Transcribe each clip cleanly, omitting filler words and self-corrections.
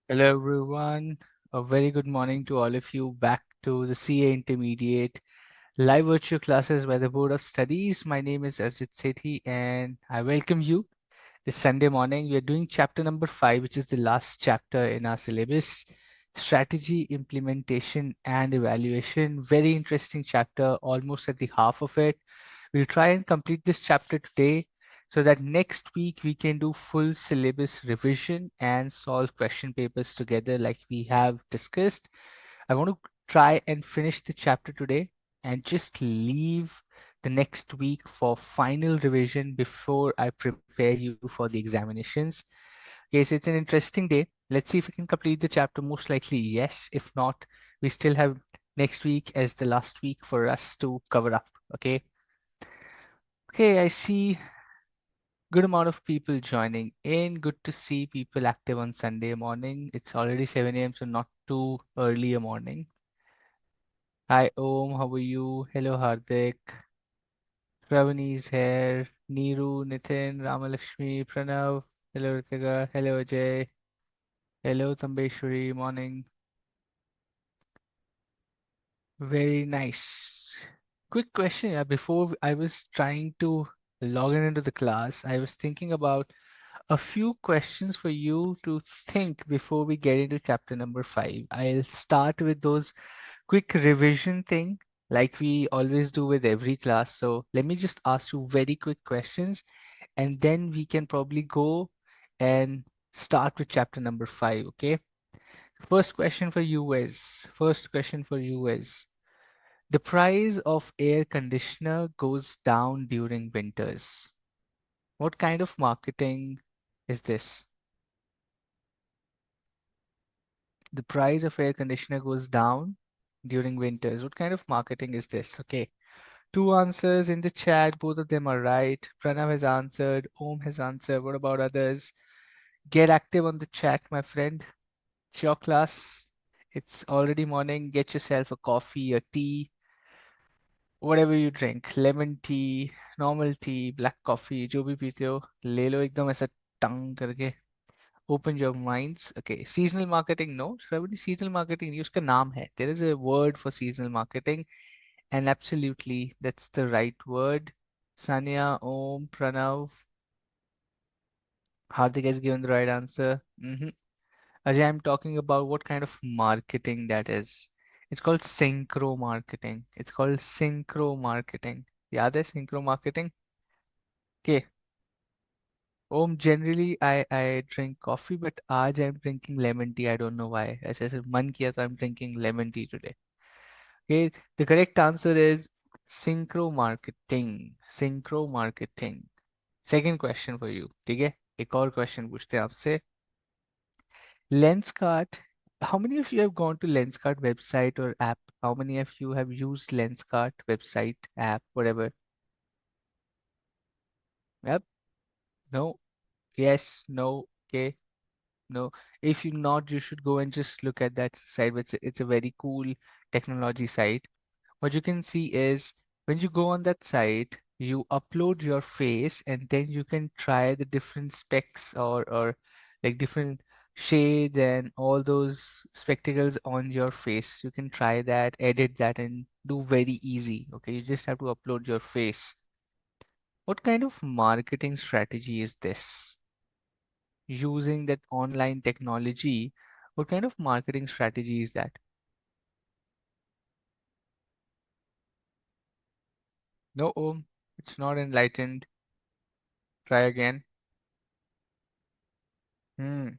Hello everyone. A very good morning to all of you. Back to the CA Intermediate live virtual classes by the Board of Studies. My name is Arjit Sethi and I welcome you this Sunday morning. We are doing chapter number 5, which is the last chapter in our syllabus, strategy, implementation and evaluation. Very interesting chapter, almost at the half of it. We'll try and complete this chapter today so that next week we can do full syllabus revision and solve question papers together like we have discussed. I want to try and finish the chapter today and just leave the next week for final revision before I prepare you for the examinations. Okay, so it's an interesting day. Let's see if we can complete the chapter. Most likely, yes. If not, we still have next week as the last week for us to cover up. Okay. Okay, I see good amount of people joining in. Good to see people active on Sunday morning. It's already 7 a.m., so not too early a morning. Hi Om, how are you? Hello Hardik. Ravani is here. Neeru, Nitin, Ramalakshmi, Pranav. Hello Ritika. Hello Ajay. Hello Tambeshwari. Morning. Very nice. Quick question. Before I was trying to log in into the class, I was thinking about a few questions for you to think before we get into chapter number 5. I'll start with those quick revision thing like we always do with every class. So let me just ask you very quick questions and then we can probably go and start with chapter number 5. Okay. First question for you is the price of air conditioner goes down during winters. What kind of marketing is this? The price of air conditioner goes down during winters. What kind of marketing is this? Okay. Two answers in the chat. Both of them are right. Pranav has answered. Om has answered. What about others? Get active on the chat, my friend. It's your class. It's already morning. Get yourself a coffee, a tea, whatever you drink. Lemon tea, normal tea, black coffee, जो भी पीते हो ले लो एकदम ऐसा टंग करके. Open your minds. Okay, seasonal marketing. No, Shravani, seasonal marketing नहीं, उसका नाम है. There is a word for seasonal marketing, and absolutely, that's the right word. Sanya, Om, Pranav, Hardik has given the right answer. Ajay, I'm talking about what kind of marketing that is. It's called synchro marketing. It's called synchro marketing. याद है synchro marketing? Okay. Om, generally I drink coffee, but आज I'm drinking lemon tea. I don't know why. ऐसे ऐसे मन किया तो I'm drinking lemon tea today. Okay, the correct answer is synchro marketing. Synchro marketing. Second question for you. ठीक है? एक और question पूछते हैं आपसे. Lenskart. How many of you have gone to Lenskart website or app? How many of you have used Lenskart website, app, whatever? Yep. No. Yes. No. Okay. No, if you're not, you should go and just look at that site. It's a very cool technology site. What you can see is when you go on that site, you upload your face and then you can try the different specs or like different shades and all those spectacles on your face. You can try that, edit that, and do very easy. Okay, you just have to upload your face. What kind of marketing strategy is this? Using that online technology, what kind of marketing strategy is that? No, it's not enlightened. Try again. हम्म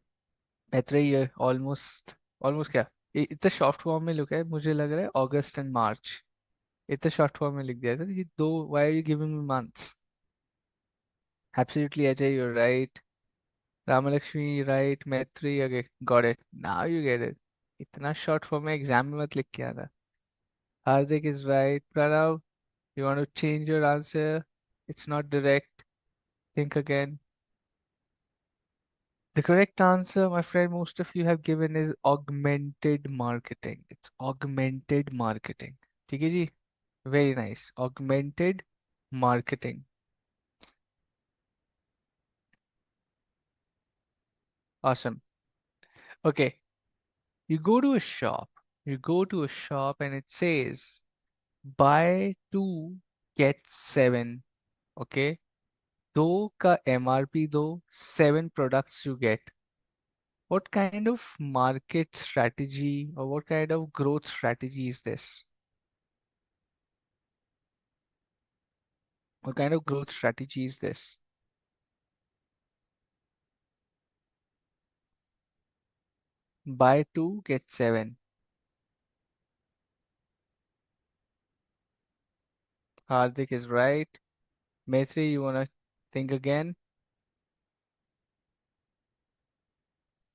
बेहतर ही है almost. Almost क्या इतना short form में लिखा है, मुझे लग रहा है अगस्त एंड मार्च. इतना शॉर्ट फॉर्म में लिख दिया था ये दो. Why are you giving me months? Absolutely Ajay, you're right. Ramalakshmi right. Maitri, okay, got it, now you get it. इतना शॉर्ट फॉर्म में एग्जाम में मत लिख के आना. Hardik is right. Pranav, you want to change your answer? It's not direct. Think again. The correct answer, my friend, most of you have given is augmented marketing. It's augmented marketing. ठीक है जी? Very nice. Augmented marketing. Awesome. Okay, you go to a shop, you go to a shop and it says buy two, get seven. Okay, दो का MRP दो, seven products you get. What kind of market strategy or what kind of growth strategy is this? What kind of growth strategy is this? Buy two, get seven. Hardik is right. Maitri, you wanna think again?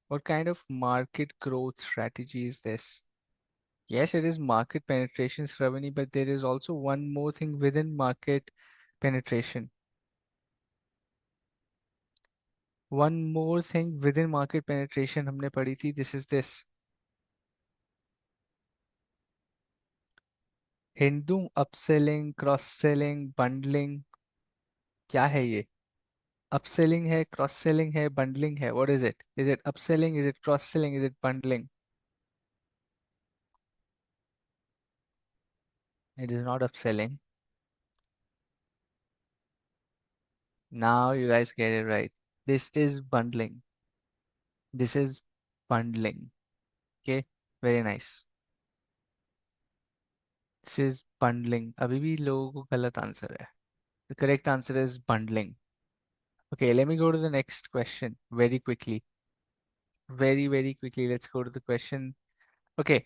What kind of market growth strategy is this? Yes, it is market penetration, Shravani, but there is also one more thing within market penetration. One more thing within market penetration हमने पढ़ी थी. This is this. Hindu upselling, cross-selling, bundling. क्या है ये? Upselling है, cross-selling है, bundling है. What is it? Is it upselling? Is it cross-selling? Is it bundling? It is not upselling. Now you guys get it right. This is bundling. This is bundling. Okay, very nice. This is bundling. अभी भी लोगों को गलत answer है. The correct answer is bundling. Okay, let me go to the next question very quickly. Very quickly. Let's go to the question. Okay,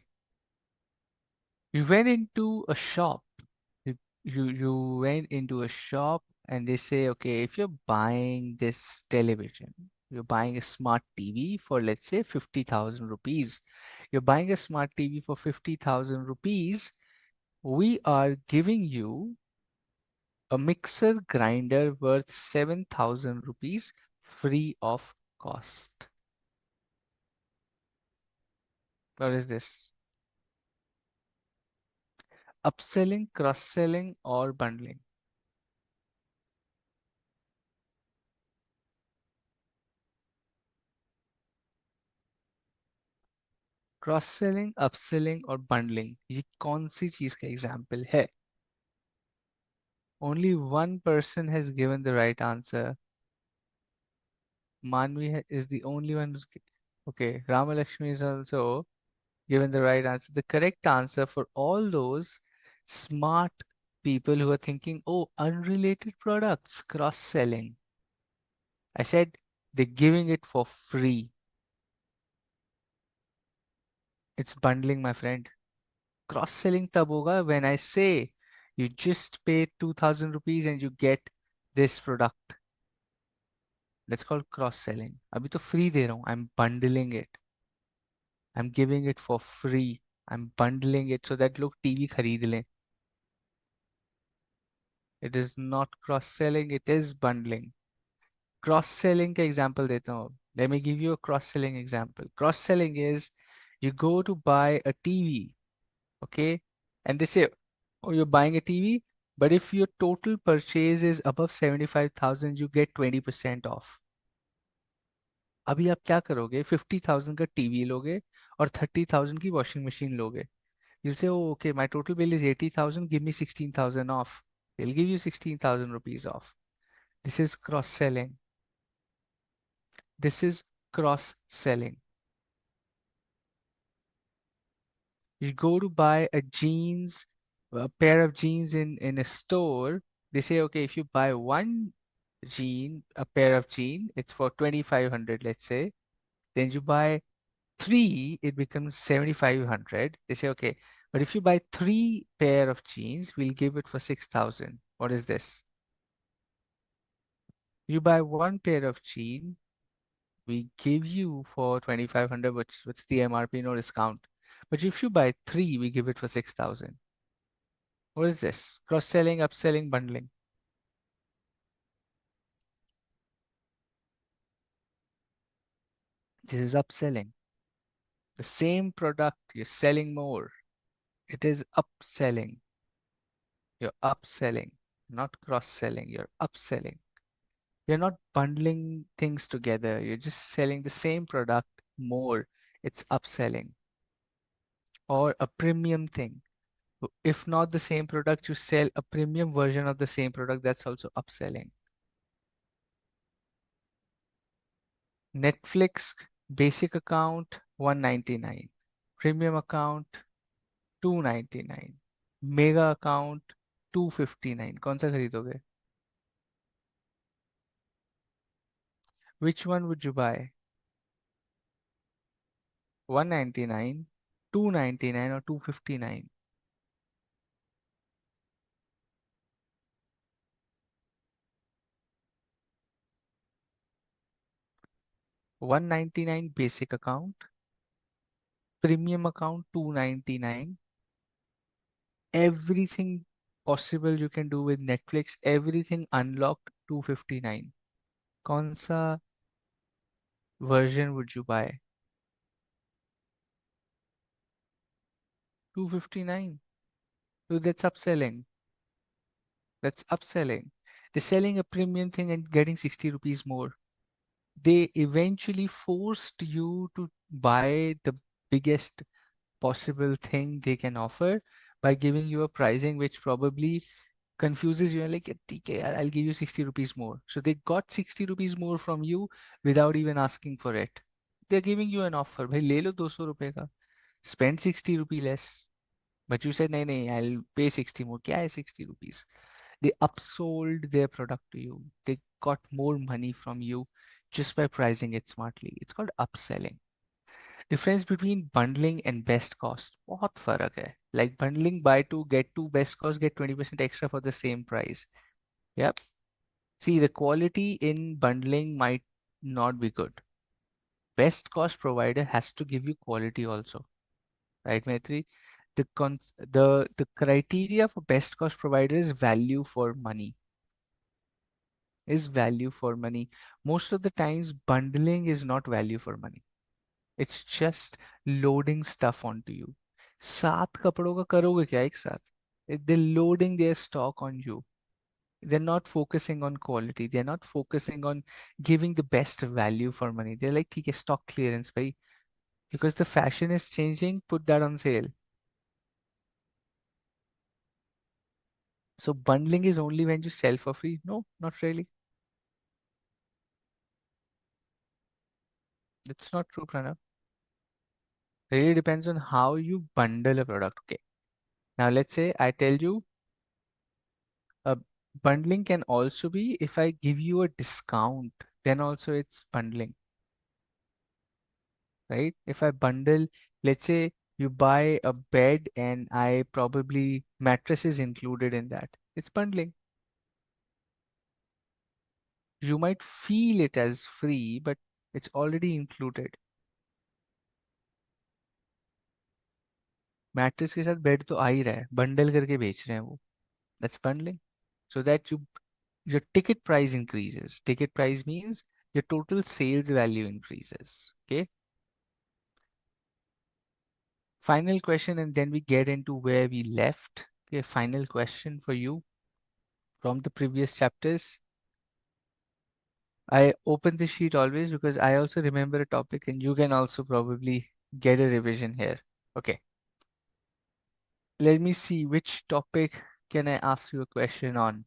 you went into a shop. You went into a shop and they say, okay, if you're buying this television, you're buying a smart TV for let's say 50,000 rupees. You're buying a smart TV for 50,000 rupees. We are giving you a mixer grinder worth 7,000 rupees free of cost. What is this? Upselling, cross-selling, or bundling? Cross selling, upselling और bundling, ये कौन सी चीज का example है? Only one person has given the right answer. Manvi is the only one who's okay. Ramalakshmi is also given the right answer. The correct answer for all those smart people who are thinking, oh, unrelated products, cross selling. I said they're giving it for free. It's bundling, my friend. Cross selling tab hoga when I say you just pay 2,000 rupees and you get this product. That's called cross selling. अभी तो free दे रहा हूँ. I'm bundling it. I'm giving it for free. I'm bundling it so that लोग TV खरीद लें. It is not cross selling. It is bundling. Cross selling का example देता हूँ. Let me give you a cross selling example. Cross selling is you go to buy a TV, okay, and they say, oh, you're buying a TV, but if your total purchase is above 75,000, you get 20% off. अभी आप क्या करोगे? 50,000 का TV लोगे और 30,000 की washing machine लोगे. You say, oh, okay, my total bill is 80,000, give me 16,000 off. They'll give you 16,000 rupees off. This is cross selling. This is cross selling. You go to buy a pair of jeans in a store. They say, okay, if you buy one a pair of jeans, it's for 2,500, let's say. Then you buy three, it becomes 7,500. They say, okay, but if you buy three pair of jeans, we'll give it for 6,000. What is this? You buy one pair of jeans, we give you for 2,500, what's the MRP, no discount. But if you buy three, we give it for 6,000. What is this? Cross-selling, upselling, bundling. This is upselling. The same product, you're selling more. It is upselling. You're upselling, not cross-selling. You're upselling. You're not bundling things together. You're just selling the same product more. It's upselling. Or a premium thing. If not the same product, you sell a premium version of the same product, that's also upselling. Netflix basic account 199, premium account 299, mega account 259. कौन सा खरीदोगे? Which one would you buy? 199, 299 or 259? 199 basic account, premium account 299, everything possible you can do with Netflix, everything unlocked 259. कौन सा version would you buy? 259. So that's upselling. That's upselling. They're selling a premium thing and getting 60 rupees more. They eventually forced you to buy the biggest possible thing they can offer by giving you a pricing which probably confuses you. Like, "ठीक है यार, I'll give you 60 rupees more." So they got 60 rupees more from you without even asking for it. They're giving you an offer. भाई ले लो 200 रुपए का. Spend 60 rupee less. But you said, नहीं नहीं, I'll pay 60 more. क्या है 60 rupees? They upsold their product to you. They got more money from you just by pricing it smartly. It's called upselling. Difference between bundling and best cost. बहुत फर्क है. Like bundling, buy two, get two, best cost, get 20% extra for the same price. Yep. See, the quality in bundling might not be good. Best cost provider has to give you quality also. Right, Maitri? The criteria for best cost provider is value for money. Is value for money. Most of the times, bundling is not value for money. It's just loading stuff onto you. 7 कपड़ों का करोगे क्या एक साथ? They're loading their stock on you. They're not focusing on quality. They're not focusing on giving the best value for money. They're like, ठीक है, stock clearance भाई. Because the fashion is changing, put that on sale. So bundling is only when you sell for free? No, not really. That's not true, Pranav. Really depends on how you bundle a product. Okay. Now let's say I tell you, uh, bundling can also be if I give you a discount, then also it's bundling, right? If I bundle, let's say you buy a bed and I probably mattress is included in that. It's bundling. You might feel it as free, but it's already included. Mattress के साथ bed तो आ ही रहा है, bundle करके बेच रहे हैं वो. That's bundling. So that your ticket price increases. Ticket price means your total sales value increases. Okay. Final question, and then we get into where we left. Okay. Final question for you from the previous chapters. I open the sheet always because I also remember a topic and you can also probably get a revision here. Okay. Let me see which topic can I ask you a question on.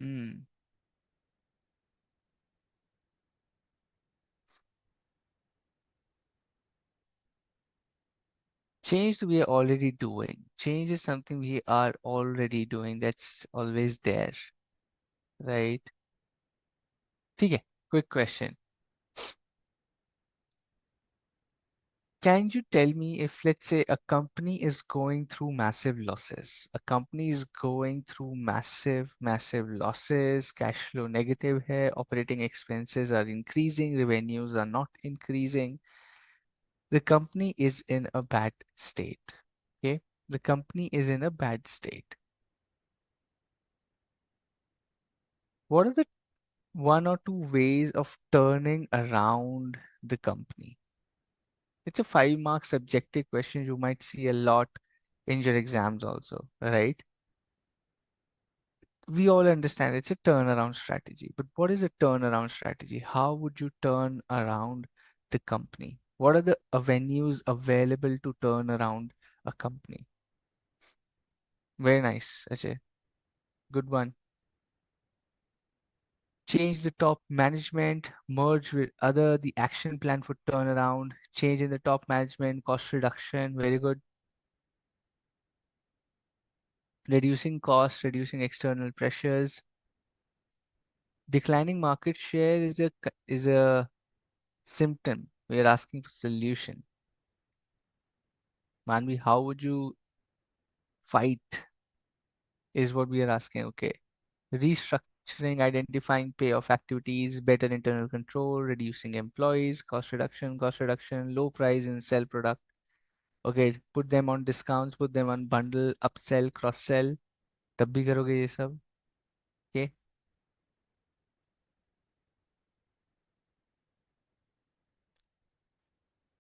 Hmm. Change we are already doing. Change is something we are already doing. That's always there, right? ठीक है. Quick question. Can you tell me if, let's say, a company is going through massive losses, a company is going through massive losses, cash flow negative hai, operating expenses are increasing, revenues are not increasing, the company is in a bad state. Okay, the company is in a bad state. What are the one or two ways of turning around the company? It's a 5 mark subjective question you might see a lot in your exams also, right? we all understand it's a turnaround strategy, but what is a turnaround strategy? How would you turn around the company? What are the avenues available to turn around a company? Very nice, Ajay. Good one. Change the top management, merge with other, the action plan for turnaround, change in the top management, cost reduction, very good. Reducing costs, reducing external pressures. Declining market share is a symptom. We are asking for solution. Manvi, how would you fight is what we are asking. Okay. Restructuring, identifying payoff activities, better internal control, reducing employees, cost reduction, low price and sell product. Okay, put them on discounts, put them on bundle, upsell, cross sell. तब भी करोगे ये सब. Okay.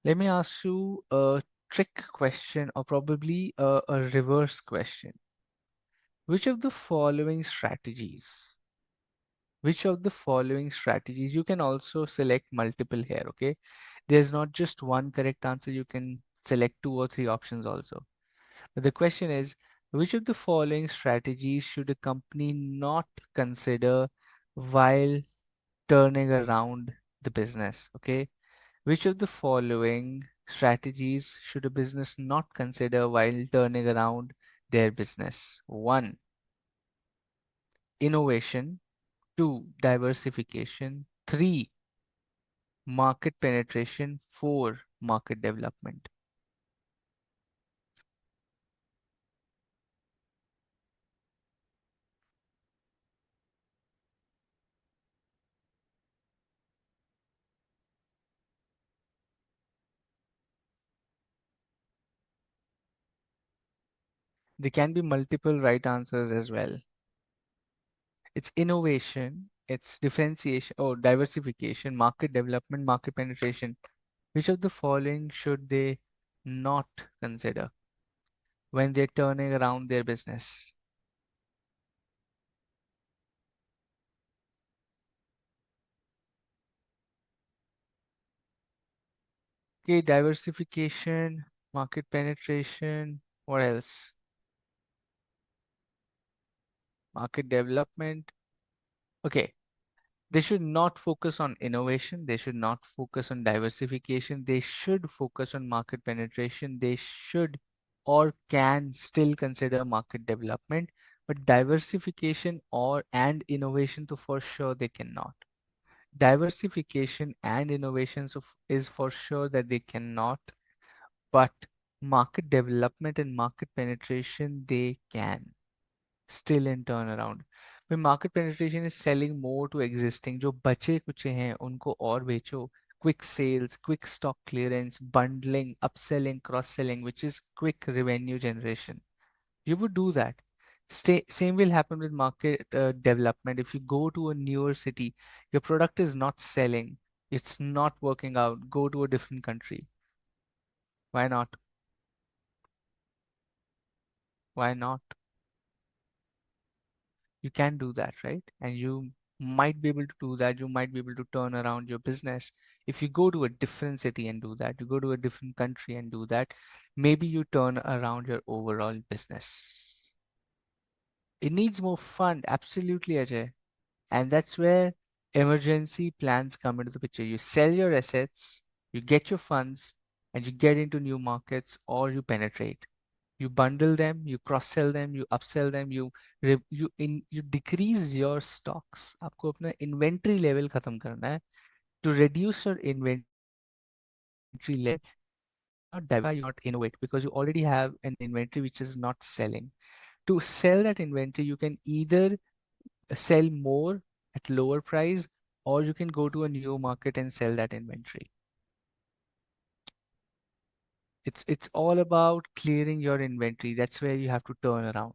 Let me ask you a trick question or probably a reverse question. Which of the following strategies which of the following strategies, you can also select multiple here, okay? There's not just one correct answer, you can select two or three options also. But the question is, which of the following strategies should a company not consider while turning around the business, okay? Which of the following strategies should a business not consider while turning around their business? One, innovation. Two, diversification. Three, market penetration. Four, market development. There can be multiple right answers as well. It's innovation, it's differentiation or diversification, market development, market penetration. Which of the following should they not consider when they're turning around their business? Okay, diversification, market penetration, what else? Market development. Okay, they should not focus on innovation. They should not focus on diversification. They should focus on market penetration. They should or can still consider market development, but diversification or and innovation to for sure they cannot. Diversification and innovation is for sure that they cannot, but market development and market penetration they can still in turnaround. When market penetration is selling more to existing, जो बचे कुचे हैं उनको और बेचो. Quick sales, quick stock clearance, bundling, upselling, cross-selling, which is quick revenue generation. You would do that. Same will happen with market development. If you go to a newer city, your product is not selling, it's not working out, go to a different country. Why not? Why not? You can do that, right? And you might be able to do that. You might be able to turn around your business if you go to a different city and do that. You go to a different country and do that. Maybe you turn around your overall business. It needs more fund, absolutely, Ajay. And that's where emergency plans come into the picture. You sell your assets, you get your funds, and you get into new markets or you penetrate. You bundle them, you cross sell them, you upsell them, you decrease your stocks. आपको अपना inventory level खत्म करना है. To reduce your inventory level, not diversify, you not innovate because you already have an inventory which is not selling. To sell that inventory, you can either sell more at lower price or you can go to a new market and sell that inventory. It's all about clearing your inventory. That's where you have to turn around.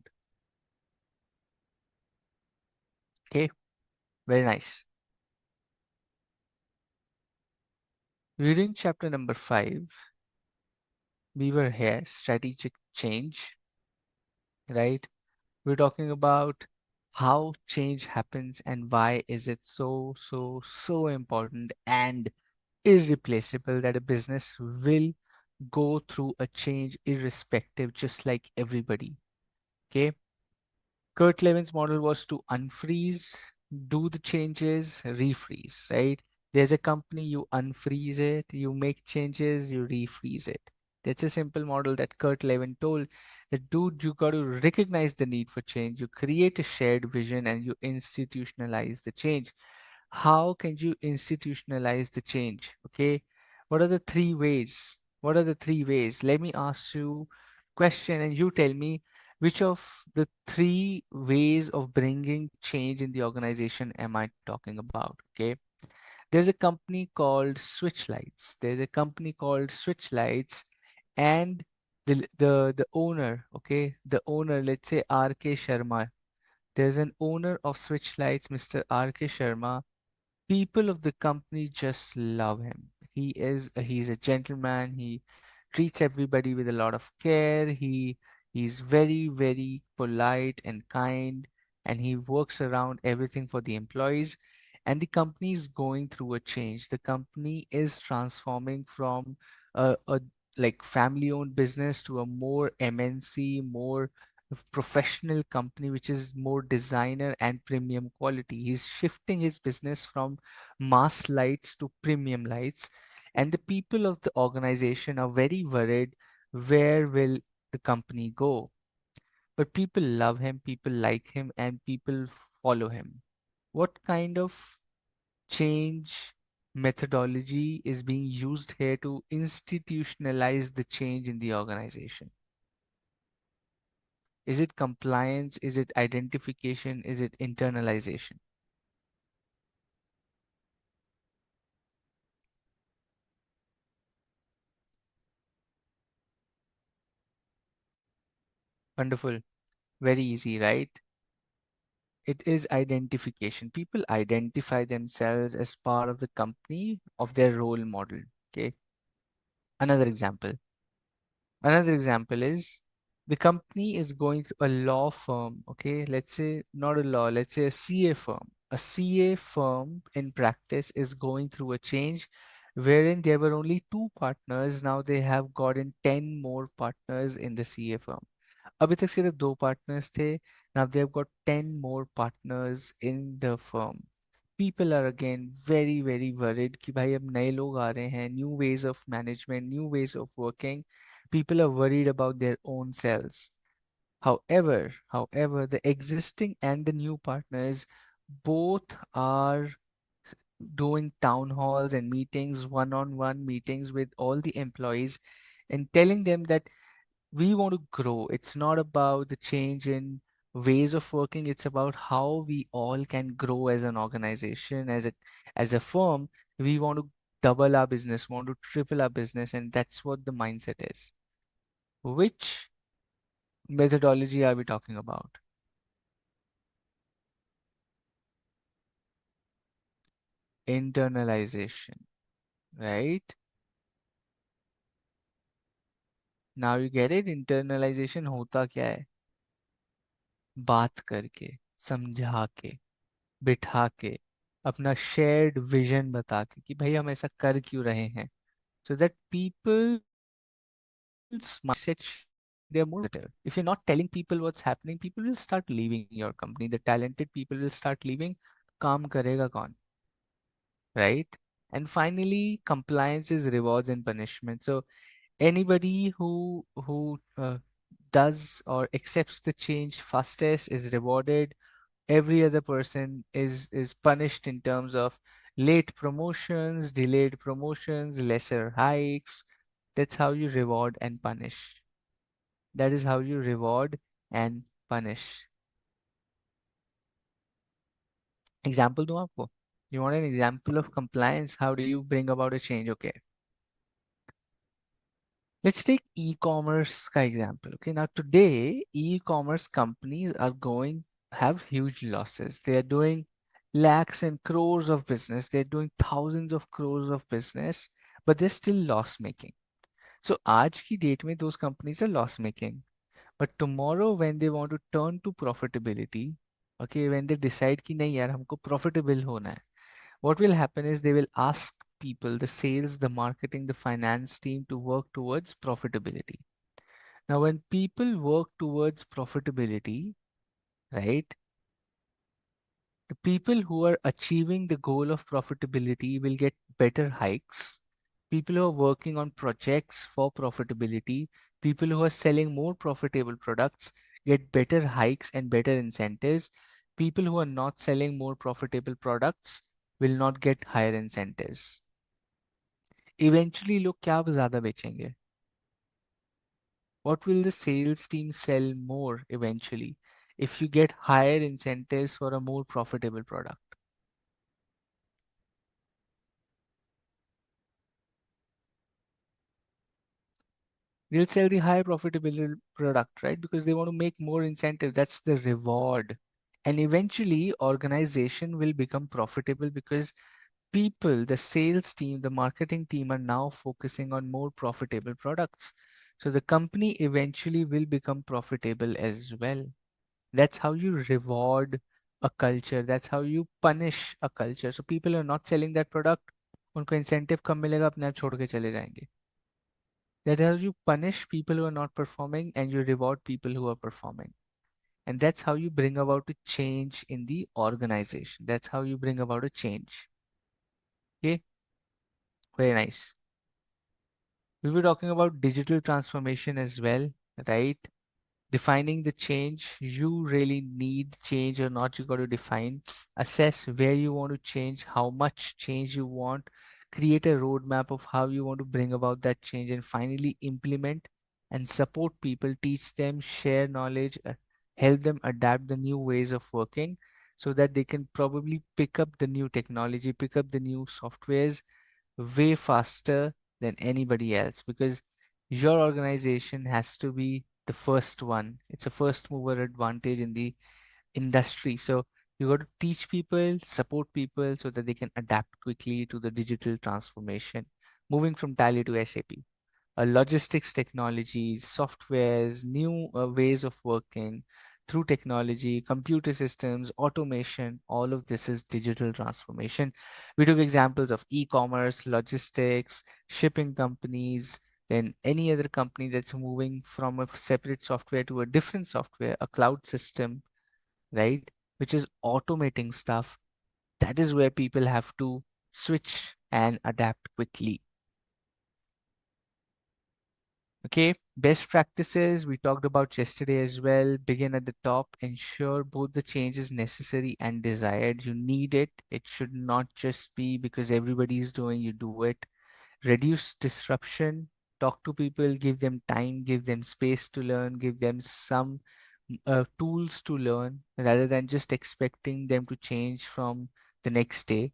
Okay, very nice. Reading chapter number 5, we were here, strategic change, right? We're talking about how change happens and why is it so important and irreplaceable that a business will go through a change irrespective, just like everybody. Okay. Kurt Levin's model was to unfreeze, do the changes, refreeze, right? There's a company, you unfreeze it, you make changes, you refreeze it. That's a simple model that Kurt Levin told that, dude, you got to recognize the need for change. You create a shared vision and you institutionalize the change. How can you institutionalize the change? Okay. What are the three ways? What are the three ways? Let me ask you question and you tell me which of the three ways of bringing change in the organization am I talking about? Okay. There's a company called Switchlights. There's a company called Switchlights, and the owner, okay, the owner, let's say RK Sharma. There's an owner of Switchlights, Mr. RK Sharma. People of the company just love him. He's a gentleman. He treats everybody with a lot of care. He's very polite and kind, and he works around everything for the employees. And the company is going through a change. The company is transforming from a like family-owned business to a more MNC, more professional company, which is more designer and premium quality. He's shifting his business from mass lights to premium lights, and the people of the organization are very worried, where will the company go? But people love him, people like him, and people follow him. What kind of change methodology is being used here to institutionalize the change in the organization? Is it compliance? Is it identification? Is it internalization? Wonderful. Very easy, right? It is identification. People identify themselves as part of the company of their role model. Okay. Another example. Another example is the company is going to a law firm. Okay. Let's say not a law, let's say a CA firm. A CA firm in practice is going through a change wherein there were only two partners. Now they have gotten 10 more partners in the CA firm. अभी तक सिर्फ दो partners थे. Now they've got 10 more partners in the firm. People are again very worried कि भाई अब नए लोग आ रहे हैं, new ways of management, new ways of working. People are worried about their own selves. However, the existing and the new partners both are doing town halls and meetings, one-on-one meetings with all the employees, and telling them that we want to grow. It's not about the change in ways of working. It's about how we all can grow as an organization, as a firm. We want to double our business, want to triple our business, and that's what the mindset is. Which methodology are we talking about? Internalization, right? Now you get it. Internalization होता क्या है? बात करके, समझा के, बिठा के, अपना शेयर्ड विजन बता के कि भाई हम ऐसा कर क्यों रहे हैं, so that people's mindset they're more positive. If you're not telling people what's happening, people will start leaving your company. The talented people will start leaving. काम करेगा कौन, right? And finally, compliance is rewards and punishment. So anybody who does or accepts the change fastest is rewarded. Every other person is punished in terms of late promotions, delayed promotions, lesser hikes. That's how you reward and punish. That is how you reward and punish. Example दूं आपको? You want an example of compliance? How do you bring about a change? Okay. Let's take e-commerce ka example. Okay. Now today, e-commerce companies are going have huge losses. They are doing lakhs and crores of business. They're doing thousands of crores of business, but they're still loss making. So आज की date में those companies are loss making. But tomorrow when they want to turn to profitability, Okay, when they decide कि नहीं यार हमको profitable होना है, what will happen is they will ask people, the sales, the marketing, the finance team to work towards profitability. Now, when people work towards profitability, right, the people who are achieving the goal of profitability will get better hikes. People who are working on projects for profitability, people who are selling more profitable products get better hikes and better incentives. People who are not selling more profitable products will not get higher incentives. Eventually लोग क्या ज़्यादा बेचेंगे? What will the sales team sell more eventually if you get higher incentives for a more profitable product? They'll sell the higher profitable product, right? Because they want to make more incentive. That's the reward. And eventually, organization will become profitable because people, the sales team, the marketing team are now focusing on more profitable products. So the company eventually will become profitable as well. That's how you reward a culture. That's how you punish a culture. So people are not selling that product. उनको incentive कम मिलेगा अपने आप छोड़ के चले जाएंगे. That is how you punish people who are not performing and you reward people who are performing. And that's how you bring about a change in the organization. That's how you bring about a change. Okay, very nice. We'll be talking about digital transformation as well, right? Defining the change. You really need change or not, you got to define, assess where you want to change, how much change you want, create a roadmap of how you want to bring about that change, and finally implement and support people, teach them, share knowledge, help them adapt the new ways of working so that they can probably pick up the new technology, pick up the new softwares way faster than anybody else, because your organization has to be the first one. It's a first mover advantage in the industry. So you got to teach people, support people so that they can adapt quickly to the digital transformation, moving from Tally to SAP. Logistics technologies, softwares, new ways of working through technology, computer systems, automation, all of this is digital transformation. We took examples of e-commerce, logistics, shipping companies, then any other company that's moving from a separate software to a different software, a cloud system, right, which is automating stuff. That is where people have to switch and adapt quickly. Okay, best practices we talked about yesterday as well. Begin at the top, ensure both the change is necessary and desired. You need it. It should not just be because everybody is doing, you do it. Reduce disruption, talk to people, give them time, give them space to learn, give them some tools to learn rather than just expecting them to change from the next day.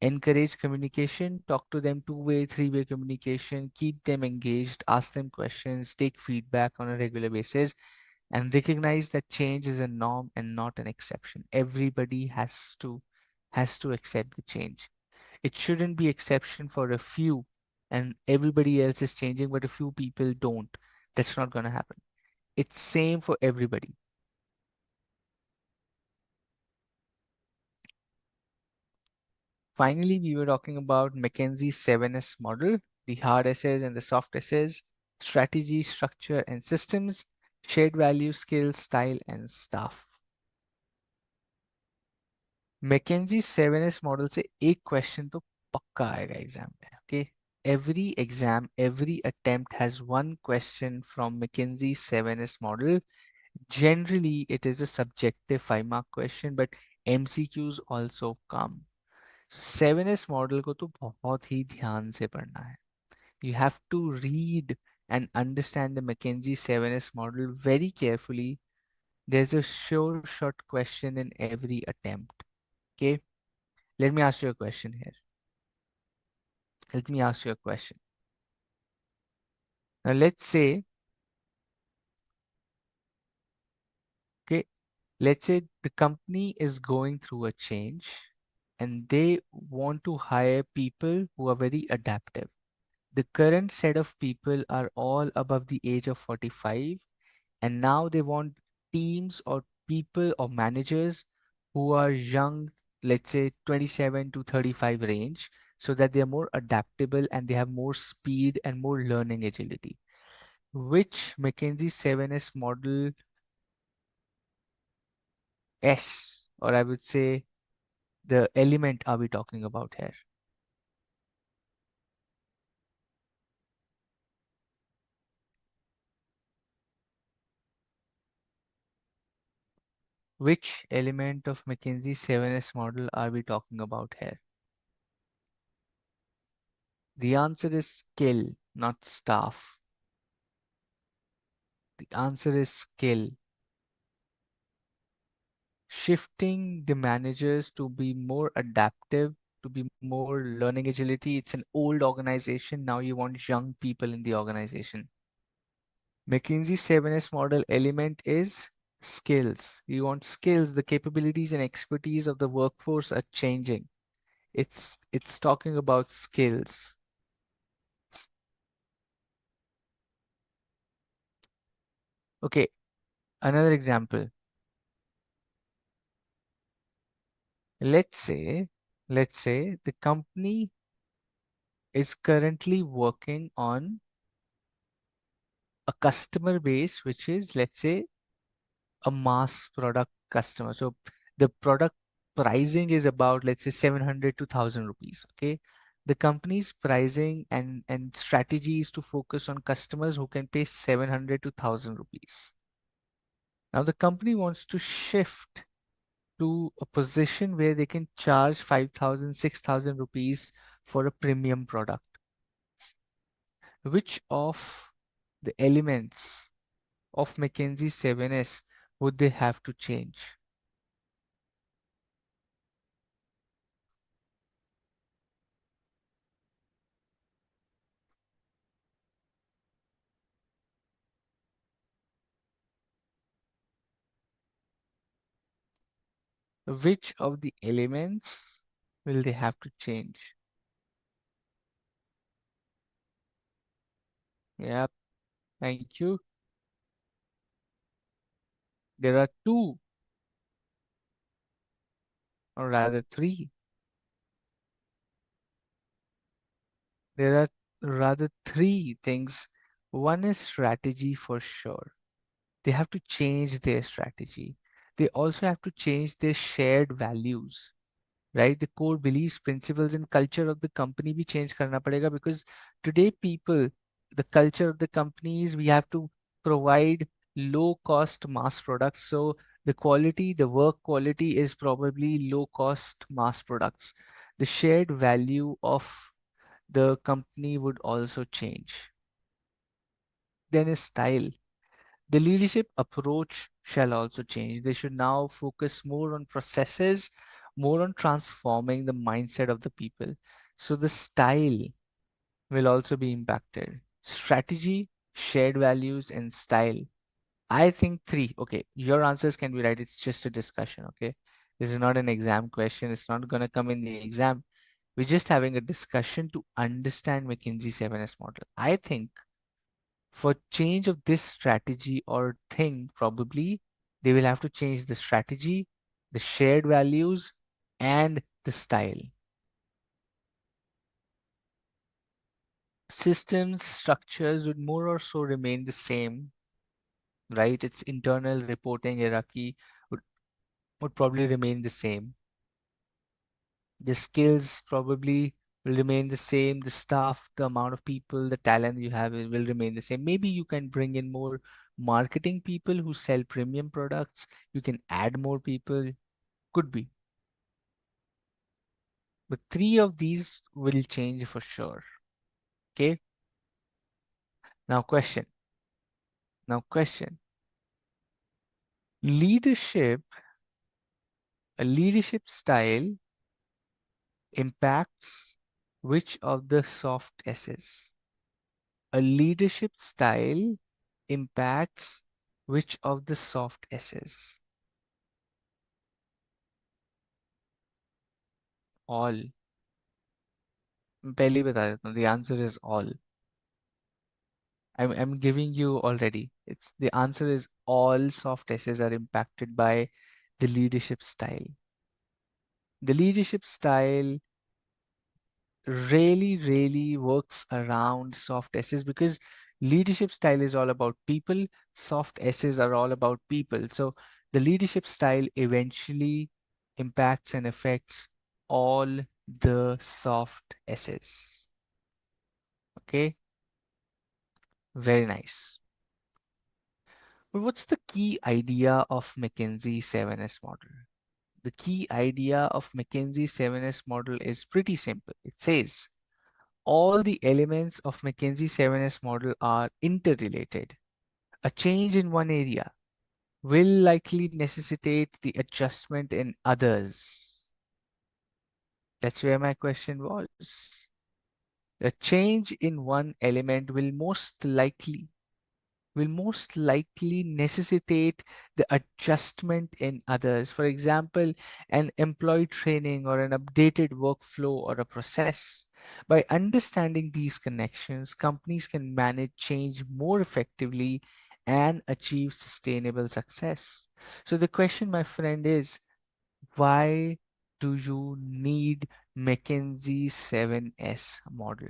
Encourage communication, talk to them two-way, three-way communication, keep them engaged, ask them questions, take feedback on a regular basis, and recognize that change is a norm and not an exception. Everybody has to accept the change. It shouldn't be exception for a few and everybody else is changing, but a few people don't. That's not going to happen. It's same for everybody. Finally, we were talking about McKinsey's 7S model, the hard essays and the soft essays, strategy, structure, and systems, shared value, skills, style, and staff. McKinsey 7S model से एक question तो पक्का आएगा exam में. Okay, every exam, every attempt has one question from McKinsey 7S model. Generally it is a subjective 5 mark question, but MCQs also come. 7S model को तो बहुत ही ध्यान से पढ़ना है. You have to read and understand the McKinsey 7S model very carefully. There's a sure shot question in every attempt. Okay, let me ask you a question here. Let me ask you a question. Now okay, let's say the company is going through a change and they want to hire people who are very adaptive. The current set of people are all above the age of 45, and now they want teams or people or managers who are young, let's say 27 to 35 range, so that they are more adaptable and they have more speed and more learning agility. Which McKinsey 7S model S, or I would say the element are we talking about here? Which element of McKinsey 7S model are we talking about here? The answer is skill, not staff. The answer is skill. Shifting the managers to be more adaptive, to be more learning agility. It's an old organization. Now you want young people in the organization. McKinsey 7S model element is skills. You want skills. The capabilities and expertise of the workforce are changing. It's talking about skills. Okay, another example. Let's say, let's say the company is currently working on a customer base, which is, let's say, a mass product customer. So the product pricing is about, let's say, 700 to 1000 rupees. Okay. The company's pricing and strategy is to focus on customers who can pay 700 to 1000 rupees. Now the company wants to shift to a position where they can charge 5000, 6000 rupees for a premium product. Which of the elements of McKinsey 7S would they have to change? Which of the elements will they have to change? Yep, thank you. There are two, or rather three. There are rather three things. One is strategy for sure. They have to change their strategy. They also have to change their shared values, right? The core beliefs, principles, and culture of the company भी change करना पड़ेगा, because today people, the culture of the companies, we have to provide low cost mass products. So the quality, the work quality is probably low cost mass products. The shared value of the company would also change. Then is style. The leadership approach shall also change. They should now focus more on processes, more on transforming the mindset of the people. So the style will also be impacted. Strategy, shared values, and style. I think three. Okay, your answers can be right. It's just a discussion. Okay, this is not an exam question. It's not going to come in the exam. We're just having a discussion to understand McKinsey 7S model. I think for change of this strategy or thing, probably they will have to change the strategy, the shared values, and the style. Systems structures would more or so remain the same, right? Its internal reporting hierarchy would, would probably remain the same. The skills probably will remain the same. The staff, the amount of people, the talent you have will remain the same. Maybe you can bring in more marketing people who sell premium products. You can add more people. Could be. But three of these will change for sure. Okay. Now question. Now question. Leadership, a leadership style impacts which of the soft S's? A leadership style impacts which of the soft S's? All. मैं पहले ही बता देता हूँ. The answer is all. I'm giving you already. The answer is all soft S's are impacted by the leadership style. The leadership style really works around soft S's because leadership style is all about people, soft S's are all about people. So the leadership style eventually impacts and affects all the soft S's. Okay, very nice. But what's the key idea of McKinsey 7S model? The key idea of McKinsey 7S model is pretty simple. It says all the elements of McKinsey 7S model are interrelated. A change in one area will likely necessitate the adjustment in others. That's where my question was. A change in one element will most likely necessitate the adjustment in others. For example, an employee training or an updated workflow or a process. By understanding these connections, companies can manage change more effectively and achieve sustainable success. So the question, my friend, is why do you need McKinsey 7S model?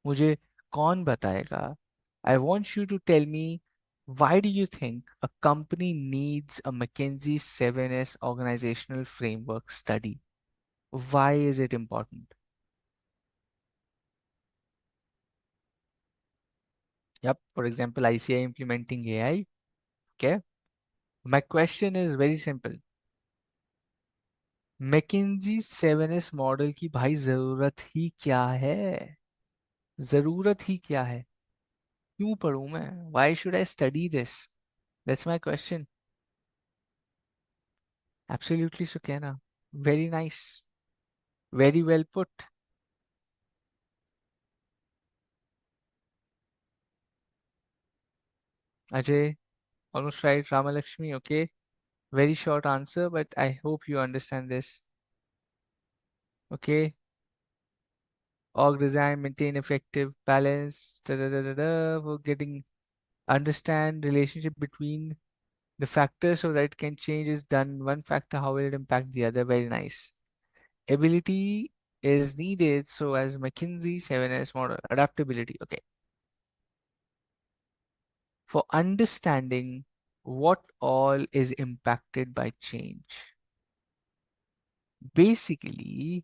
मुझे कौन बताएगा? I want you to tell me, why do you think a company needs a McKinsey 7S organizational framework study? Why is it important? Yep, for example, ICAI implementing AI. Okay. My question is very simple. McKinsey 7S model की भाई जरूरत ही क्या है? जरूरत ही क्या है? क्यों पढ़ूं मैं? Why should I study this? That's my question. Absolutely, Sukaina. Very nice. Very well put. Ajay, almost right. Ramalakshmi, okay. Very short answer, but I hope you understand this. Okay. Org design, maintain effective balance. Da, da, da, da, da, for getting understand relationship between the factors so that it can change is done. One factor, how will it impact the other? Very nice. Ability is needed. So as McKinsey 7S model, adaptability. Okay. For understanding what all is impacted by change. Basically,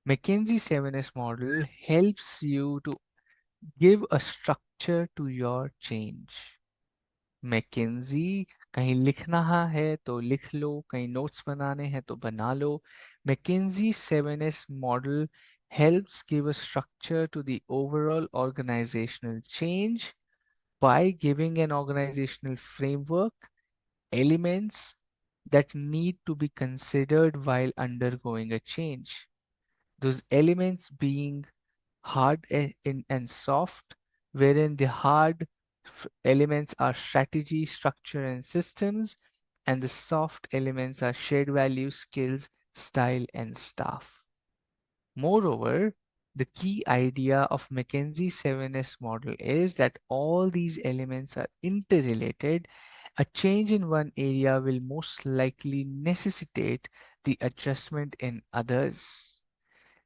McKinsey 7S model helps you to give a structure to your change. McKinsey कहीं लिखना है तो लिख लो, कहीं notes बनाने हैं तो बना लो. McKinsey 7S model helps give a structure to the overall organizational change by giving an organizational framework, elements that need to be considered while undergoing a change. Those elements being hard and soft, wherein the hard elements are strategy, structure, and systems, and the soft elements are shared values, skills, style, and staff. Moreover, the key idea of McKinsey 7S model is that all these elements are interrelated. A change in one area will most likely necessitate the adjustment in others.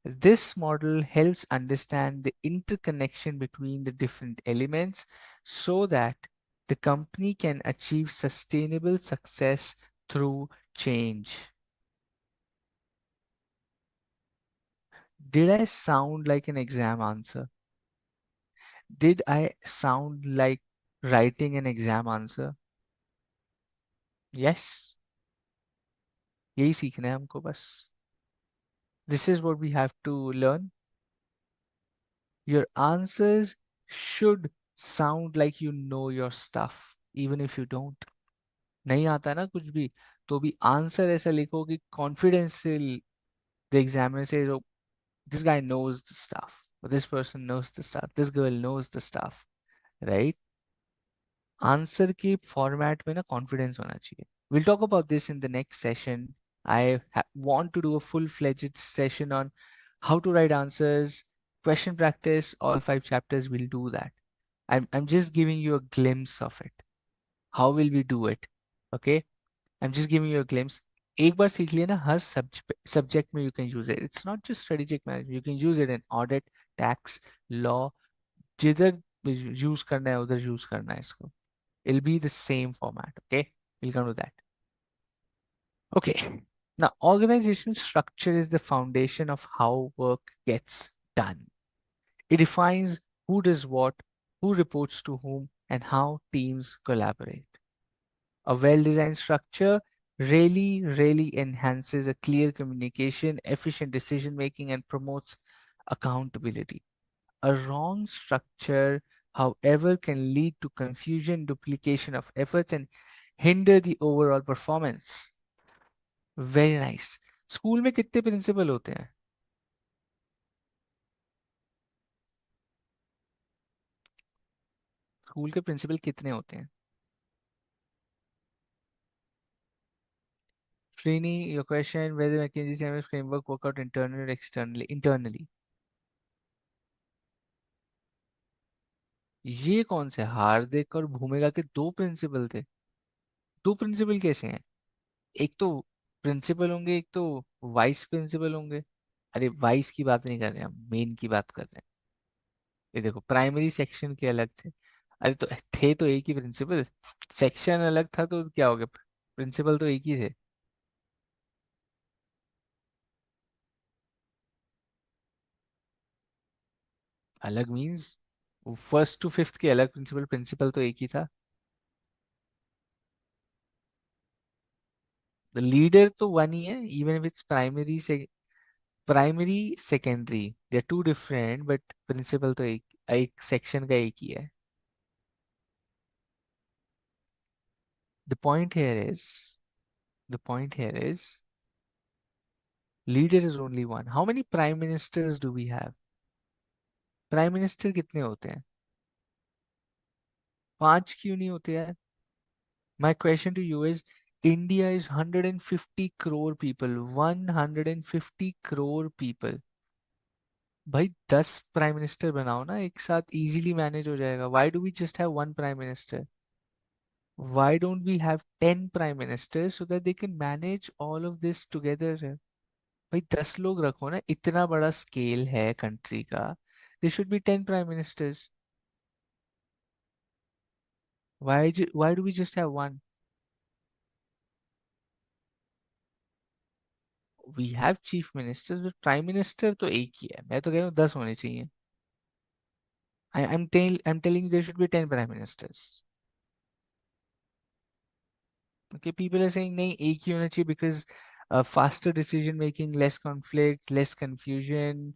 This model helps understand the interconnection between the different elements so that the company can achieve sustainable success through change. Did I sound like an exam answer? Did I sound like writing an exam answer? Yes. यही सीखना है हमको बस. This is what we have to learn. Your answers should sound like you know your stuff, even if you don't. नहीं आता ना कुछ भी तो भी आंसर ऐसा लिखो कि कॉन्फिडेंस से the examiner says, oh, this guy knows the stuff, or this person knows the stuff, this girl knows the stuff, right? Answer के फॉर्मेट में ना कॉन्फिडेंस होना चाहिए. We'll talk about this in the next session. I want to do a full-fledged session on how to write answers, question practice, all 5 chapters. We'll do that. I'm just giving you a glimpse of it. How will we do it? Okay, I'm just giving you a glimpse. एक बार सीख लिया ना, हर subject में you can use it. It's not just strategic management, you can use it in audit, tax, law. जिधर use करना है उधर use करना है इसको. It'll be the same format. Okay, we'll come to that. Okay, now organizational structure is the foundation of how work gets done. It defines who does what, who reports to whom, and how teams collaborate. A well-designed structure really enhances a clear communication, efficient decision making, and promotes accountability. A wrong structure, however, can lead to confusion, duplication of efforts, and hinder the overall performance. Very nice. School में कितने principal होते हैं? School के principal कितने होते हैं? Srini, your question whether McKinsey CMS framework work out internally or externally? Internally. ये कौन से हार्दिक और भूमिका के दो प्रिंसिपल थे? दो प्रिंसिपल कैसे हैं? एक तो प्रिंसिपल होंगे, एक तो वाइस प्रिंसिपल होंगे. अरे वाइस की बात नहीं कर रहे, हम मेन की बात कर रहे हैं. ये देखो, प्राइमरी सेक्शन के अलग थे. अरे तो थे तो एक ही प्रिंसिपल. सेक्शन अलग था तो क्या हो गया, प्रिंसिपल तो एक ही थे. अलग मींस फर्स्ट टू फिफ्थ के अलग प्रिंसिपल, प्रिंसिपल तो एक ही था. लीडर तो वन ही है, इवन इफ इट्स प्राइमरी से. Primary secondary they are two different, but principal तो एक, एक सेक्शन का एक ही है. The point here is the point here is leader is only one. How many prime ministers do we have? Prime minister कितने होते हैं? पांच क्यों नहीं होते यार? My question to you is, India is 150 crore people, 150 crore people. भाई 10 prime minister बनाओ ना, एक साथ इजीली मैनेज हो जाएगा. Why do we just have one prime minister? Why don't we have 10 prime ministers so that they can manage all of this together? भाई 10 लोग रखो ना, इतना बड़ा स्केल है कंट्री का. They should be 10 prime ministers. Why do we just have one? We have chief ministers, but prime minister तो एक ही है. मैं तो कह रहा हूँ 10 होने चाहिए. I'm telling you there should be 10 prime ministers. Okay, people are saying नहीं, एक ही होना चाहिए because faster decision making, less conflict, less confusion,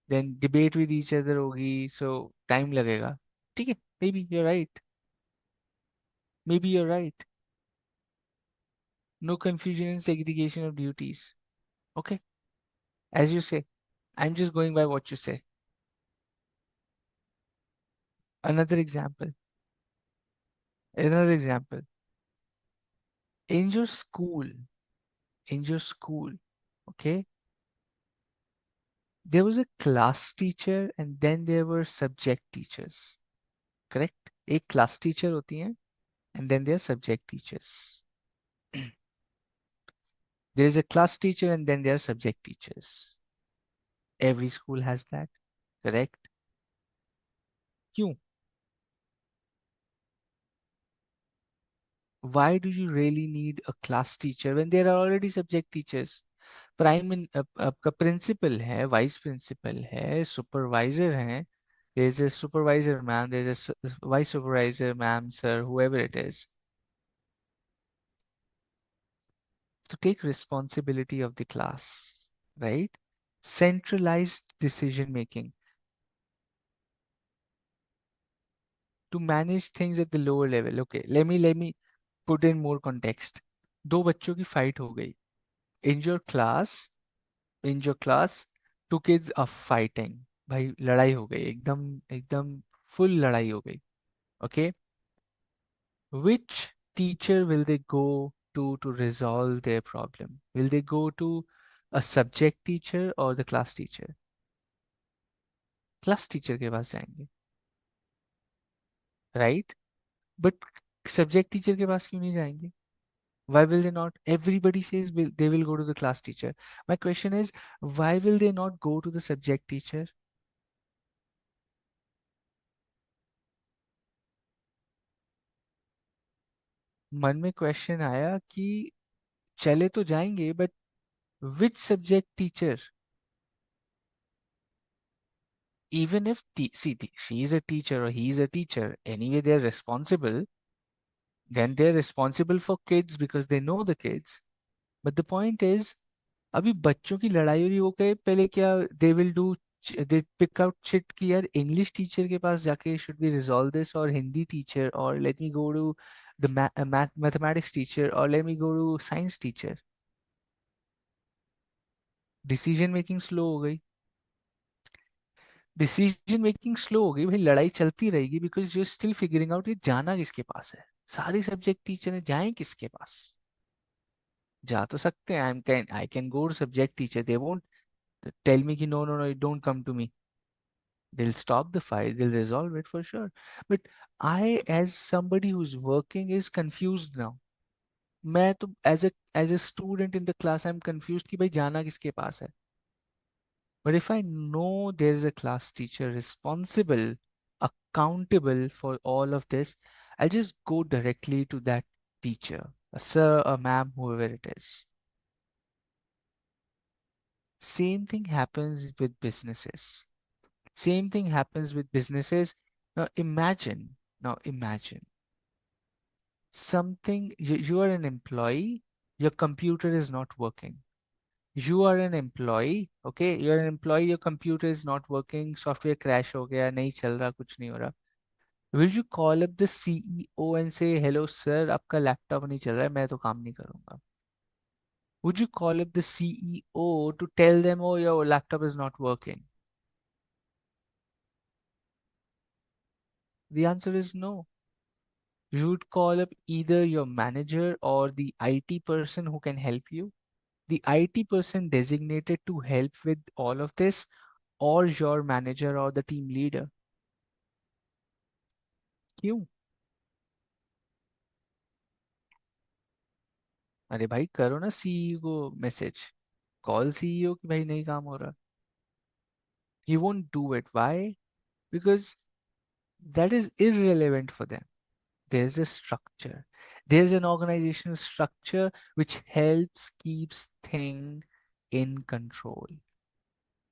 then debate with each other होगी, so time लगेगा. ठीक है, maybe you're right. Maybe you're right. No confusion and segregation of duties. Okay, as you say. I'm just going by what you say. Another example. Another example. In your school, in your school, okay, there was a class teacher and then there were subject teachers. Correct? एक class teacher होती हैं and then there are subject teachers. There is a class teacher and then there are subject teachers. Every school has that. Correct? क्यों? Why do you really need a class teacher when there are already subject teachers? आपका principal है, vice principal है, supervisor है. There is a supervisor ma'am, there is a vice supervisor ma'am, sir, whoever it is, to take responsibility of the class, right? Centralized decision making, to manage things at the lower level. Okay, let me put in more context. दो बच्चों की fight हो गई. In your class, in your class, two kids are fighting. भाई लड़ाई हो गई, एकदम एकदम फुल लड़ाई हो गई. Okay, which teacher will they go to resolve their problem? Will they go to a subject teacher or the class teacher? Class teacher के पास जाएंगे, राइट? बट सब्जेक्ट टीचर के पास क्यों नहीं जाएंगे? Why will they not? Everybody says they will go to the class teacher. My question is, why will they not go to the subject teacher? मन में question आया कि चले तो जाएंगे, but which subject teacher? Even if she is a teacher or he is a teacher, anyway they're responsible. Then they're responsible for kids because they know the kids. But the point is, अभी बच्चों की लड़ाई हो रही हो गए पहले क्या? They will do, they pick out chit कि यार इंग्लिश टीचर के पास जाके शुड बी रिजॉल्व दिस, और हिंदी टीचर, और let me go to the mathematics teacher, और let me go to science teacher. Decision making slow हो गई. डिसीजन मेकिंग स्लो हो गई भाई, लड़ाई चलती रहेगी because you still figuring out ये जाना किसके पास है. सारी सब्जेक्ट टीचर ने जाए किसके पास? जा तो सकते हैं, I can go to subject teacher, they won't tell me कि no no no don't come to me. They'll stop the fight, they'll resolve it for sure. But I, as somebody who's working, is confused now. मैं तो as a student in the class, I'm confused कि भाई जाना किसके पास है. But if I know there's a class teacher responsible, accountable for all of this, I'll just go directly to that teacher, a sir, a ma'am, whoever it is. Same thing happens with businesses. Same thing happens with businesses. Now imagine something, you are an employee, your computer is not working. You are an employee, okay, you're an employee, your computer is not working, software crash हो गया, नहीं चल रहा, कुछ नहीं हो रहा. Will you call up the CEO and say, hello sir, आपका लैपटॉप नहीं चल रहा है, मैं तो काम नहीं करूंगा? Would you call up the CEO to tell them, oh, your laptop is not working? The answer is no. You would call up either your manager or the IT person who can help you, the IT person designated to help with all of this, or your manager or the team leader. क्यों? अरे भाई करो ना CEO को message, call CEO कि भाई नहीं काम हो रहा. He won't do it. Why? Because that is irrelevant for them. There's a structure. There's an organizational structure which helps keeps thing in control.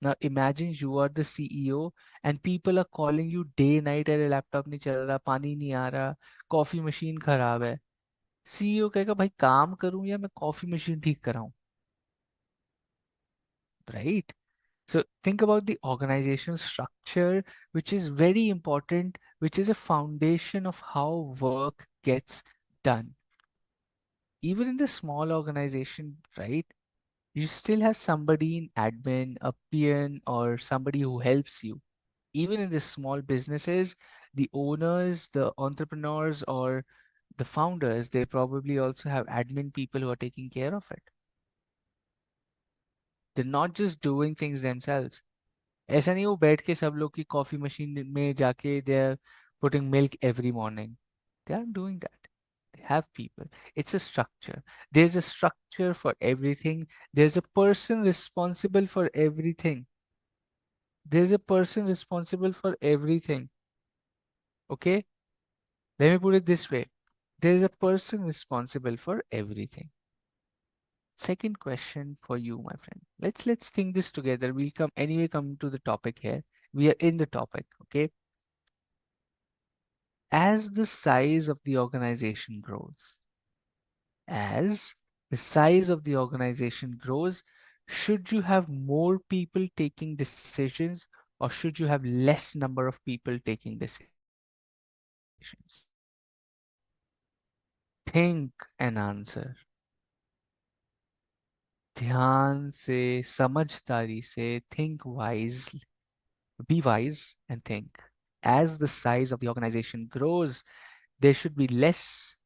Now imagine you are the CEO and people are calling you day night, अरे laptop नहीं चल रहा, पानी नहीं आ रहा, coffee machine खराब है. CEO कहेगा भाई काम करूं या मैं कॉफी मशीन ठीक कराऊं? Right? So think about the organizational structure, which is very important, which is a foundation of how work gets done. Even in the small organization, right? You still have somebody in admin, a peon, or somebody who helps you. Even in the small businesses, the owners, the entrepreneurs, or the founders, they probably also have admin people who are taking care of it. They're not just doing things themselves. ऐसा नहीं वो बैठ के सब लोग की coffee machine में जाके they are putting milk every morning. They aren't doing that. They have people. It's a structure. There's a structure for everything. There's a person responsible for everything. There's a person responsible for everything. Okay? Let me put it this way. There is a person responsible for everything. Second question for you, my friend. Let's think this together. We'll come to the topic here. We are in the topic, okay? As the size of the organization grows, as the size of the organization grows, should you have more people taking decisions or should you have less number of people taking decisions? Think and answer. ध्यान से, समझदारी से, think wise, be wise and think. As the size of the organization grows, there should be less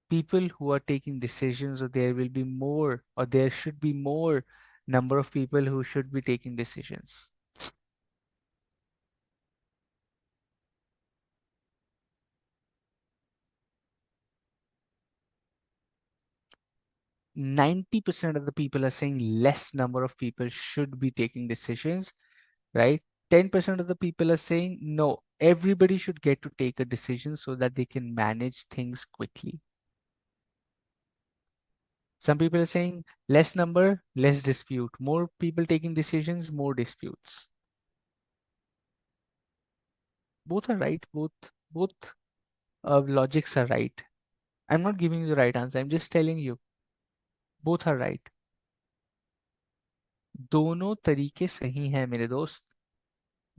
people who are taking decisions, or there will be more, or there should be more number of people who should be taking decisions. 90% of the people are saying less number of people should be taking decisions, right? 10% of the people are saying no, everybody should get to take a decision so that they can manage things quickly. Some people are saying less number, less dispute, more people taking decisions, more disputes. Both are right, both logics are right. I'm not giving you the right answer, I'm just telling you both are right. दोनों तरीके सही हैं मेरे दोस्त.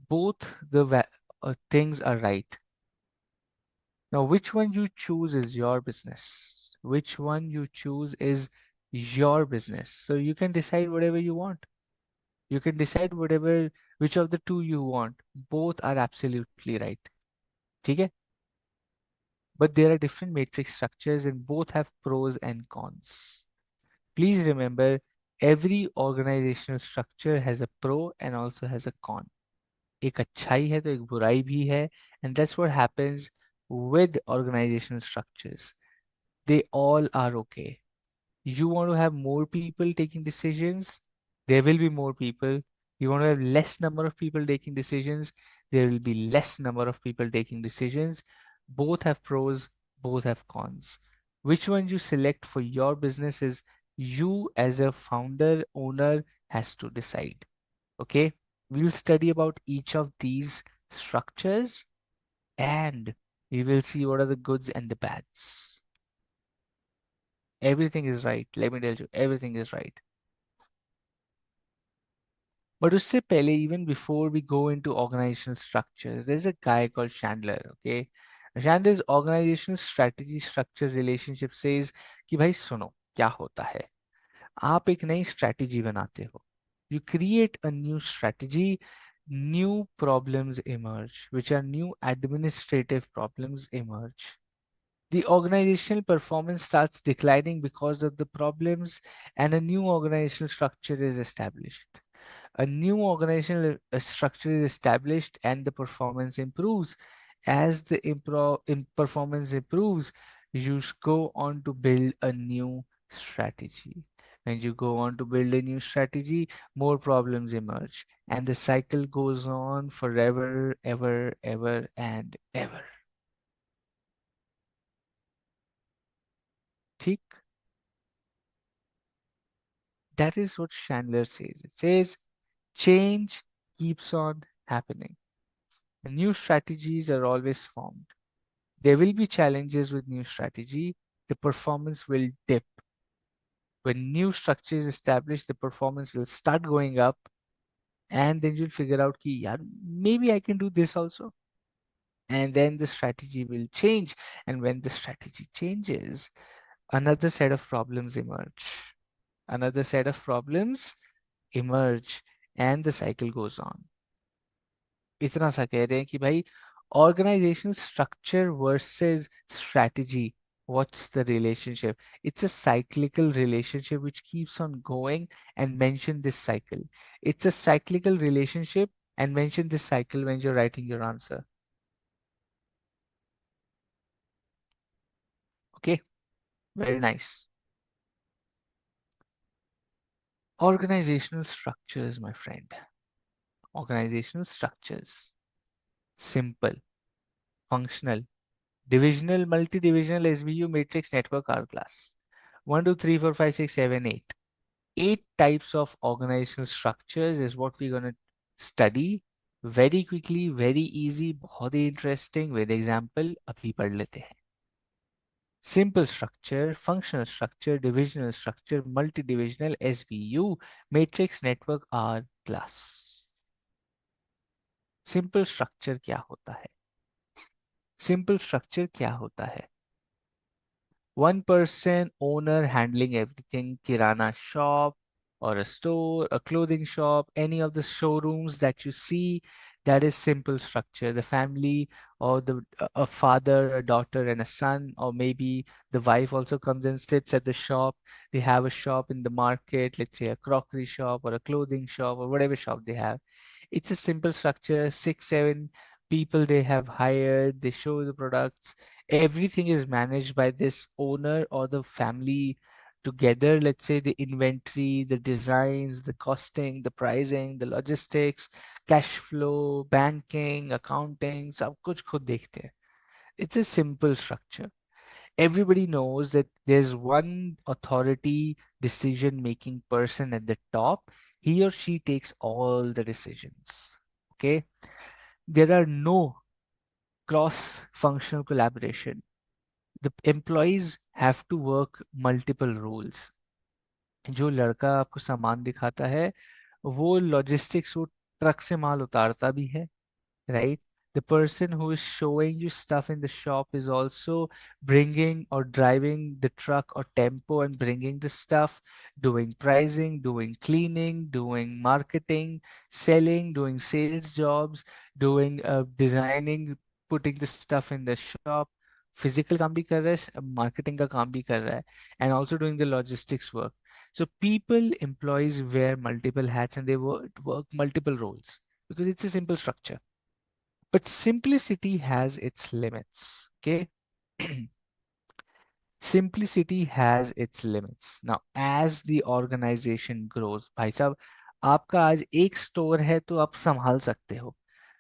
Both the things are right. Now, which one you choose is your business. Which one you choose is your business. So you can decide whatever you want. You can decide which of the two you want. Both are absolutely right. ठीक है? But there are different matrix structures and both have pros and cons. Please remember, every organizational structure has a pro and also has a con. एक अच्छाई है तो एक बुराई भी है, and that's what happens with organizational structures. They all are okay. You want to have more people taking decisions, there will be more people. You want to have less number of people taking decisions, there will be less number of people taking decisions. Both have pros, both have cons. Which one you select for your business is you as a founder, owner has to decide. Okay? We'll study about each of these structures and we will see what are the goods and the bads. Everything is right. Let me tell you, everything is right. But उससे पहले, even before we go into organizational structures, there's a guy called Chandler, okay? Chandler's organizational strategy structure relationship says कि भाई सुनो क्या होता है. आप एक नई strategy बनाते हो. You create a new strategy, new problems emerge, which are new administrative problems emerge. The organizational performance starts declining because of the problems, and a new organizational structure is established. A new organizational structure is established and the performance improves. As the performance improves, you go on to build a new strategy. When you go on to build a new strategy, more problems emerge, and the cycle goes on forever, ever, ever, and ever. ठीक? That is what Chandler says. It says change keeps on happening. New strategies are always formed. There will be challenges with new strategy. The performance will dip. When new structure is established, the performance will start going up, and then you'll figure out ki, yaar, maybe I can do this also. And then the strategy will change. And when the strategy changes, another set of problems emerge. Another set of problems emerge, and the cycle goes on. इतना सा कह रहे हैं कि भाई organizational structure versus strategy, what's the relationship? It's a cyclical relationship which keeps on going, and mention this cycle. It's a cyclical relationship, and mention this cycle when you're writing your answer. Okay, very nice. Organizational structures, my friend. Organizational structures. Simple, functional, divisional, multi-divisional, SBU, matrix, network, hourglass. 1, 2, 3, 4, 5, 6, 7, 8. 8 types of organizational structures is what we're going to study very quickly, very easy, बहुत ही interesting. with example अभी पढ़ लेते हैं. Simple structure, functional structure, divisional structure, multi-divisional, SBU, matrix, network, hourglass. Simple structure क्या होता है? Simple structure क्या होता है? One person owner handling everything, kirana shop or a store, a clothing shop, any of the showrooms that you see, that is simple structure. The family, or a father, a daughter and a son, or maybe the wife also comes and sits at the shop. They have a shop in the market, let's say a crockery shop or a clothing shop or whatever shop they have. It's a simple structure, 6, 7 people they have hired, they show the products. Everything is managed by this owner or the family together, let's say the inventory, the designs, the costing, the pricing, the logistics, cash flow, banking, accounting, सब कुछ खुद देखते हैं. It's a simple structure. Everybody knows that there's one authority decision making person at the top. He or she takes all the decisions. Okay. There are no cross functional collaboration. The employees have to work multiple roles. जो लड़का आपको सामान दिखाता है वो logistics वो truck से माल उतारता भी है, right? The person who is showing you stuff in the shop is also bringing or driving the truck or tempo and bringing the stuff, doing pricing, doing cleaning, doing marketing, selling, doing sales jobs, doing designing, putting the stuff in the shop. Physical काम भी कर रहा है, marketing का काम भी कर रहा है, and also doing the logistics work. So people, employees wear multiple hats and they work multiple roles because it's a simple structure. But simplicity has its limits. Okay. Simplicity has its limits. Now, as the organization grows, भाई साहब आपका आज एक store है तो आप संभाल सकते हो.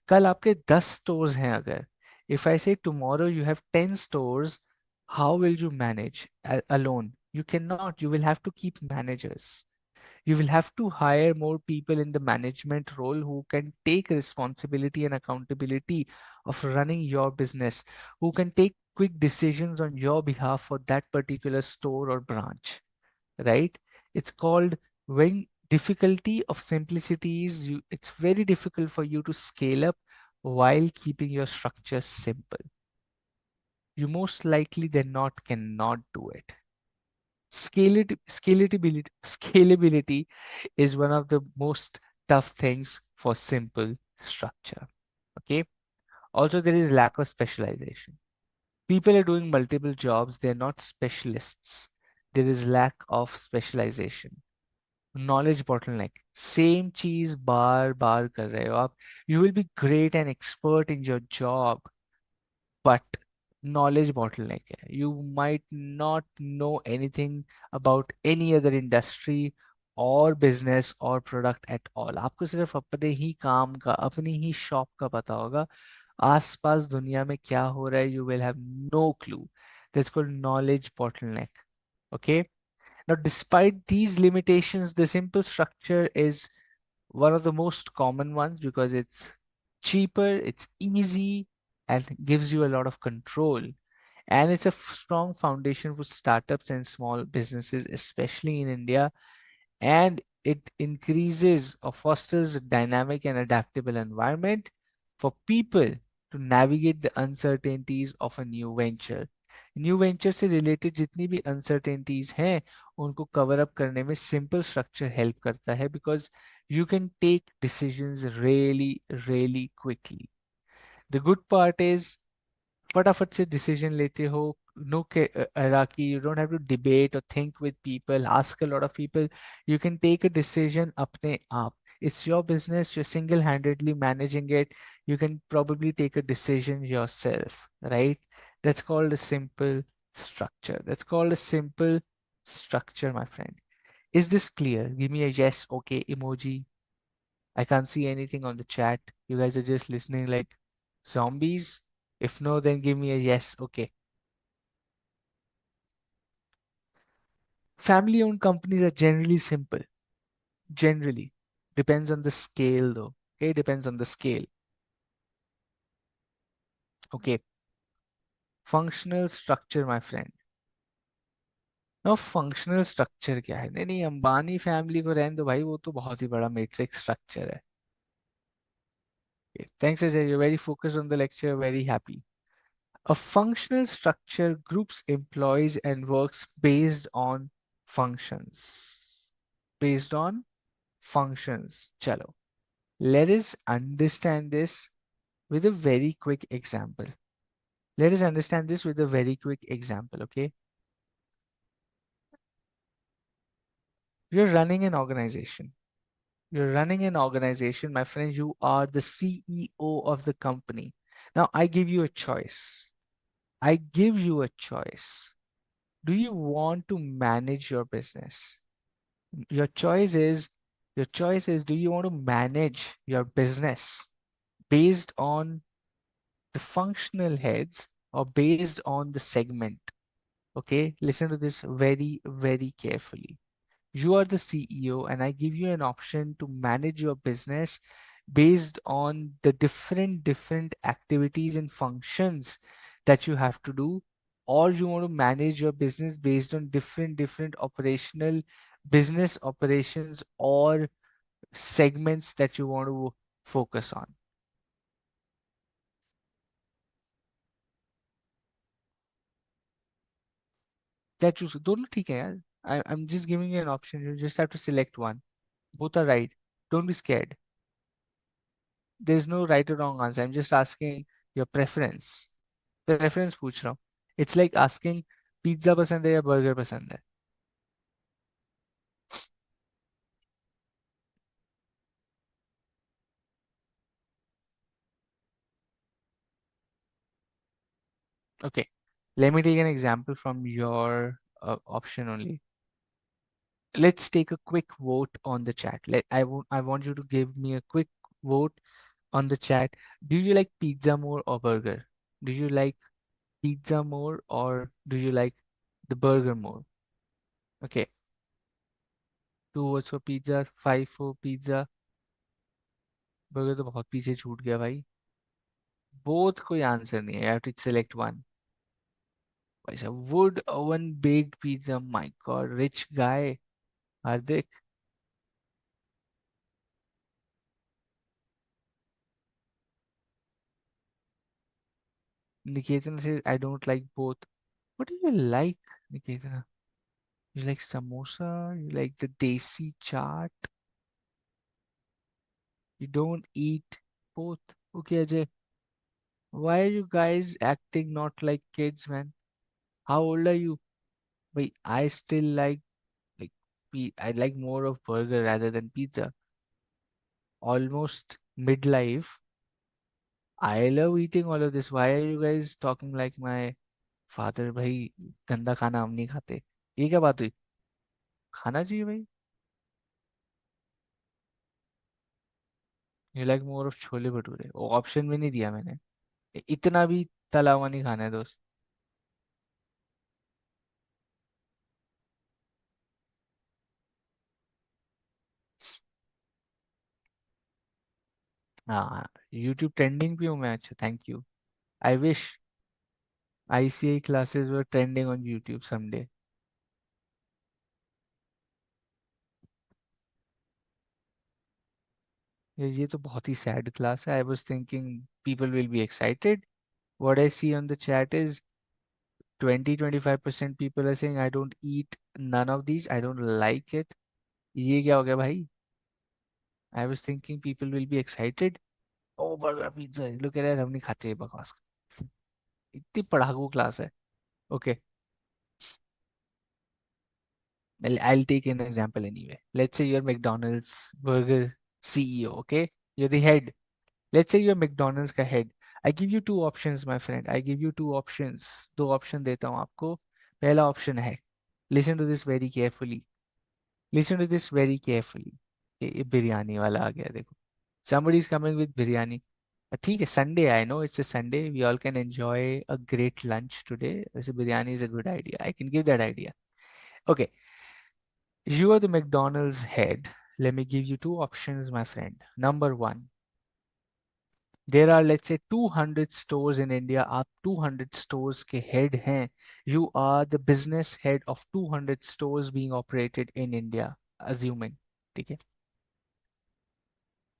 कल आपके 10 स्टोर्स हैं अगर. If I say tomorrow you have 10 stores, how will you manage alone? You cannot. You will have to keep managers. You will have to hire more people in the management role who can take responsibility and accountability of running your business, who can take quick decisions on your behalf for that particular store or branch, right? It's called when difficulty of simplicity is it's very difficult for you to scale up while keeping your structure simple. You most likely than not cannot do it. Scalability is one of the most tough things for simple structure. Okay. Also, there is lack of specialization. People are doing multiple jobs. They're not specialists. There is lack of specialization. Knowledge bottleneck. Same cheese bar kar rahe ho aap. You will be great and expert in your job, but knowledge bottleneck है. You might not know anything about any other industry or business or product at all. आपको सिर्फ अपने ही काम का अपनी ही shop का पता होगा. आसपास दुनिया में क्या हो रहा है you will have no clue. That's called knowledge bottleneck. Okay. Now, despite these limitations, the simple structure is one of the most common ones because it's cheaper, it's easy, and gives you a lot of control. And it's a strong foundation for startups and small businesses, especially in India. And it increases or fosters a dynamic and adaptable environment for people to navigate the uncertainties of a new venture. New venture से related जितनी भी uncertainties हैं उनको cover up करने में simple structure help करता है because you can take decisions really quickly. The good part is फटाफट से डिसीजन लेते हो. No hierarchy. You don't have to debate or think with people, ask a lot of people. You can take a decision अपने आप. It's your business. You're single-handedly managing it. You can probably take a decision yourself, right? That's called a simple structure. That's called a simple structure, my friend. Is this clear? Give me a yes, okay emoji. I can't see anything on the chat. You guys are just listening like zombies. If no, then give me a yes. Okay. Family owned companies are generally simple. Generally. Depends on the scale though. Okay. Depends on the scale. Okay. Functional structure, my friend. Now, functional structure क्या है? नहीं Ambani family को रहने दो भाई वो तो बहुत ही बड़ा मैट्रिक्स स्ट्रक्चर है. Okay. Thanks Ajay. You're very focused on the lecture. Very happy. A functional structure groups employees and works based on functions. Based on functions. Chalo. Let us understand this with a very quick example. Let us understand this with a very quick example, okay? You're running an organization. You're running an organization, my friend. You are the CEO of the company. Now, I give you a choice. I give you a choice. Do you want to manage your business? Your choice is your choice is, do you want to manage your business based on the functional heads or based on the segment? Okay, listen to this very, very carefully. You are the CEO, and I give you an option to manage your business based on the different activities and functions that you have to do, or you want to manage your business based on different operational business operations or segments that you want to focus on. क्या choose दोनों ठीक है यार. I'm just giving you an option. You just have to select one. Both are right. Don't be scared. There's no right or wrong answer. I'm just asking your preference. Preference पूछ रहा हूँ. It's like asking pizza पसंद है या burger पसंद है. Okay, let me take an example from your option only. Let's take a quick vote on the chat. I want you to give me a quick vote on the chat. Do you like pizza more or burger? Do you like pizza more or do you like the burger more? Okay, 2 votes for pizza, 5 for pizza. Burger तो बहुत पीछे छूट गया भाई. Both कोई answer नहीं है. I have to select one. भाई साहब, wood oven baked pizza, my god, rich guy. Hardik. Niketana says I don't like both. What do you like, Niketana? You like samosa? You like the desi chaat? You don't eat both? Okay, Ajay. Why are you guys acting not like kids, man? How old are you? Wait, I still like I like more of burger rather than pizza. Almost midlife. I love eating all of this. Why are you guys talking like my father? भाई गंदा खाना हम नहीं खाते. ये क्या बात हुई? खाना चाहिए भाई. You like more of chole bhature. वो ऑप्शन भी नहीं दिया मैंने. इतना भी तला हुआ नहीं खाना है दोस्त. हाँ, यूट्यूब ट्रेंडिंग भी हूँ मैं. अच्छा, thank you. I wish ICAI classes were trending on YouTube someday. ये तो बहुत ही सैड क्लास है. I was thinking people will be excited. What I see on the chat is 20-25% people are saying I don't eat none of these. I don't like it. ये क्या हो गया भाई? I was thinking people will be excited. Oh, burger, pizza. Look at that. हम नहीं खाते ये बकवास. इतनी पढ़ाकू क्लास है. Okay, I'll take an example anyway. Let's say you're McDonald's burger CEO. Okay, you're the head. Let's say you're McDonald's का head. I give you two options, my friend. I give you two options. दो option देता हूँ आपको. पहला option है. Listen to this very carefully. Listen to this very carefully. ये बिरयानी वाला आ गया देखो. Somebody is coming with biryani. ठीक है, Sunday. I know it's a Sunday. We all can enjoy a great lunch today. वैसे biryani is a good idea. I can give that idea. Okay, you are the McDonald's head. Let me give you two options, my friend. Number one, there are, let's say, 200 stores in India. आप 200 stores के head हैं. You are the business head of 200 stores being operated in India, assuming. ठीक है.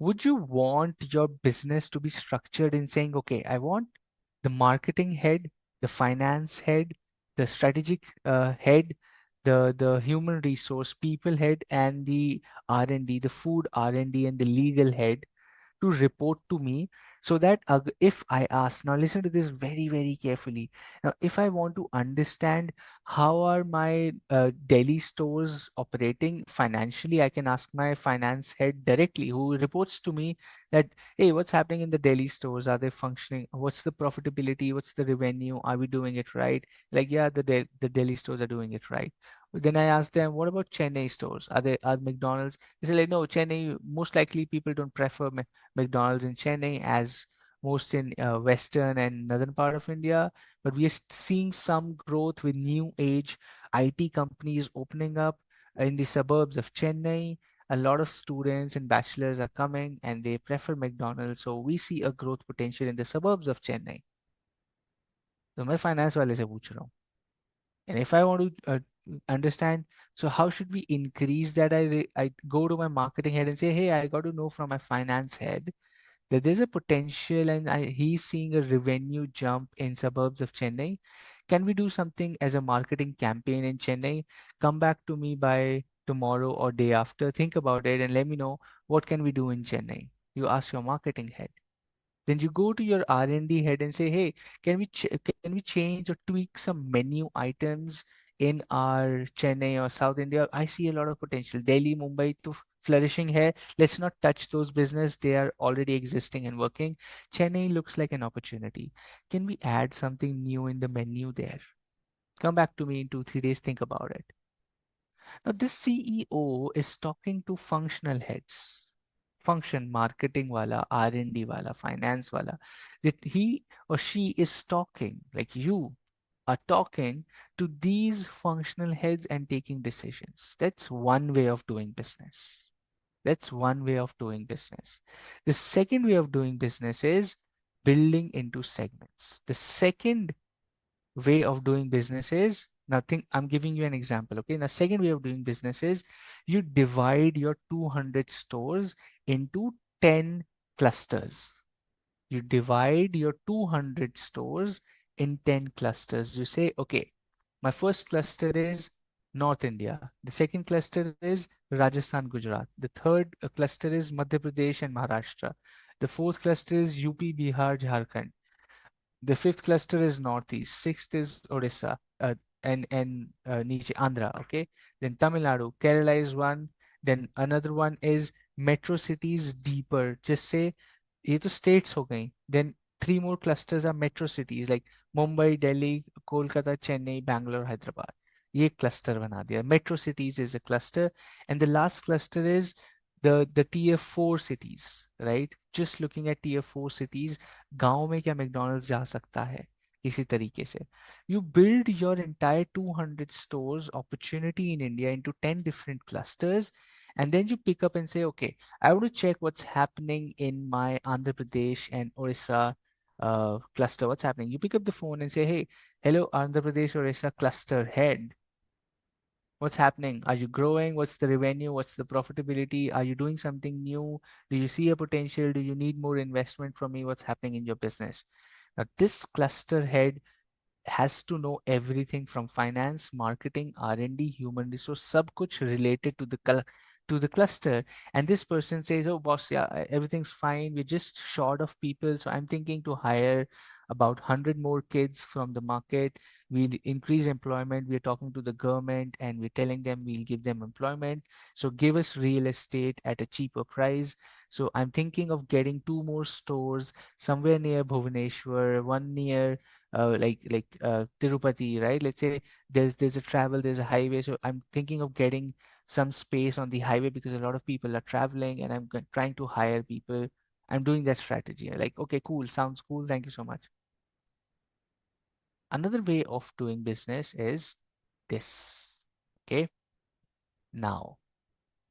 Would you want your business to be structured in saying, okay, I want the marketing head, the finance head, the strategic head, the human resource people head, and the R&D, the food R&D, and the legal head to report to me So that if I ask, now listen to this very, very carefully. Now, if I want to understand how are my Delhi stores operating financially, I can ask my finance head directly, who reports to me that, hey, what's happening in the Delhi stores? Are they functioning? What's the profitability? What's the revenue? Are we doing it right? Like, yeah, the Delhi stores are doing it right. But then I ask them, what about Chennai stores? Are McDonald's? They say like, no, Chennai. Most likely, people don't prefer McDonald's in Chennai as most in western and northern part of India. But we are seeing some growth with new age IT companies opening up in the suburbs of Chennai. A lot of students and bachelors are coming and they prefer McDonald's. So we see a growth potential in the suburbs of Chennai. तो मैं finance वाले से पूछ रहा हूँ. And if I want to understand, so how should we increase that? I go to my marketing head and say, hey, I got to know from my finance head that there's a potential and he's seeing a revenue jump in suburbs of Chennai. Can we do something as a marketing campaign in Chennai? Come back to me by tomorrow or day after. Think about it and let me know what can we do in Chennai. You ask your marketing head. Then you go to your R&D head and say, hey, can we change or tweak some menu items in our Chennai or South India? I see a lot of potential. Delhi, Mumbai to flourishing here. Let's not touch those business. They are already existing and working. Chennai looks like an opportunity. Can we add something new in the menu there? Come back to me in 2, 3 days. Think about it. Now, this CEO is talking to functional heads, function marketing wala, R&D wala, finance wala, that he or she is talking, like you are talking to these functional heads and taking decisions. That's one way of doing business. That's one way of doing business. The second way of doing business is building into segments. The second way of doing business is nothing. I'm giving you an example. Okay. Now, second way of doing business is you divide your 200 stores into 10 clusters. You divide your 200 stores in 10 clusters. You say, okay, my first cluster is North India. The second cluster is Rajasthan, Gujarat. The third cluster is Madhya Pradesh and Maharashtra. The fourth cluster is UP, Bihar, Jharkhand. The fifth cluster is Northeast. Sixth is Odisha, and niche Andhra. Okay. Then Tamil Nadu. Kerala is one. Then another one is metro cities deeper. Just say ये तो states हो गई. Then three more clusters are metro cities like Mumbai, Delhi, Kolkata, Chennai, Bangalore, Hyderabad. ये cluster बना दिया. Metro cities is a cluster, and the last cluster is the tier 4 cities, right? Just looking at tier 4 cities, गांव में क्या McDonald's जा सकता है इसी तरीके से. You build your entire 200 stores opportunity in India into 10 different clusters, and then you pick up and say, okay, I want to check what's happening in my Andhra Pradesh and Orissa cluster. What's happening? You pick up the phone and say, hey, hello, Andhra Pradesh Orissa cluster head. What's happening? Are you growing? What's the revenue? What's the profitability? Are you doing something new? Do you see a potential? Do you need more investment from me? What's happening in your business? Now, this cluster head has to know everything from finance, marketing, R&D, human resource, सब कुछ related to the cluster. And this person says, oh boss, yeah, everything's fine. We're just short of people. So I'm thinking to hire about 100 more kids from the market. We'll increase employment. We're talking to the government and we're telling them we'll give them employment. So give us real estate at a cheaper price. So I'm thinking of getting 2 more stores somewhere near Bhubaneswar, one near Tirupati, right? Let's say there's a travel, there's a highway. So I'm thinking of getting some space on the highway because a lot of people are traveling and I'm trying to hire people. I'm doing that strategy. Like, okay, cool, sounds cool. Thank you so much. Another way of doing business is this. Okay. Now,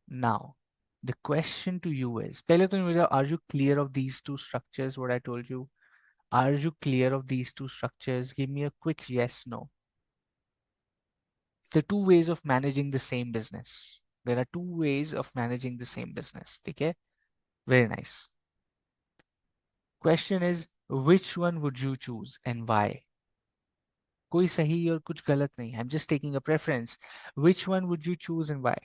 now the question to you is, पहले तो मुझे, are you clear of these two structures? What I told you? Are you clear of these two structures? Give me a quick yes, no. The two ways of managing the same business. There are two ways of managing the same business. Okay? Very nice. Question is, which one would you choose and why? कोई सही और कुछ गलत नहीं. I'm just taking a preference. Which one would you choose and why?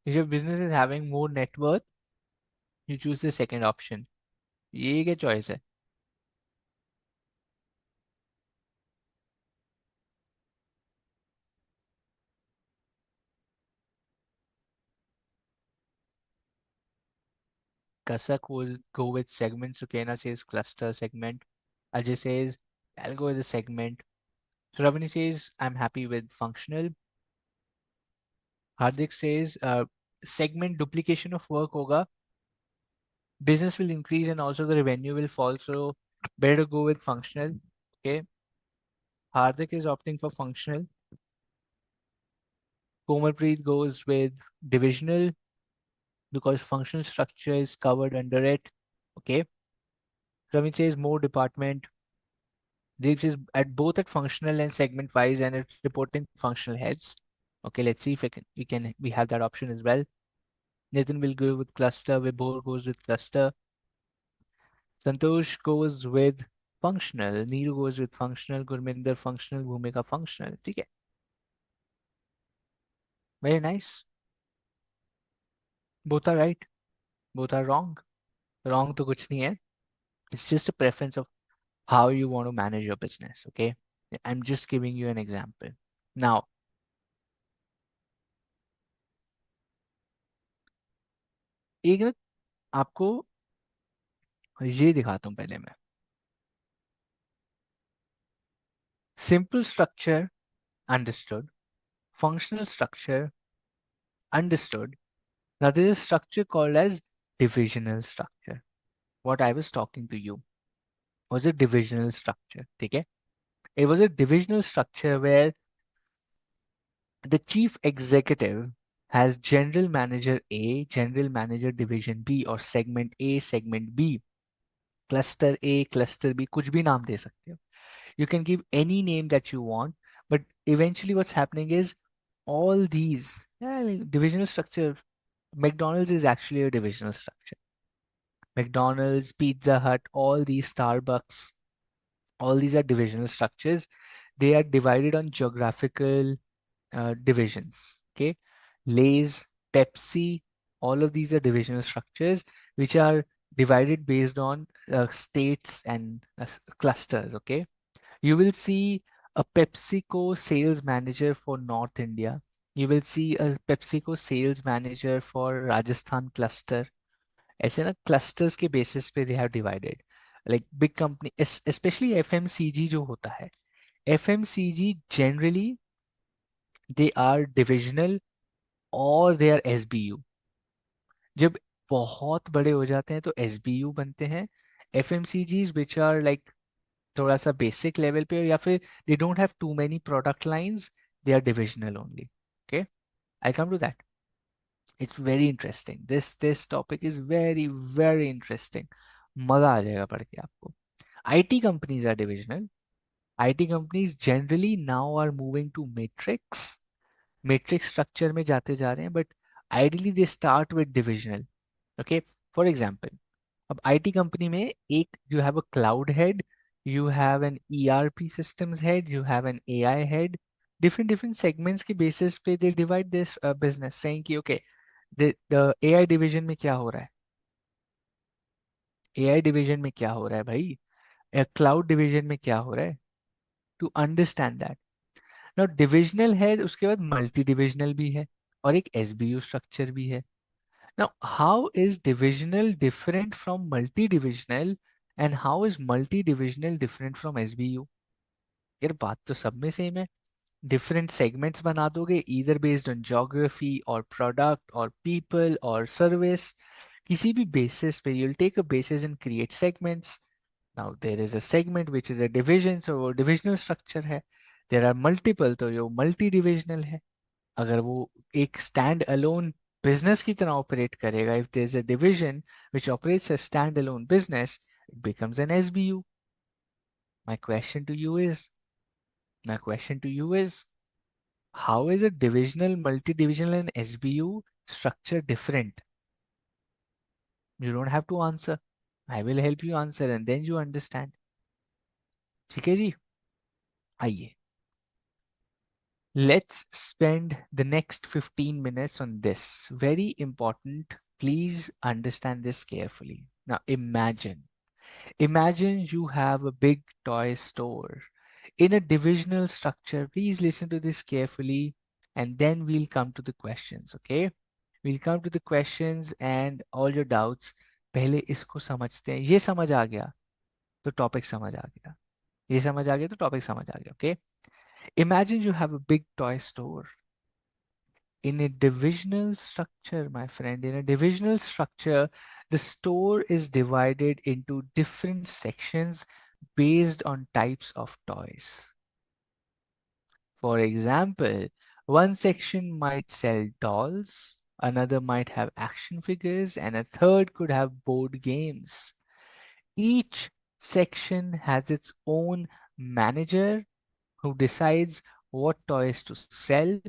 If your business is having more net worth, you choose the second option. ये क्या choice है? Kasak will go with segment. Sukena says cluster segment. Ajay says I'll go with the segment. So Ravani says I'm happy with functional. Hardik says segment duplication of work hoga. Business will increase and also the revenue will fall. So better go with functional. Okay. Hardik is opting for functional. Komalpreet goes with divisional because functional structure is covered under it. Okay. Ramit says more department. Deep says at both at functional and segment wise and it's reporting functional heads. Okay, let's see if we have that option as well. Nathan will go with cluster. Vibhor goes with cluster. Santosh goes with functional. Neeru goes with functional. Gurminder functional. Bhumika functional. Okay, very nice. Both are right. Both are wrong. Wrong to kuch nahi hai. It's just a preference of how you want to manage your business. Okay, I'm just giving you an example. Now, एक ना आपको ये दिखाता हूँ पहले मैं. Simple structure understood. Functional structure understood. Now there is a structure called as divisional structure. What I was talking to you was a divisional structure. Okay? It was a divisional structure where the chief executive has general manager A, general manager division B or segment A, segment B, cluster A, cluster B, कुछ भी नाम दे सकते हो. You can give any name that you want, but eventually what's happening is all these divisional structure. McDonald's is actually a divisional structure. McDonald's, Pizza Hut, all these Starbucks, all these are divisional structures. They are divided on geographical divisions. Okay, Lay's, Pepsi, all of these are divisional structures which are divided based on states and clusters. Okay, you will see a PepsiCo sales manager for North India. You will see a PepsiCo sales manager for Rajasthan cluster. ऐसे ना clusters के basis पे they have divided like big company specially FMCG जो होता है FMCG generally they are divisional और they are SBU जब बहुत बड़े हो जाते हैं तो एसबीयू बनते हैं एफएमसीजीज विच आर लाइक थोड़ा सा बेसिक लेवल पे या फिर they don't have too many product lines they are divisional only okay I come to that it's very interesting this topic is very very interesting मजा आ जाएगा पढ़ के आपको IT companies are divisional. IT companies generally now are moving to matrix. Matrix structure में जाते जा रहे हैं, but ideally they start with divisional. Okay, for example, अब IT company में एक you have a cloud head, you have an ERP systems head, you have an AI head. Different segments के basis पे they divide this business, saying कि okay, the AI division में क्या हो रहा है? AI division में क्या हो रहा है भाई? क्लाउड डिवीजन में क्या हो रहा है to understand that now divisional है उसके बाद मल्टी डिविजनल भी है और एक एसबीयू स्ट्रक्चर भी है now how is divisional different from multi divisional and how is multi divisional different from SBU यार बात तो सब में सेम है डिफरेंट सेगमेंट्स बना दोगे ईदर बेस्ड ऑन ज्योग्राफी और प्रोडक्ट और पीपल और सर्विस किसी भी बेसिस पे you'll take a basis and create segments. Now there is a segment which is a division, so वो divisional structure है. There are multiple, तो ये multi-divisional है. अगर वो एक stand alone business की तरह operate करेगा, if there is a division which operates as stand alone business, it becomes an SBU. My question to you is, my question to you is, how is a divisional, multi-divisional and SBU structure different? You don't have to answer. I will help you answer and then you understand. ठीक है जी, आइए. Let's spend the next 15 minutes on this. Very important. Please understand this carefully. Now imagine you have a big toy store in a divisional structure. Please listen to this carefully and then we'll come to the questions, okay? We'll come to the questions and all your doubts. पहले इसको समझते हैं. ये समझ आ गया तो topic समझ आ गया. ये समझ आ गया तो टॉपिक समझ आ गया, okay? Imagine you have a big toy store in a divisional structure, my friend. In a divisional structure, the store is divided into different sections based on types of toys. For example, one section might sell dolls, another might have action figures, and a third could have board games. Each section has its own manager who decides what toys to sell,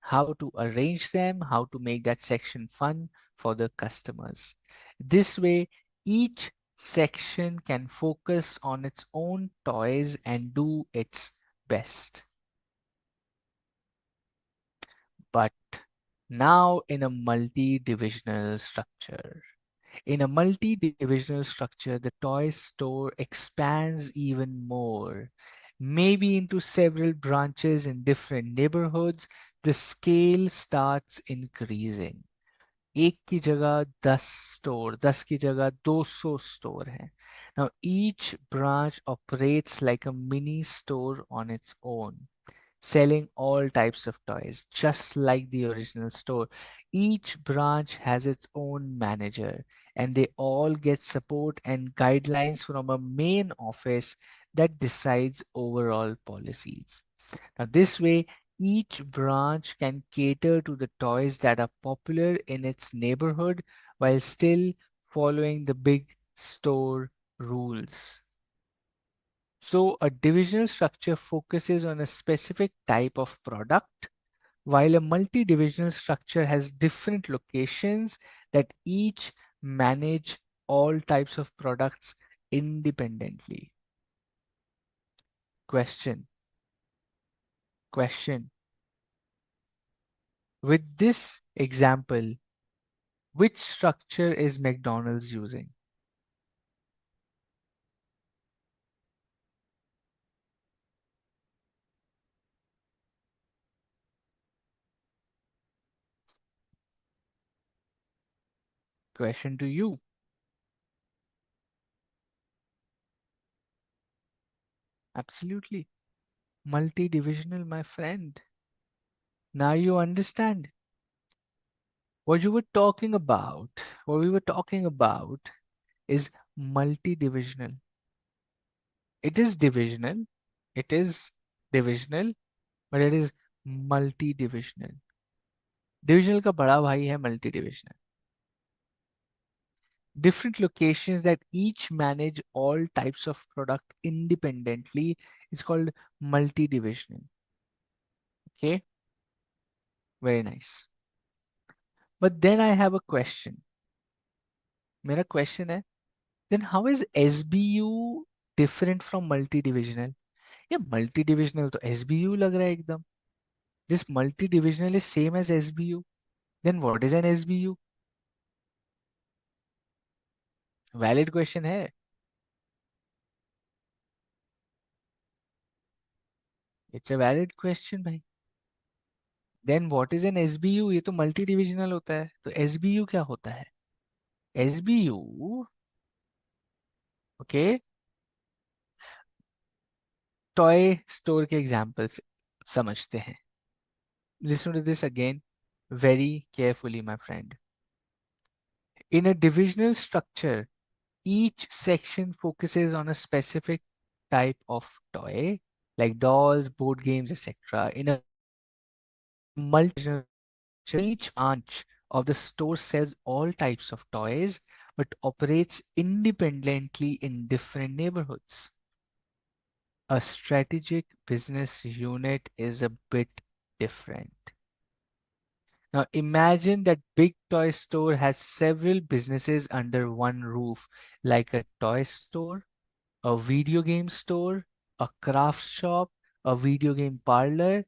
how to arrange them, how to make that section fun for the customers. This way, each section can focus on its own toys and do its best. But now in a multi-divisional structure. In a multi-divisional structure, the toy store expands even more. Maybe into several branches in different neighborhoods, the scale starts increasing. एक की जगह 10 store, 10 की जगह 200 store हैं. Now each branch operates like a mini store on its own, selling all types of toys, just like the original store. Each branch has its own manager, and they all get support and guidelines from a main office that decides overall policies. Now, this way, each branch can cater to the toys that are popular in its neighborhood while still following the big store rules. So a divisional structure focuses on a specific type of product, while a multi-divisional structure has different locations that each manage all types of products independently. Question. Question. With this example, which structure is McDonald's using? Question to you. Absolutely. Multi-divisional, my friend. Now you understand what you were talking about. What we were talking about is multi-divisional. It is divisional. It is divisional, but it is multi-divisional. Divisional का बड़ा भाई है multi-divisional. Different locations that each manage all types of product independently is called multi-divisional. Okay, very nice. But then I have a question. मेरा question है, then how is SBU different from multi-divisional? Yeah, multi-divisional तो SBU लग रहा है एकदम. This multi-divisional is same as SBU. Then what is an SBU? Valid question है. It's a valid question भाई. Then what is an SBU? ये तो multi-divisional होता है. तो SBU क्या होता है? SBU, okay, टॉय स्टोर के एग्जांपल्स समझते हैं. Listen to this again very carefully, my friend. In a divisional structure, each section focuses on a specific type of toy, like dolls, board games, etc. In a multi-divisional structure, each branch of the store sells all types of toys, but operates independently in different neighborhoods. A strategic business unit is a bit different. Now imagine that big toy store has several businesses under one roof, like a toy store, a video game store, a craft shop, a video game parlor.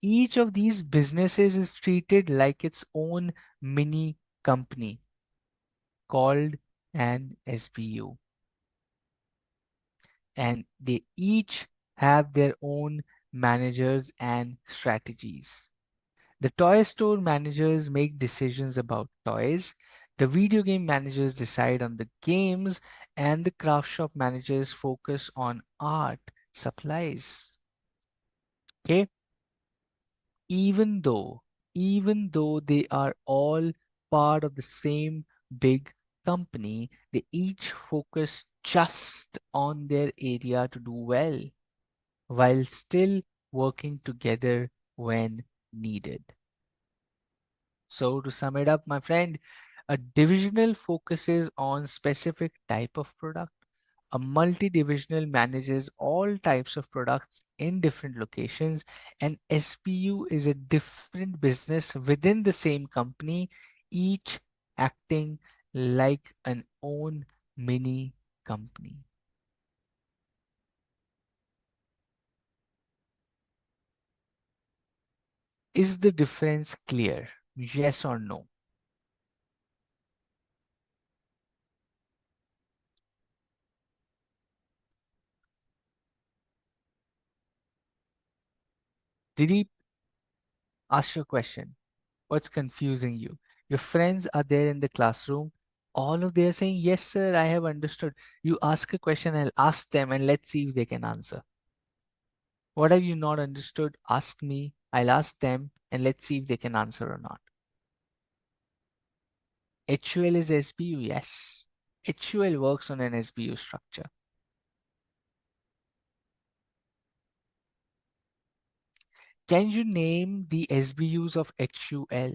each of these businesses is treated like its own mini company called an SBU, and they each have their own managers and strategies. The toy store managers make decisions about toys, the video game managers decide on the games, and the craft shop managers focus on art supplies. Okay, even though even though they are all part of the same big company, they each focus just on their area to do well while still working together when needed. So to sum it up, my friend, a divisional focuses on specific type of product. A multi-divisional manages all types of products in different locations. An SBU is a different business within the same company, each acting like an own mini company. Is the difference clear? Yes or no? Did he ask your question? What's confusing you? Your friends are there in the classroom. All of they are saying, yes, sir, I have understood. You ask a question, I'll ask them and let's see if they can answer. What have you not understood? Ask me. I'll ask them and let's see if they can answer or not. HUL is SBU, yes. HUL works on an SBU structure. Can you name the SBUs of HUL?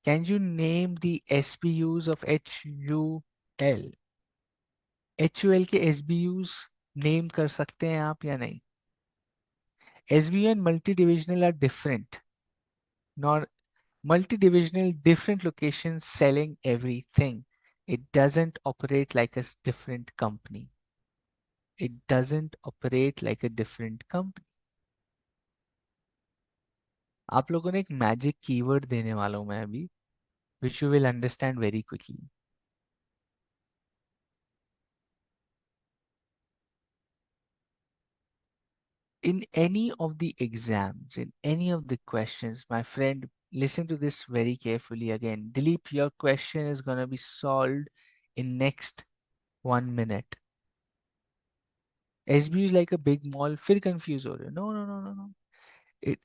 Can you name the SBUs of HUL? HUL के SBUs name कर सकते हैं आप या नहीं? SBU and multi-divisional are different. Not multi-divisional, different locations selling everything. It doesn't operate like a different company. It doesn't operate like a different company. आप लोगों ने एक मैजिक कीवर्ड देने वाला हूं मैं अभी, which you will understand very quickly. In any of the exams, in any of the questions, my friend, listen to this very carefully again. Dilip, your question is going to be solved in next 1 minute. SBU is like a big mall. फिर confuse हो रहे हो. No, no, no, no, no.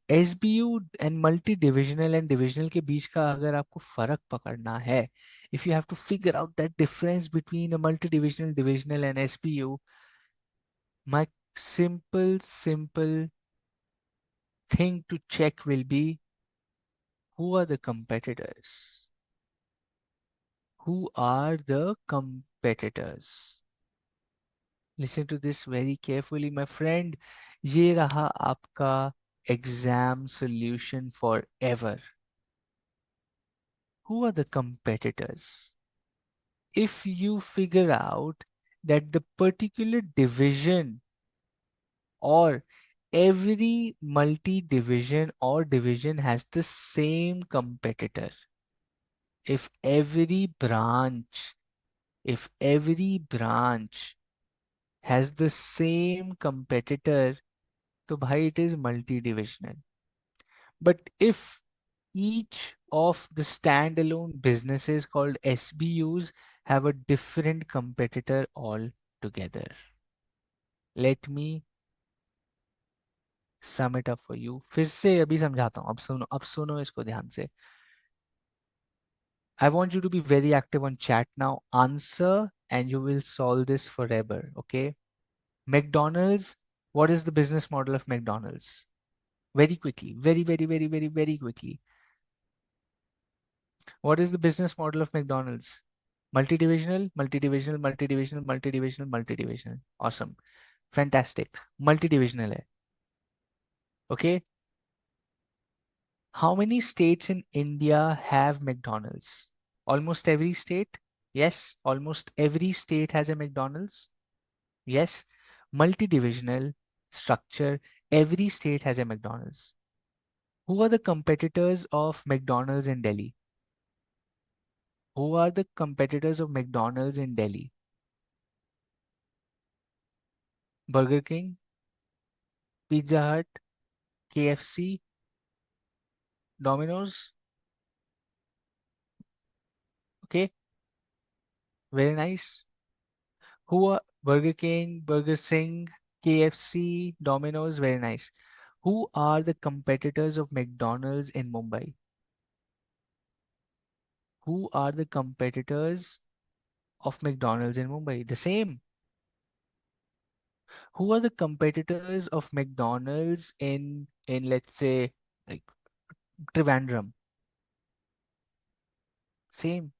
SBU and multi-divisional and divisional के बीच का अगर आपको फर्क पकड़ना है, if you have to figure out that difference between a multi-divisional, divisional and SBU, my simple thing to check will be who are the competitors? Who are the competitors? Listen to this very carefully, my friend. ये रहा आपका exam solution forever. Who are the competitors? If you figure out that the particular division or every multi-division or division has the same competitor, if every branch if every branch has the same competitor, तो भाई it is multi-divisional. But if each of the standalone businesses called SBUs have a different competitor altogether. Let me sum it up for you. फिर से अभी समझाता हूँ. अब सुनो इसको ध्यान से. I want you to be very active on chat now. Answer and you will solve this forever. Okay. McDonald's. What is the business model of McDonald's? Very quickly. Very quickly. What is the business model of McDonald's? Multi-divisional, multi-divisional, multi-divisional, multi-divisional, multi-divisional. Awesome. Fantastic. Multi-divisional hai. Okay. How many states in India have McDonald's? Almost every state. Yes. Almost every state has a McDonald's. Yes. Multi-divisional structure. Every state has a McDonald's. Who are the competitors of McDonald's in Delhi? Who are the competitors of McDonald's in Delhi? Burger King, Pizza Hut, KFC, Domino's. Okay, very nice. Who are Burger King, Burger Singh, KFC, Domino's? Very nice. Who are the competitors of McDonald's in Mumbai? Who are the competitors of McDonald's in Mumbai? The same. Who are the competitors of McDonald's in let's say like Trivandrum? Same.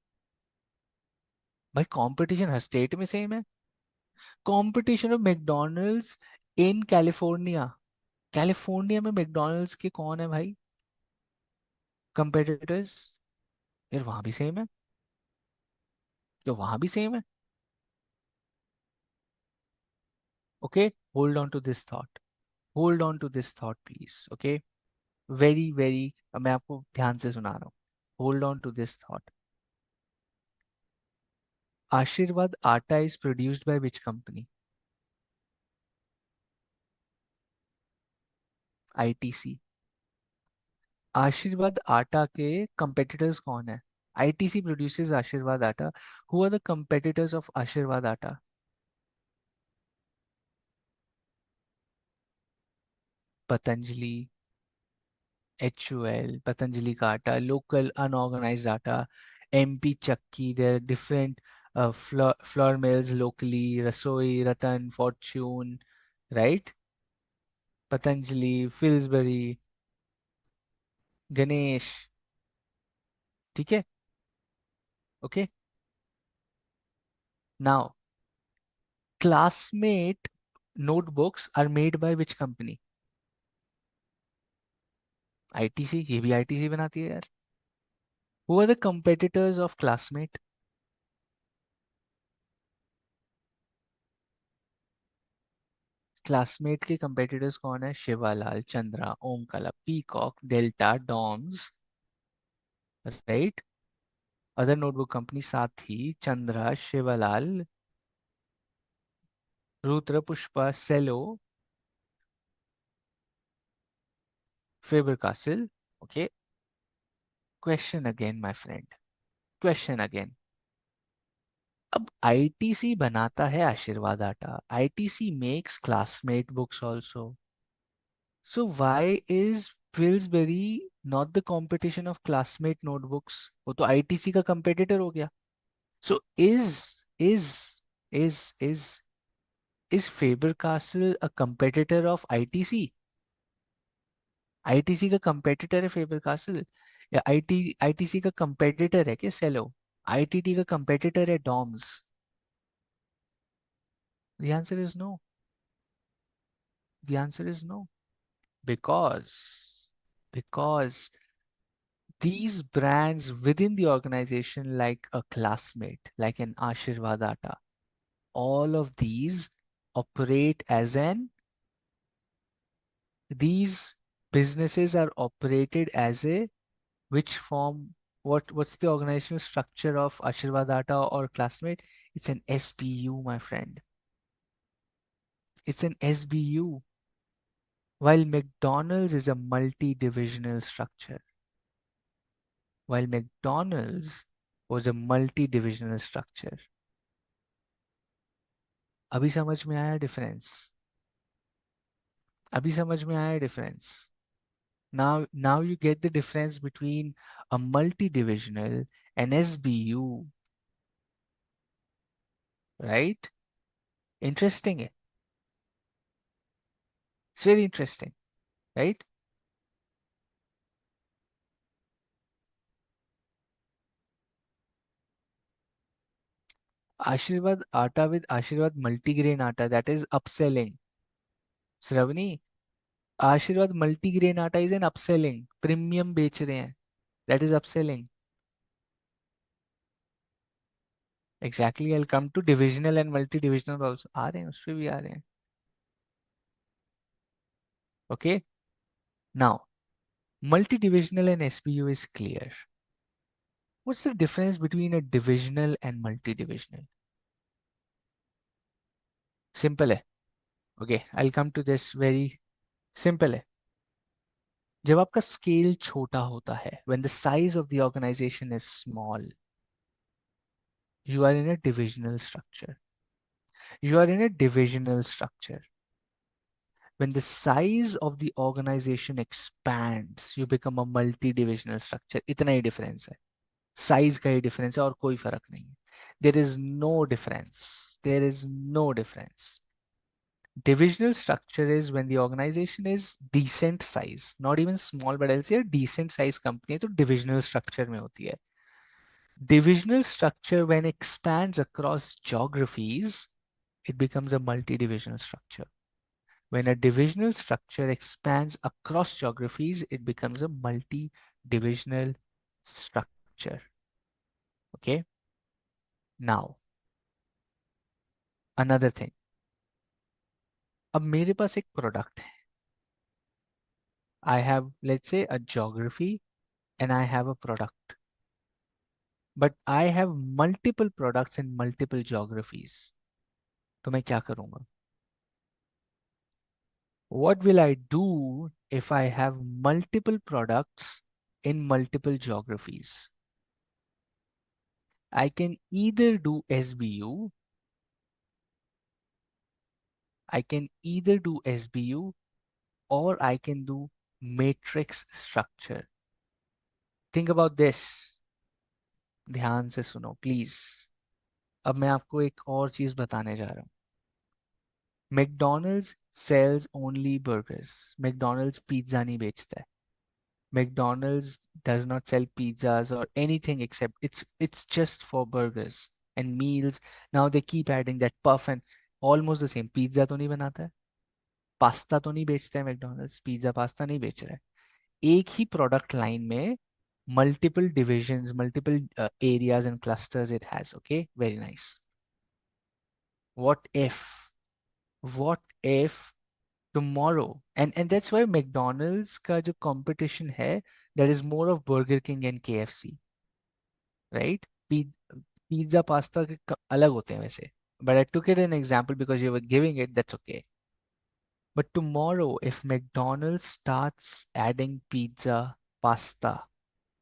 भाई competition हर state में same है. Competition of McDonald's in California. California में McDonald's के कौन है भाई competitors? यार वहां भी सेम है. तो वहां भी सेम है. Okay, hold on to this thought. Hold on to this thought please. Okay, very very, मैं आपको ध्यान से सुना रहा हूँ. Hold on to this thought. Aashirvaad atta is produced by which company? ITC. Aashirvaad atta के कंपेटिटर्स कौन है? ITC produces Aashirvaad atta. Who are the competitors of Aashirvaad atta? Patanjali, HUL, Patanjali का atta, local unorganised atta, MP chakki, there different flour mills locally, Rasoi, Ratan, Fortune, right? Patanjali, Pillsbury, Ganesh. ठीक है. Okay. Now, classmate notebooks are made by which company? ITC. ये भी ITC बनाती है यार. Who are the competitors of classmate? Classmate के competitors कौन है? Shivalal, Chandra, Omkala, Peacock, Delta, Doms, right? Other notebook company Saathi, Chandra, Shivalal, Rudra, Pushpa, Cello, Faber Castell. Okay, question again my friend. Question again. अब ITC बनाता है Aashirvaad atta. ITC makes classmate books also. So why is Pillsbury not the competition of classmate notebooks? वो तो ITC का competitor हो गया. So is is is is Faber Castell a competitor of ITC? ITC का competitor है Faber Castell? या ITC का competitor है क्या सेलो? आईटीटी का कंपेटिटर है Doms? The answer is no. The answer is no. Because these brands within the organization, like a classmate, like an Ashirvad Atta, all of these operate as an these businesses are operated as a which form? What's the organizational structure of Ashirvad Atta or classmate? It's an SBU, my friend. It's an SBU. While McDonald's is a multi-divisional structure. While McDonald's was a multi-divisional structure. अभी समझ में आया difference? अभी समझ में आया difference? Now you get the difference between a multi-divisional and SBU, right? Interesting है. It's very interesting, right? Ashirvad Atta with Ashirvad multigrain atta, that is upselling. Shravani, Ashirvad multigrain atta is an upselling. Premium बेच रहे हैं. That is upselling. Exactly. I'll come to divisional and multi-divisional also. आ रहे हैं, उसपे भी आ रहे हैं. Okay. Now, Multi-divisional and SBU is clear. What's the difference between a divisional and multi-divisional? Simple है. Okay, I'll come to this very simple है. जब आपका scale छोटा होता है, when the size of the organization is small, you are in a divisional structure. You are in a divisional structure. When the size of the organization expands, you become a multi-divisional structure. इतना ही difference है. Size का ही difference है और कोई फर्क नहीं है. There is no difference. There is no difference. Divisional structure is when the organization is decent size, not even small, but I'll say a decent size company है तो divisional structure में होती है. Divisional structure when expands across geographies, it becomes a multi-divisional structure. When a divisional structure expands across geographies, it becomes a multi-divisional structure. Okay. Now, another thing. अब मेरे पास एक product है. I have, let's say, a geography and I have a product. But I have multiple products in multiple geographies. तो मैं क्या करूँगा? What will I do if I have multiple products in multiple geographies? I can either do SBU, I can either do SBU or I can do matrix structure. Think about this. ध्यान से सुनो please. अब मैं आपको एक और चीज बताने जा रहा हूँ. McDonald's sells only burgers. McDonald's pizza नहीं बेचता है. McDonald's does not sell pizzas or anything except it's just for burgers and meals. Now they keep adding that puff and almost the same. Pizza तो नहीं बनाता है. Pasta तो नहीं बेचता है मैकडोनल्ड्स. पिज्जा पास्ता नहीं बेच रहा है. एक ही प्रोडक्ट लाइन में multiple divisions, multiple areas and clusters it has. Okay, very nice. What if? What if tomorrow? And that's why McDonald's का जो competition है, that is more of Burger King and KFC, right? Pizza, pasta के अलग होते हैं वैसे. But I took it an example because you were giving it. That's okay. But tomorrow, if McDonald's starts adding pizza, pasta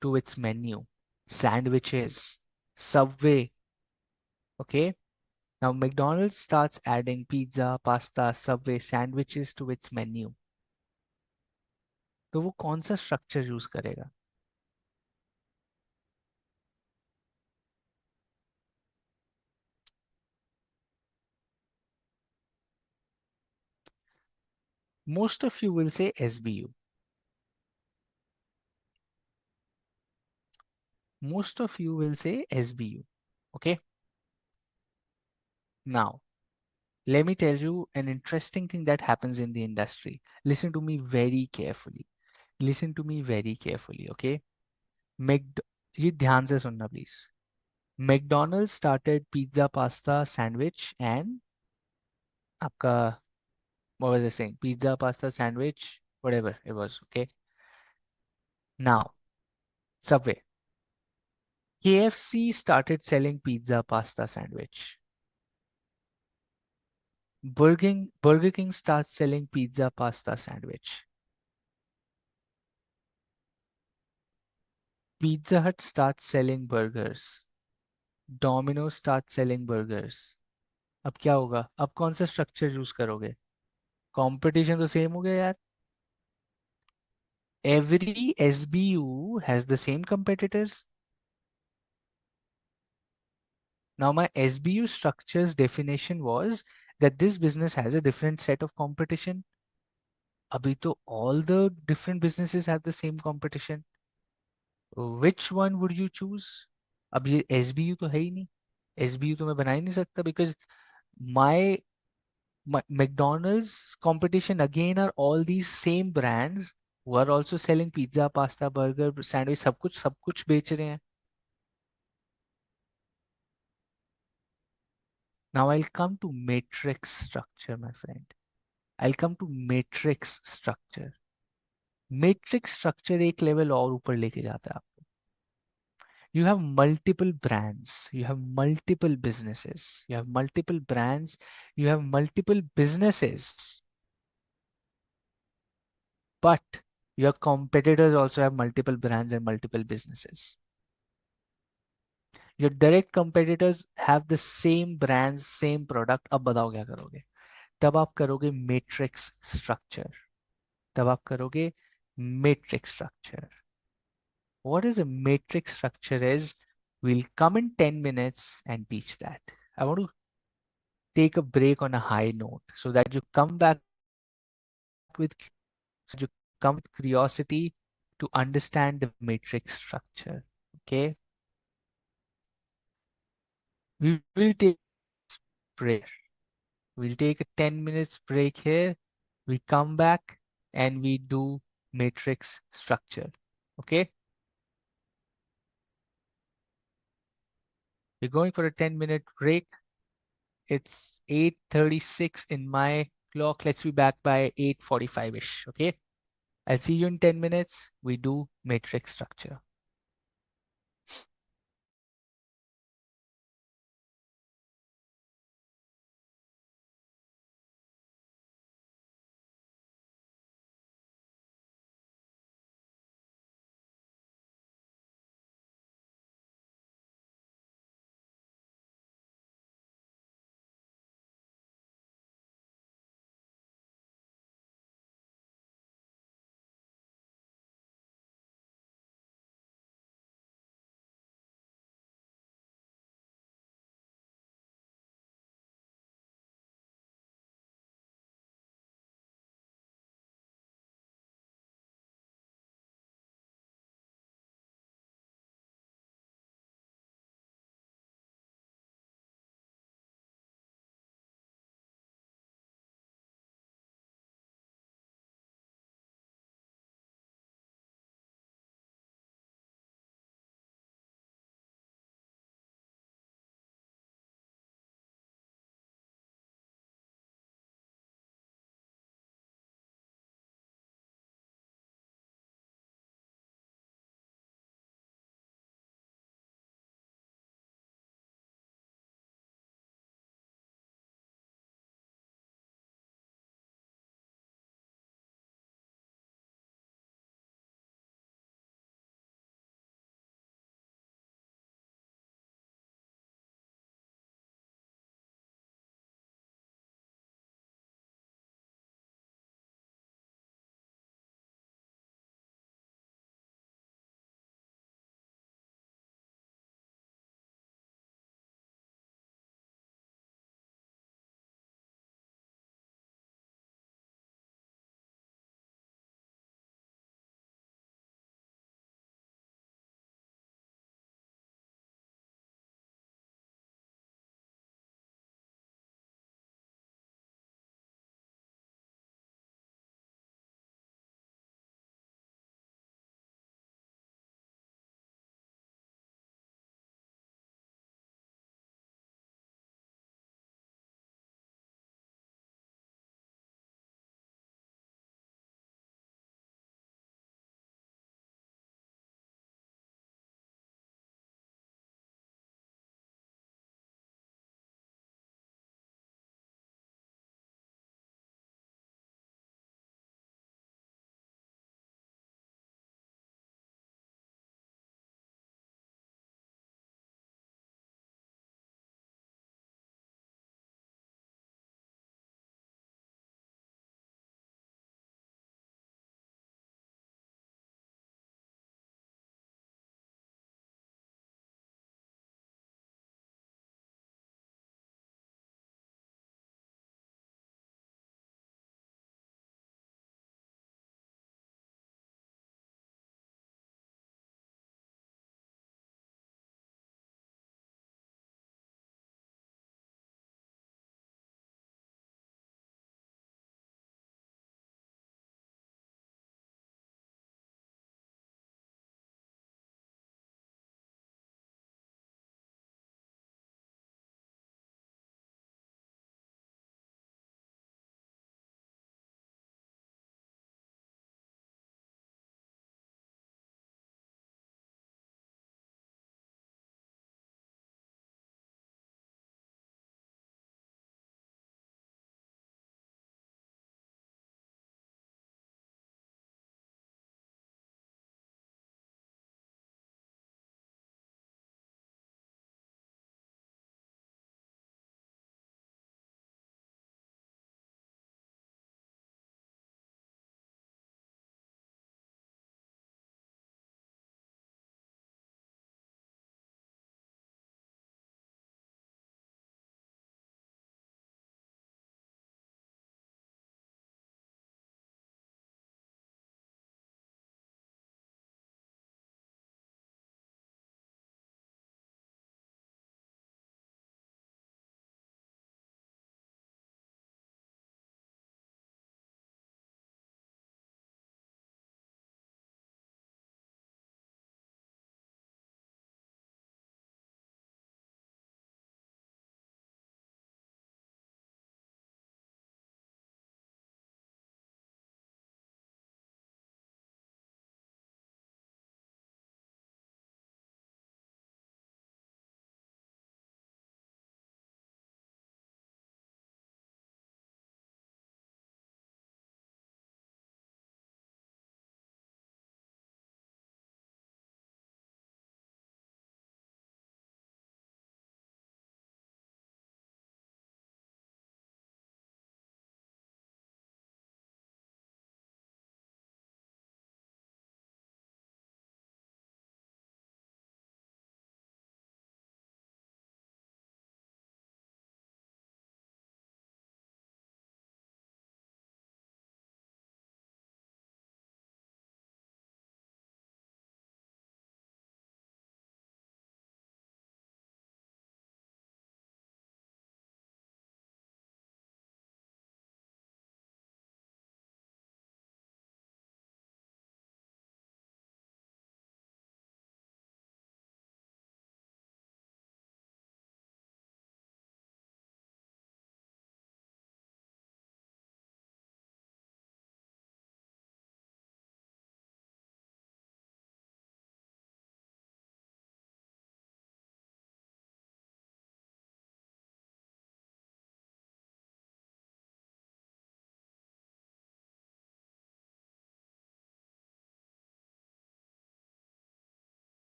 to its menu, sandwiches, Subway, okay? Now McDonald's starts adding pizza, pasta, Subway, sandwiches to its menu. तो वो कौन सा structure use करेगा? Most of you will say SBU. Most of you will say SBU. Okay. Now, let me tell you an interesting thing that happens in the industry. Listen to me very carefully. Listen to me very carefully. Okay. Mc ये ध्यान से सुनना please. McDonald's started pizza, pasta, sandwich, and आपका what was I saying? Pizza, pasta, sandwich, whatever it was. Okay. Now, Subway. KFC started selling pizza, pasta, sandwich. Burger King starts selling pizza, pasta, sandwich. Pizza Hut starts selling burgers. Domino's starts selling burgers. अब क्या होगा? अब कौन सा structure use करोगे? Competition तो same हो गया यार. Every SBU has the same competitors. Now my SBU structure's definition was that this business has a different set of competition. अभी तो all the different businesses have the same competition. Which one would you choose? अब ये SBU तो है ही नहीं. SBU तो मैं बना ही नहीं सकता because my McDonald's competition again are all these same brands who are also selling pizza, pasta, burger, sandwich, सब कुछ बेच रहे हैं. Now I'll come to matrix structure, my friend. I'll come to matrix structure. Matrix structure एक level और ऊपर लेके जाता है आपको. You have multiple brands, you have multiple businesses, you have multiple brands, you have multiple businesses, but your competitors also have multiple brands and multiple businesses. Your direct competitors have the same brands, same product. अब बताओ क्या करोगे? तब आप करोगे matrix structure. तब आप करोगे matrix structure. What is a matrix structure is, we'll come in 10 minutes and teach that. I want to take a break on a high note so that you come back with so you come with curiosity to understand the matrix structure. Okay, we will take break. We'll take a 10 minutes break here. We come back and we do matrix structure. Okay, we're going for a 10-minute break. It's 8:36 in my clock. Let's be back by 8:45-ish. Okay, I'll see you in 10 minutes. We do matrix structure.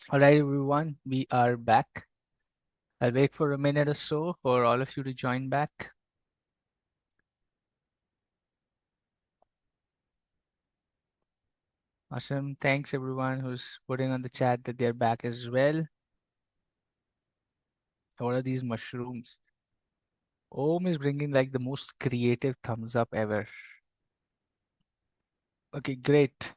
All right, everyone, we are back. I'll wait for a minute or so for all of you to join back. Awesome. Thanks, everyone who's putting on the chat that they're back as well. What are these mushrooms? Om is bringing like the most creative thumbs up ever. Okay, great.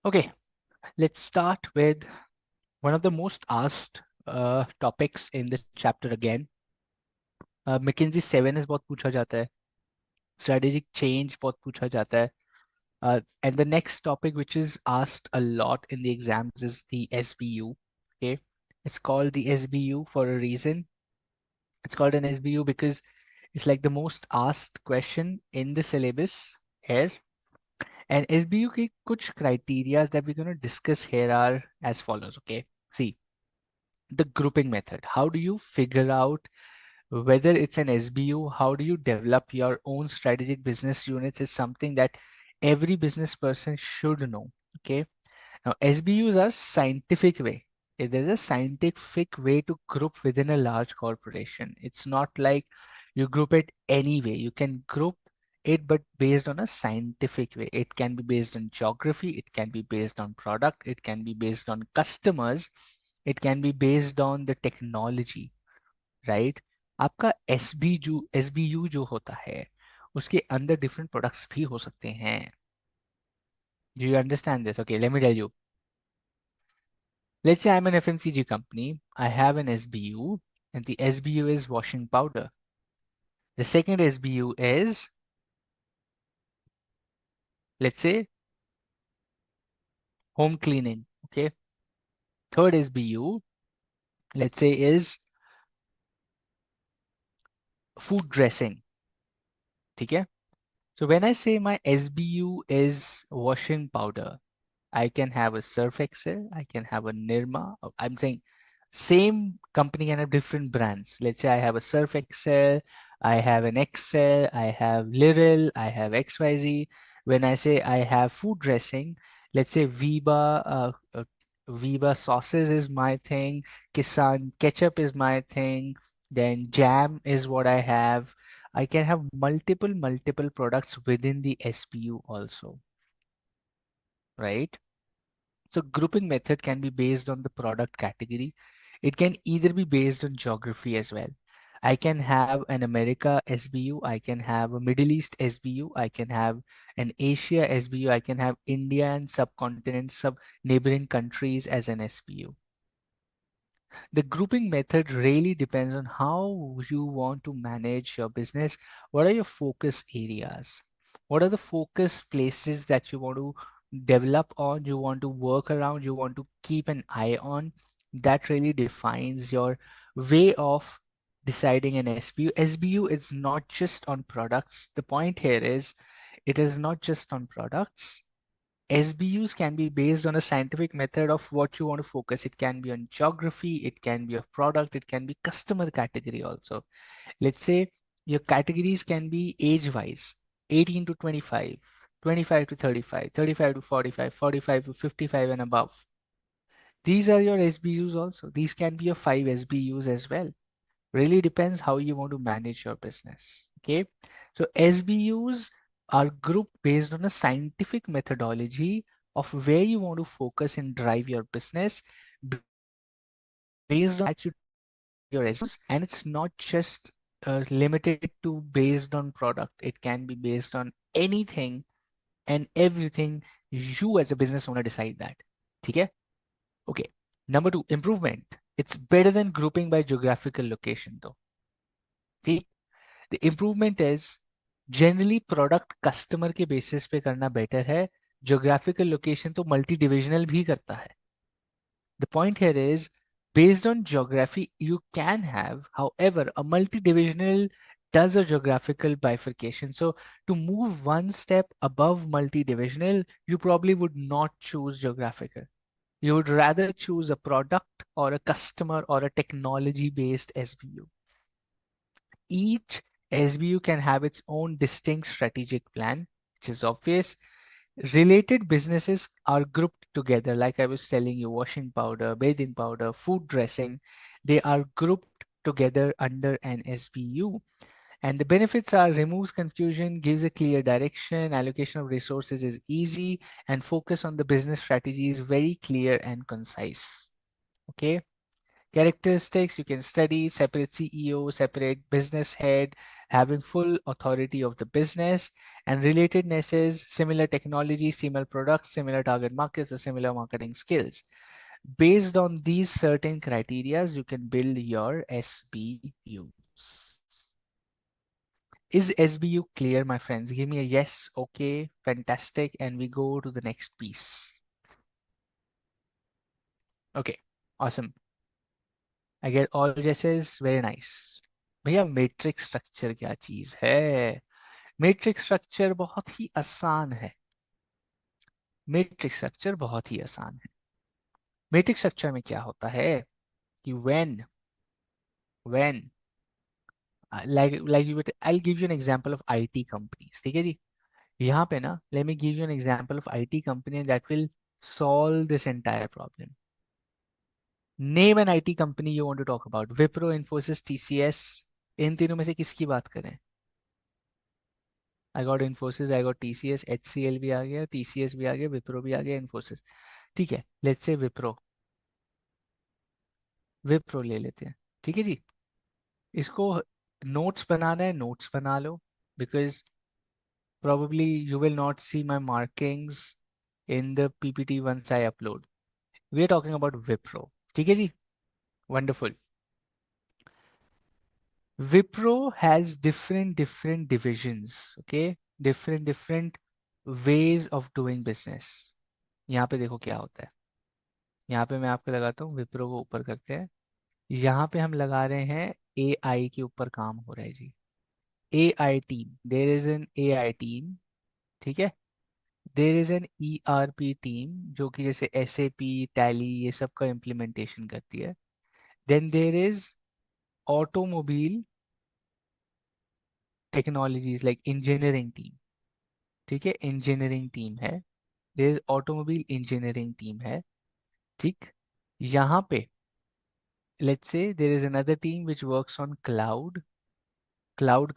Okay, let's start with one of the most asked topics in the chapter again. McKinsey 7 is बहुत पूछा जाता है. Strategic change बहुत पूछा जाता है. And the next topic, which is asked a lot in the exams, is the SBU. Okay, it's called the SBU for a reason. It's called an SBU because it's like the most asked question in the syllabus here. And SBU के कुछ criteria that we're going to discuss here are as follows. Okay, see the grouping method. How do you figure out whether it's an SBU? How do you develop your own strategic business units? Is something that every business person should know. Okay. Now, SBUs are scientific way. There's a scientific way to group within a large corporation. It's not like you group it any way. You can group it, but based on a scientific way. It can be based on geography. It can be based on product. It can be based on customers. It can be based on the technology, right? आपका SBU जो होता है उसके अंदर different products भी हो सकते हैं. Do you understand this? Okay, let me tell you. Let's say I'm an FMCG company. I have an SBU, and the SBU is washing powder. The second SBU is, let's say, home cleaning. Okay. Third SBU, let's say, is food dressing. Okay. So when I say my SBU is washing powder, I can have a Surf Excel, I can have a Nirma. I'm saying same company can have different brands. Let's say I have a Surf Excel, I have an Excel, I have Liril, I have XYZ. When I say I have food dressing, let's say Viva sauces is my thing, Kisan ketchup is my thing, then jam is what I have. I can have multiple products within the SBU also, right? So grouping method can be based on the product category. It can either be based on geography as well. I can have an America SBU, I can have a Middle East SBU, I can have an Asia SBU, I can have India and subcontinent, sub neighboring countries as an SBU. The grouping method really depends on how you want to manage your business. What are your focus areas? What are the focus places that you want to develop on, you want to work around, you want to keep an eye on? That really defines your way of deciding an SBU. SBU is not just on products. The point here is it is not just on products. SBUs can be based on a scientific method of what you want to focus. It can be on geography, it can be a product, it can be customer category also. Let's say your categories can be age-wise, 18 to 25, 25 to 35, 35 to 45, 45 to 55 and above. These are your SBUs also. These can be your 5 SBUs as well. Really depends how you want to manage your business. Okay. So SBUs are grouped based on a scientific methodology of where you want to focus and drive your business. Based on that, you your SBUs, and it's not just limited to based on product. It can be based on anything and everything. You as a business owner decide that. Okay. Okay. Number 2, improvement. It's better than grouping by geographical location though. See, the improvement is generally product customer के basis पे करना better है. Geographical location तो multi divisional भी करता है. The point here is Based on geography, you can have, however, a multi-divisional does a geographical bifurcation. So to move one step above multi-divisional, you probably would not choose geographical. You would rather choose a product or a customer or a technology-based SBU. Each SBU can have its own distinct strategic plan, which is obvious. Related businesses are grouped together, like I was telling you, washing powder, bathing powder, food dressing, they are grouped together under an SBU. And the benefits are removes confusion, gives a clear direction, allocation of resources is easy, and focus on the business strategy is very clear and concise. Okay. Characteristics, you can study separate CEO, separate business head, having full authority of the business, and relatedness is similar technology, similar products, similar target markets, or similar marketing skills. Based on these certain criterias, you can build your SBUs. Is SBU clear, my friends? Give me a yes, okay, fantastic, and we go to the next piece. Okay, awesome. I get all yeses, very nice. भैया matrix structure क्या चीज है? Matrix structure बहुत ही आसान है. Matrix structure बहुत ही आसान है. मैट्रिक्स स्ट्रक्चर में क्या होता है कि when like I'll give you an example of IT companies. ठीक है जी. यहाँ पे ना let me give you an example of IT company that will solve this entire problem. Name an IT company you want to talk about. Wipro, Infosys, TCS. इन तीनों में से किसकी बात करें? I got Infosys, I got TCS, HCL भी आ गया, TCS भी आ गया, विप्रो भी आ गया, इन्फोसिस. ठीक है, लेट्स से विप्रो. विप्रो ले लेते हैं. ठीक है जी. इसको नोट्स बनाना है, नोट्स बना लो, because probably you will not see my markings in the PPT once I upload. We are talking about Wipro. ठीक है जी. Wonderful. Wipro has different divisions. Okay, different ways of doing business. यहाँ पे देखो क्या होता है. यहाँ पे मैं आपको लगाता हूँ, विप्रो को ऊपर करते हैं. यहाँ पे हम लगा रहे हैं ए आई के ऊपर काम हो रहा है जी. A I team, there is an A I team. ठीक है. There is an E R P team जो कि जैसे एस ए पी, टैली, ये सब का इम्प्लीमेंटेशन करती है. Then there is automobile technologies like engineering team. ठीक है, इंजीनियरिंग टीम है. There is automobile engineering team है. ठीक. यहाँ पे let's say there is another team which works on cloud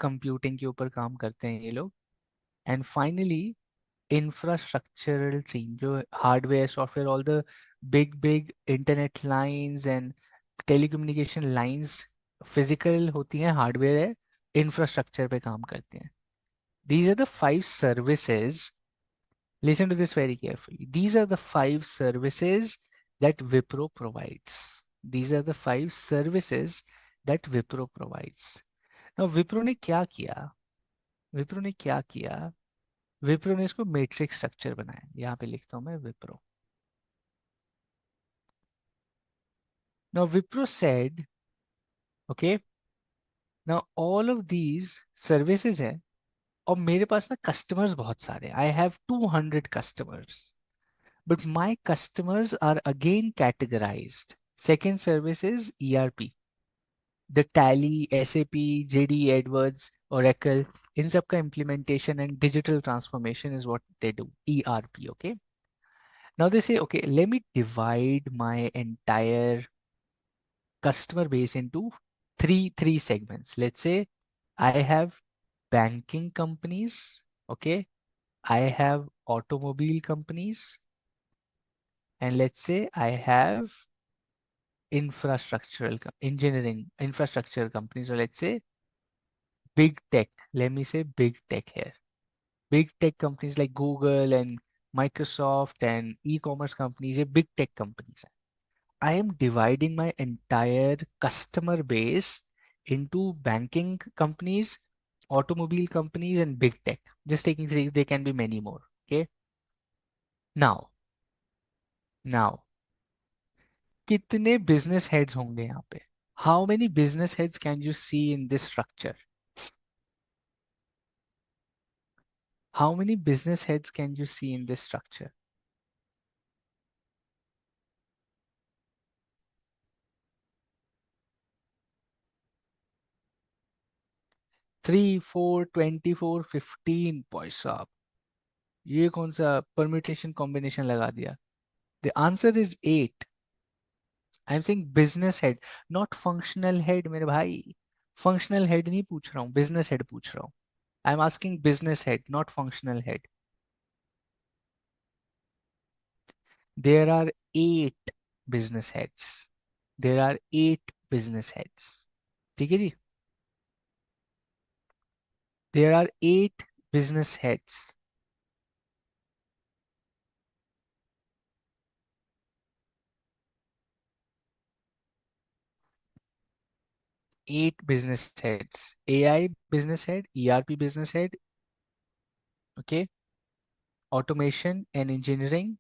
computing के ऊपर काम करते हैं ये लोग. एंड फाइनली इंफ्रास्ट्रक्चरल टीम जो hardware software all the big internet lines and telecommunication lines physical होती हैं, हार्डवेयर है, इंफ्रास्ट्रक्चर पे काम करते हैं. These are the 5 services. Listen to this very carefully. These are the 5 services that Wipro provides. These are the 5 services that Wipro provides. Now, Wipro ने क्या किया? Wipro ने क्या किया? Wipro ने इसको मैट्रिक्स स्ट्रक्चर बनाया. यहाँ पे लिखता हूँ मैं Wipro. Now, Wipro said, okay, now all of these services है और मेरे पास ना customers बहुत सारे. I have 200 customers. But my customers are again categorized. Second service is ERP. The Tally, SAP, JD Edwards, Oracle, इन सब का implementation and digital transformation is what they do. ERP, okay? Now they say, okay, let me divide my entire customer base into three segments. Let's say I have banking companies, okay? I have automobile companies, and let's say I have engineering infrastructure companies. So let's say big tech. Let me say big tech here. Big tech companies like Google and Microsoft and e-commerce companies, ये big tech companies. I am dividing my entire customer base into banking companies, automobile companies, and big tech. Just taking three, there can be many more. Okay. Now, कितने business heads होंगे यहाँ पे? How many business heads can you see in this structure? How many business heads can you see in this structure? 3 4 24 15 भाई साहब, ये कौन सा permutation combination लगा दिया? The answer is 8। I am saying business head, not functional head मेरे भाई। Functional head नहीं पूछ रहा हूँ, बिजनेस हेड पूछ रहा हूँ। I am asking business head, not functional head. There are 8 business heads. There are 8 business heads. ठीक है जी। There are 8 business heads. 8 business heads. AI business head, ERP business head, okay, automation and engineering,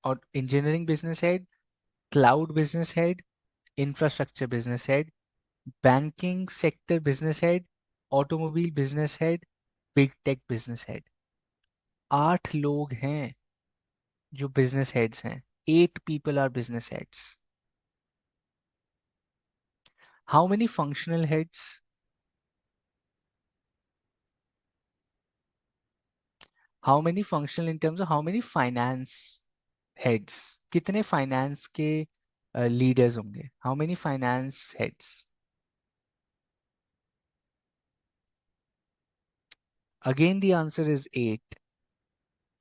or engineering business head, cloud business head, infrastructure business head, banking sector business head, automobile business head, big tech business head। 8 लोग हैं जो business heads हैं। 8 people are business heads। How many functional heads? How many functional in terms of how many finance heads? कितने finance के leaders होंगे? How many finance heads? Again the answer is 8।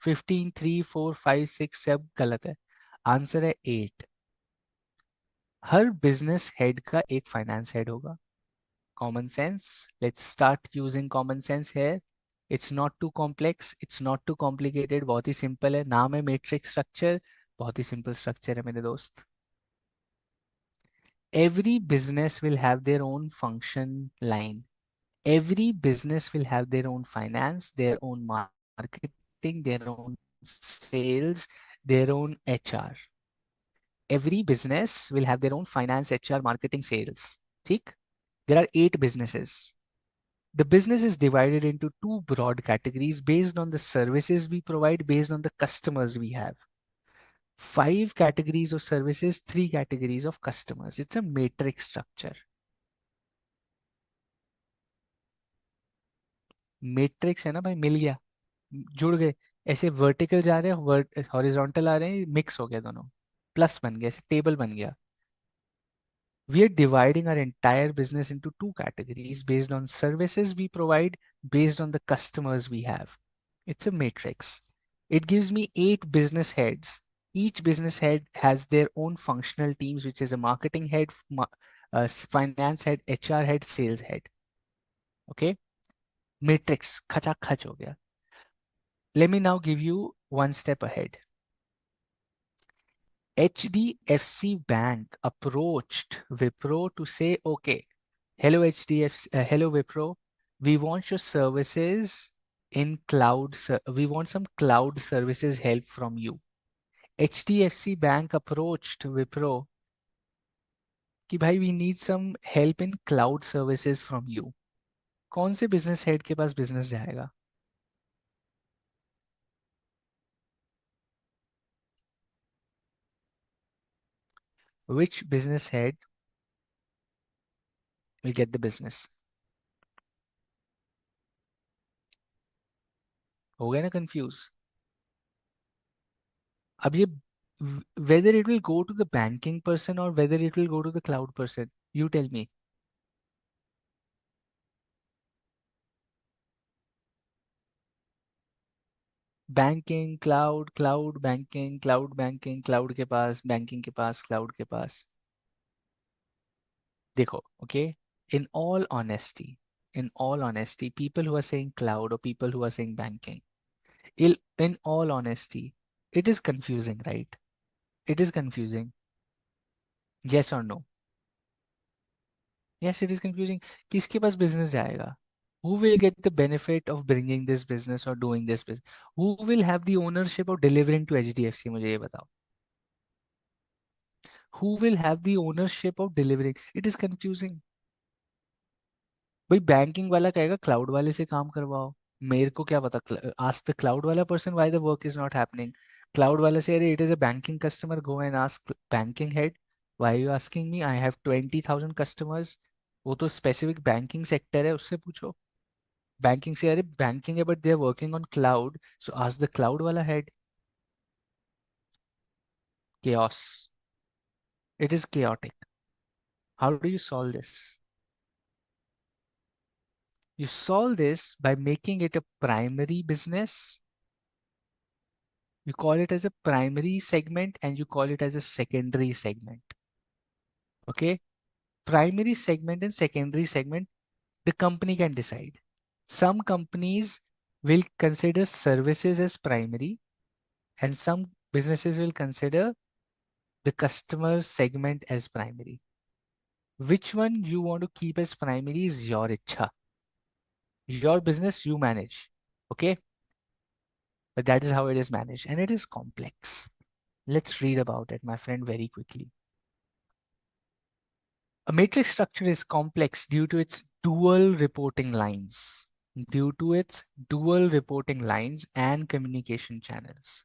15 3 4 5 6 सब गलत है। आंसर है 8। हर business head का एक finance head होगा। Common sense, let's start using common sense है। It's not too complex, it's not too complicated, बहुत ही सिंपल है। नाम है मैट्रिक्स स्ट्रक्चर, बहुत ही सिंपल स्ट्रक्चर है मेरे दोस्त। Every business will have their own function line. Every business will have their own finance, their own marketing, their own sales, their own HR. Every business will have their own finance, HR, marketing, sales. ठीक? There are 8 businesses. The business is divided into 2 broad categories based on the services we provide, based on the customers we have. 5 categories of services, 3 categories of customers. It's a matrix structure. Matrix है ना भाई, मिल गया, जुड़ गए। ऐसे vertical जा रहे हैं, हॉरिजॉन्टल आ रहे हैं, मिक्स हो गया दोनों, प्लस बन गया, ऐसे टेबल बन गया। We are dividing our entire business into 2 categories based on services we provide, based on the customers we have. It's a matrix. It gives me 8 business heads. Each business head has their own functional teams, which is a marketing head, finance head, HR head, sales head. Okay? Matrix, खचा खच हो गया। Let me now give you one step ahead. HDFC Bank approached Wipro to say, okay, hello HDFC, hello Wipro, we want your services in cloud, we want some cloud services help from you. HDFC Bank approached Wipro कि भाई we need some help in cloud services from you. कौन से business head के पास business जाएगा? Which business head will get the business? हो गया ना confuse? अब ये whether it will go to the banking person or whether it will go to the cloud person, you tell me. Banking cloud, cloud banking, cloud banking, cloud के पास, banking के पास, cloud के पास। देखो, okay, in all honesty, people who are saying cloud or people who are saying banking, in all honesty, it is confusing, right? It is confusing. Yes or no? Yes, it is confusing. किसके पास business जाएगा? Who will get the benefit of bringing this business or doing this business? Who will have the ownership of delivering to HDFC? मुझे ये बताओ। Who will have the ownership of delivering? It is confusing. भाई banking वाला कहेगा cloud वाले से काम करवाओ, मेरे को क्या पता, आस्क द क्लाउड वाला person why the work is not happening. Cloud वाला से, अरे it is a banking customer, go and ask banking head why you asking me, I have 20,000 customers. वो तो स्पेसिफिक बैंकिंग सेक्टर है, उससे पूछो। Banking से, अरे बैंकिंग है but they are working on cloud, so ask the cloud वाला head. chaos, it is chaotic. How do you solve this? You solve this by making it a primary business. You call it as a primary segment and you call it as a secondary segment. Okay? Primary segment and secondary segment, the company can decide. Some companies will consider services as primary, and some businesses will consider the customer segment as primary. Which one you want to keep as primary is your ichha. Your business you manage. Okay? But that is how it is managed, and it is complex. Let's read about it, my friend, very quickly. A matrix structure is complex due to its dual reporting lines. Due to its dual reporting lines and communication channels.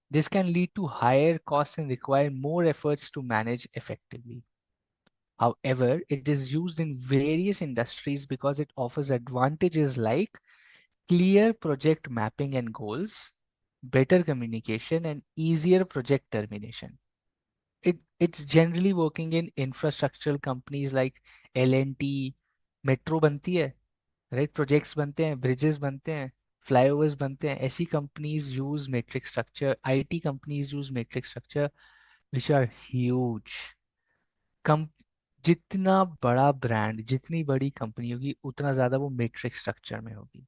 This can lead to higher costs and require more efforts to manage effectively. However, it is used in various industries because it offers advantages like clear project mapping and goals, better communication, and easier project termination. It's generally working in infrastructural companies like L&T, metro बनती है, right, projects बनते हैं, bridges बनते हैं, flyovers बनते हैं, ऐसी companies use matrix structure, IT companies use matrix structure, which are huge. कम जितना बड़ा ब्रांड, जितनी बड़ी कंपनी होगी, उतना ज्यादा वो मैट्रिक्स स्ट्रक्चर में होगी।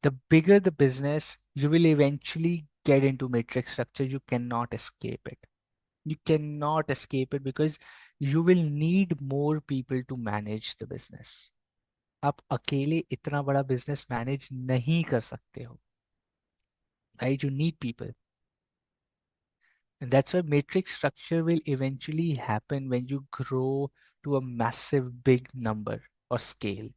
The bigger the business, you will eventually get into matrix structure. You cannot escape it. You cannot escape it because you will need more people to manage the business. आप अकेले इतना बड़ा business manage नहीं कर सकते हो, right? You need people. And that's why matrix structure will eventually happen when you grow to a massive big number or scale.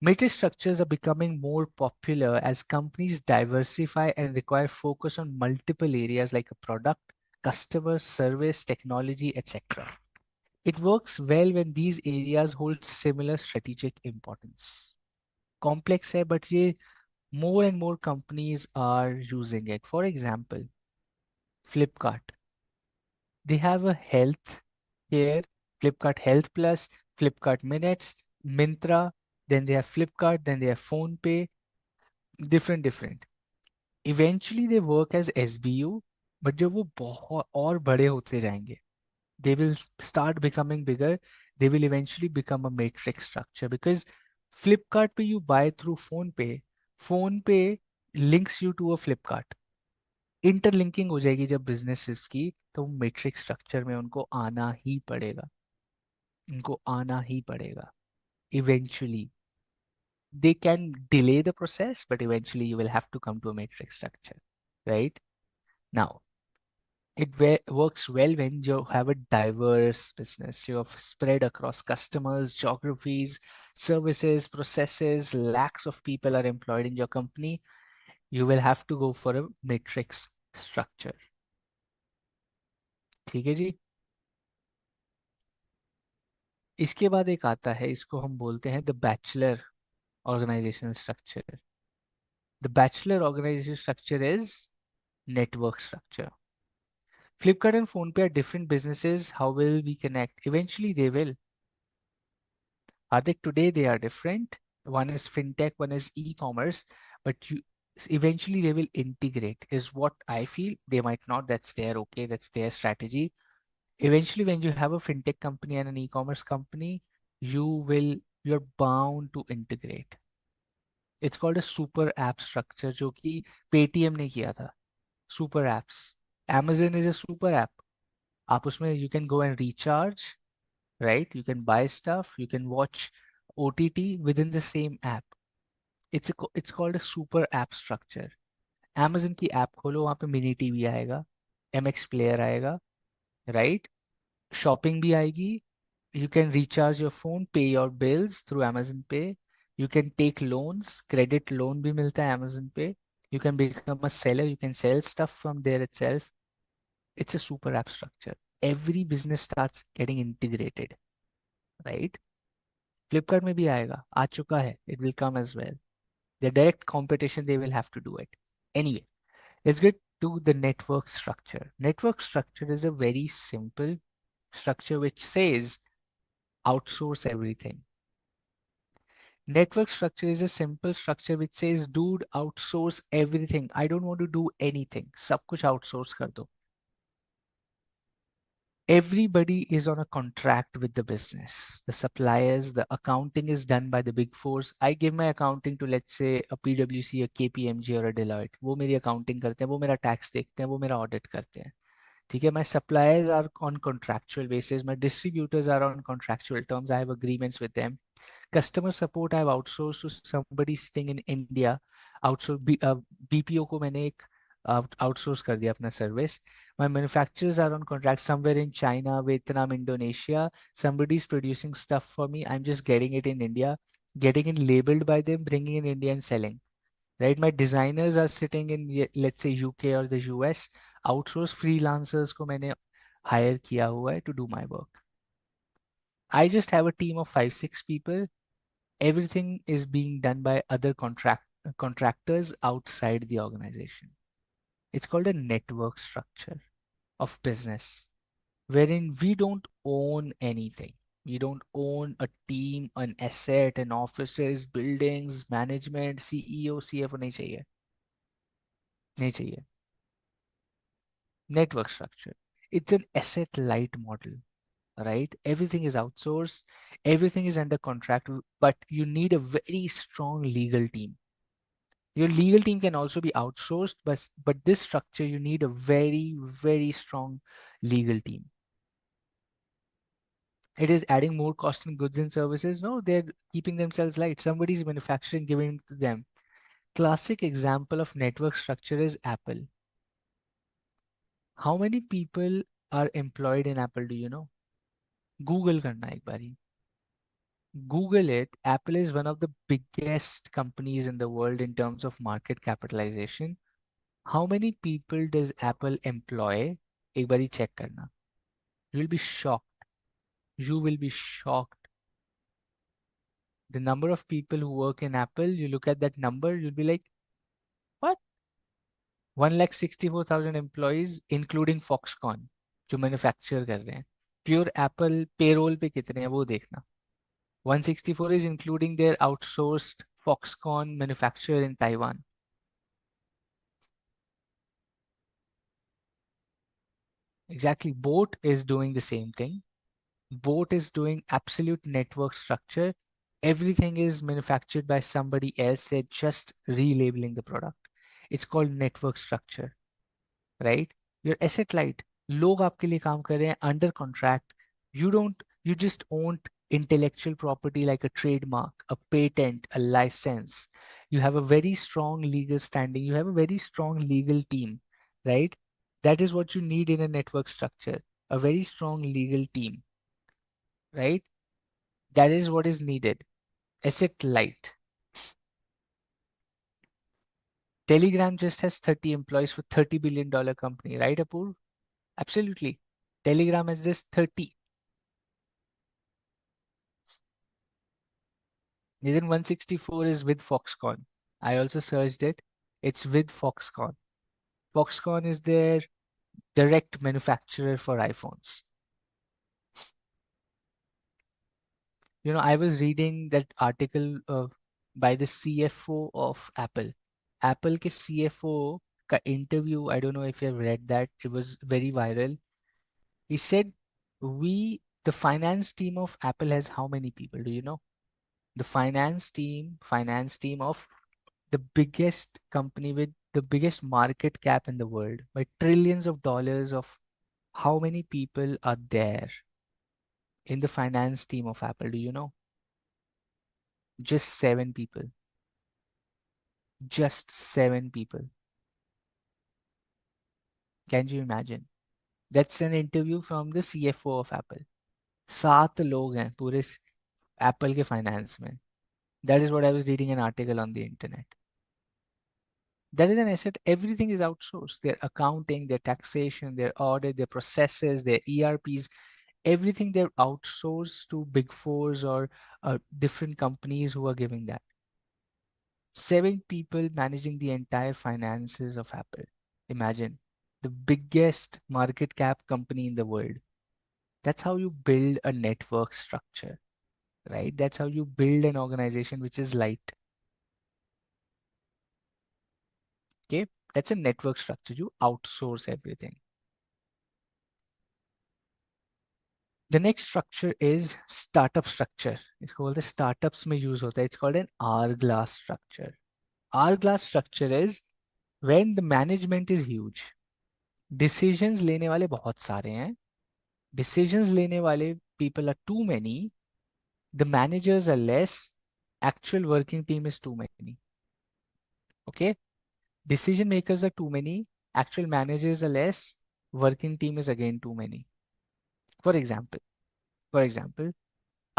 Matrix structures are becoming more popular as companies diversify and require focus on multiple areas like a product, customer, service, technology, etc. It works well when these areas hold similar strategic importance. Complex है, but ये more and more companies are using it. For example, Flipkart. They have a health care, Flipkart Health Plus, Flipkart Minutes, Mintra, then they have Flipkart, then they have PhonePe, different. Eventually they work as SBU, but जब वो बहुत और बड़े होते जाएंगे, they will start becoming bigger, they will eventually become a matrix structure because Flipkart पे you buy through PhonePe links you to a Flipkart. Interlinking हो जाएगी जब बिजनेसेस की, तो मैट्रिक्स स्ट्रक्चर में उनको आना ही पड़ेगा, उनको आना ही पड़ेगा। Eventually they can delay the process, but eventually you will have to come to a matrix structure, right? Now, works well when you have a diverse business. You have spread across customers, geographies, services, processes, lakhs of people are employed in your company. You will have to go for a matrix structure. ठीक है जी। इसके बाद एक आता है, इसको हम बोलते हैं the bachelor organizational structure. The bachelor organization structure is network structure. Flipkart and PhonePe are different businesses. How will we connect? Eventually they will. Are they today? They are different. One is fintech, one is e-commerce, but eventually they will integrate is what I feel. They might not. That's their okay. That's their strategy. Eventually, when you have a fintech company and an e-commerce company, you're bound to integrate. It's called a super app structure, जो कि Paytm ने किया था. Super apps. Amazon is a super app. आप उसमें you can go and recharge, right? You can buy stuff. You can watch OTT within the same app. It's called a super app structure. Amazon की app खोलो, वहाँ पे mini TV आएगा, MX player आएगा, right? Shopping भी आएगी, you can recharge your phone, pay your bills through Amazon Pay, you can take loans, credit loan भी मिलता है Amazon Pay, you can become a seller, you can sell stuff from there itself. It's a super app structure. Every business starts getting integrated, right? Flipkart में भी आएगा, आ चुका है, it will come as well. The direct competition, they will have to do it. Anyway, let's get to the network structure. Network structure is a very simple structure which says outsource everything. Network structure is a simple structure which says, dude, outsource everything. I don't want to do anything. सब कुछ outsource कर दो. Everybody is on a contract with the business. The suppliers, the accounting is done by the big fours. I give my accounting to, let's say, a PwC, a KPMG or a Deloitte. वो मेरी accounting करते हैं, वो मेरा tax देखते हैं, वो मेरा audit करते हैं. ठीक है, my suppliers are on contractual basis. My distributors are on contractual terms. I have agreements with them. Customer support I've outsourced to somebody sitting in India. BPO को मैंने एक outsource कर दिया अपना service. My manufacturers are on contract somewhere in China, Vietnam, Indonesia. Somebody is producing stuff for me. I'm just getting it in India, getting it labeled by them, bringing in India and selling. Right? My designers are sitting in, let's say, UK or the US. Outsource freelancers को मैंने hire किया हुआ है to do my work. I just have a team of 5-6 people. Everything is being done by other contractors outside the organization. It's called a network structure of business, wherein we don't own anything. We don't own a team, an asset, an offices, buildings, management, CEO, CFO नहीं चाहिए. नहीं चाहिए. Network structure. It's an asset light model, right? Everything is outsourced, everything is under contract, but you need a very strong legal team. Your legal team can also be outsourced, but this structure, you need a very, very strong legal team. It is adding more cost in goods and services. No, they're keeping themselves light. Somebody's manufacturing, giving it to them. Classic example of network structure is Apple. How many people are employed in Apple, do you know? Google करना एक बारी. Google it. Apple is one of the biggest companies in the world in terms of market capitalization. How many people does Apple employ? एक बारी check करना. You will be shocked. You will be shocked. The number of people who work in Apple, you look at that number, you'll be like, what? 1,64,000 employees, including Foxconn, जो manufacture कर रहे हैं. Pure Apple payroll पे कितने हैं वो देखना. 164 is including their outsourced Foxconn manufacturer in Taiwan. Exactly. Boat is doing the same thing. Boat is doing absolute network structure. Everything is manufactured by somebody else. They're just relabeling the product. It's called network structure, right? You're asset light. लोग आपके लिए काम कर रहे हैं under contract. You just own intellectual property like a trademark, a patent, a license. You have a very strong legal standing. You have a very strong legal team, right? That is what you need in a network structure, a very strong legal team, right? That is what is needed. Asset light. Telegram just has 30 employees for $30 billion company, right, Apoor? Absolutely. Telegram has just 30. Then 164 is with Foxconn. I also searched it. It's with Foxconn. Foxconn is their direct manufacturer for iPhones. You know, I was reading that article by the CFO of Apple. Apple के CFO का interview, I don't know if you have read that. It was very viral. He said, the finance team of Apple has how many people? Do you know? The finance team of the biggest company with the biggest market cap in the world by trillions of dollars of how many people are there in the finance team of Apple? Do you know? Just 7 people. Just 7 people. Can you imagine? That's an interview from the CFO of Apple. 7 लोग हैं पूरे Apple के finance में. That is what I was reading an article on the internet. That is an asset. Everything is outsourced. Their accounting, their taxation, their audit, their processes, their ERPs, everything they're outsourced to big fours or different companies who are giving that. 7 people managing the entire finances of Apple. Imagine the biggest market cap company in the world. That's how you build a network structure, right? That's how you build an organization which is light. Okay, that's a network structure. You outsource everything. The next structure is startup structure. It's called the startups में use होता है. It's called an hourglass structure. Hourglass structure is when the management is huge. Decisions लेने वाले बहुत सारे हैं. Decisions लेने वाले people are too many. The managers are less. Actual working team is too many. Okay? Decision makers are too many. Actual managers are less. Working team is again too many. For example,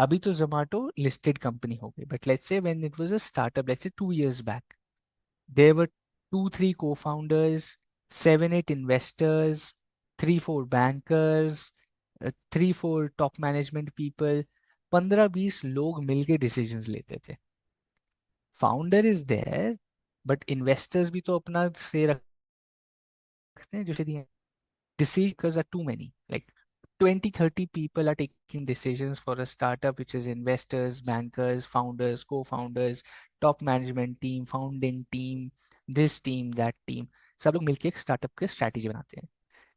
अभी तो Zomato listed company हो गई, but let's say when it was a startup, let's say 2 years back, there were 2-3 co-founders, 7-8 investors, 3-4 bankers, 3-4 top management people, 15-20 लोग मिलके decisions लेते थे. Founder is there, but investors भी तो अपना से रखते हैं जो से दिए. Decisions are too many. Like 20-30 people are taking decisions for a startup, which is investors, bankers, founders, co-founders, top management team, founding team, this team, that team. सब लोग मिलके एक स्टार्टअप के स्ट्रैटेजी बनाते हैं.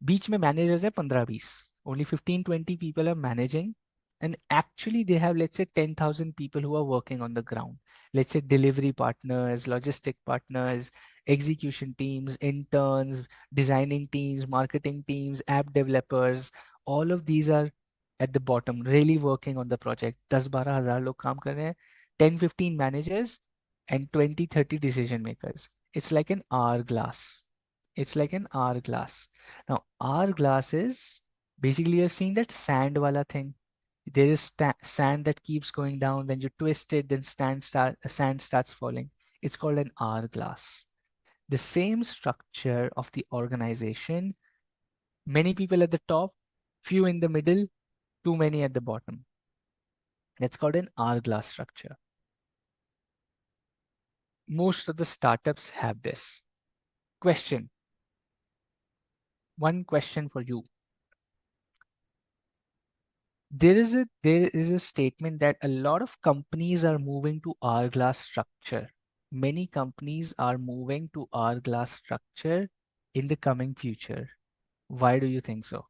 बीच में मैनेजर्स है 15-20. Only 15-20 people are managing, and actually they have, let's say, 10,000 people who are working on the ground. Let's say delivery partners, logistic partners, execution teams, interns, designing teams, marketing teams, app developers. All of these are at the bottom, really working on the project. 10-12 हजार लोग काम कर रहे हैं. 10-15 managers and 20-30 decision makers. It's like an hourglass. It's like an hourglass. Now, hourglass is basically you've seen that sand wala thing. There is sand that keeps going down, then you twist it, then sand starts falling. It's called an hourglass. The same structure of the organization, many people at the top, few in the middle, too many at the bottom. That's called an hourglass structure. Most of the startups have this. Question. One question for you. There is a statement that a lot of companies are moving to hourglass structure. Many companies are moving to hourglass structure in the coming future. Why do you think so?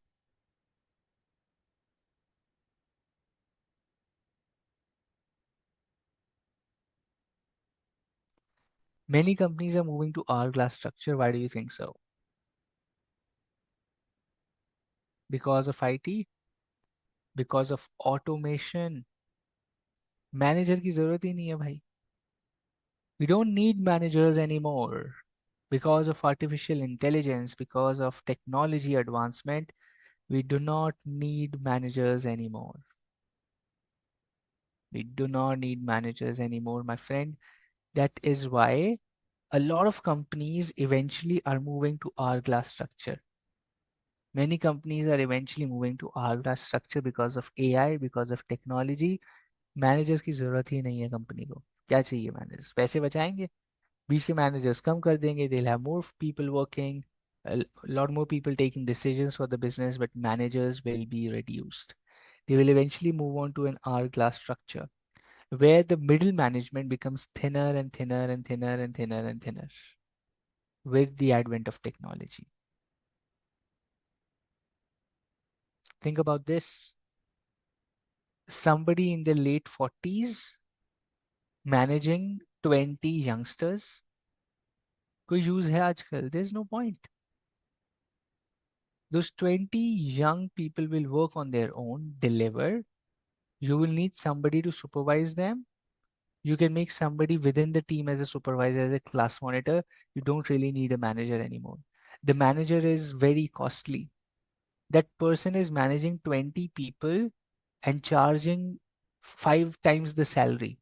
Many companies are moving to hourglass structure. Why do you think so? Because of IT? Because of automation? Manager की जरूरत ही नहीं है भाई. We don't need managers anymore. Because of artificial intelligence, because of technology advancement, we do not need managers anymore. We do not need managers anymore, my friend. That is why a lot of companies eventually are moving to hourglass structure. Many companies are eventually moving to hourglass structure because of AI, because of technology. Managers की जरूरत ही नहीं है company को. क्या चाहिए managers? पैसे बचाएंगे. बीच के managers कम कर देंगे. They'll have more people working, a lot more people taking decisions for the business, but managers will be reduced. They will eventually move on to an hourglass structure where the middle management becomes thinner and thinner and thinner and thinner and thinner with the advent of technology. Think about this. Somebody in their late 40s managing 20 youngsters. कोई use है आजकल? There's no point. Those 20 young people will work on their own, deliver. You will need somebody to supervise them. You can make somebody within the team as a supervisor, as a class monitor. You don't really need a manager anymore. The manager is very costly. that person is managing 20 people and charging 5 times the salary.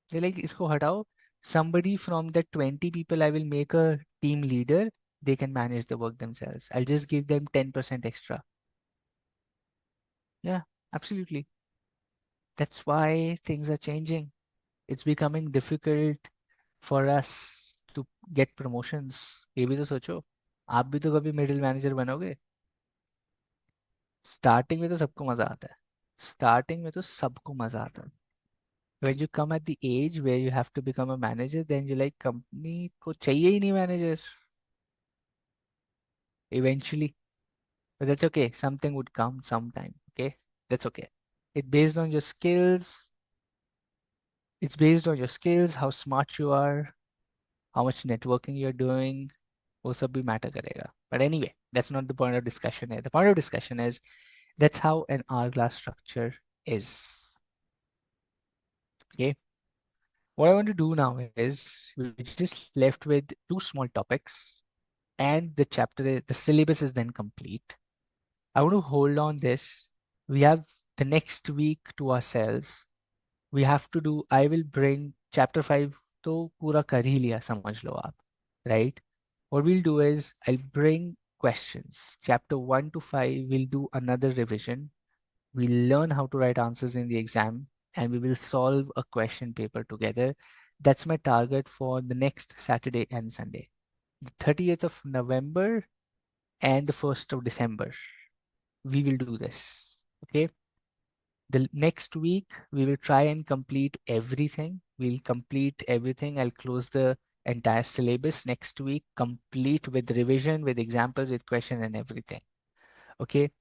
They're like, isko hatao. Somebody from the 20 people, I will make a team leader. They can manage the work themselves. I'll just give them 10% extra. Yeah, absolutely. That's why things are changing. It's becoming difficult for us to get promotions. ये भी तो सोचो, आप भी तो कभी middle manager बनोगे. Starting में तो सबको मजा आता है. स्टार्टिंग में तो सबको मजा आता है. When you come at the age where you have to become a manager, then you like company को चाहिए ही नहीं manager eventually. But that's okay. Something would come sometime. Okay, that's okay. It based on your skills. It's based on your skills, how smart you are, how much networking you're doing. वो सब भी matter करेगा. But anyway, that's not the point of discussion here. The point of discussion is that's how an hourglass structure is. Okay. What I want to do now is we're just left with two small topics and the chapter is, the syllabus is then complete. I want to hold on this. We have the next week to ourselves. We have to do, I will bring chapter 5 तो पूरा कर ही लिया समझ लो आप, right? What we'll do is I'll bring questions. Chapter 1 to 5 we'll do another revision. We'll learn how to write answers in the exam and we will solve a question paper together. That's my target for the next Saturday and Sunday. The 30th of November and the 1st of December. We will do this. Okay. The next week, we will try and complete everything. We'll complete everything. I'll close the entire syllabus next week, complete with revision, with examples, with question and everything. Okay.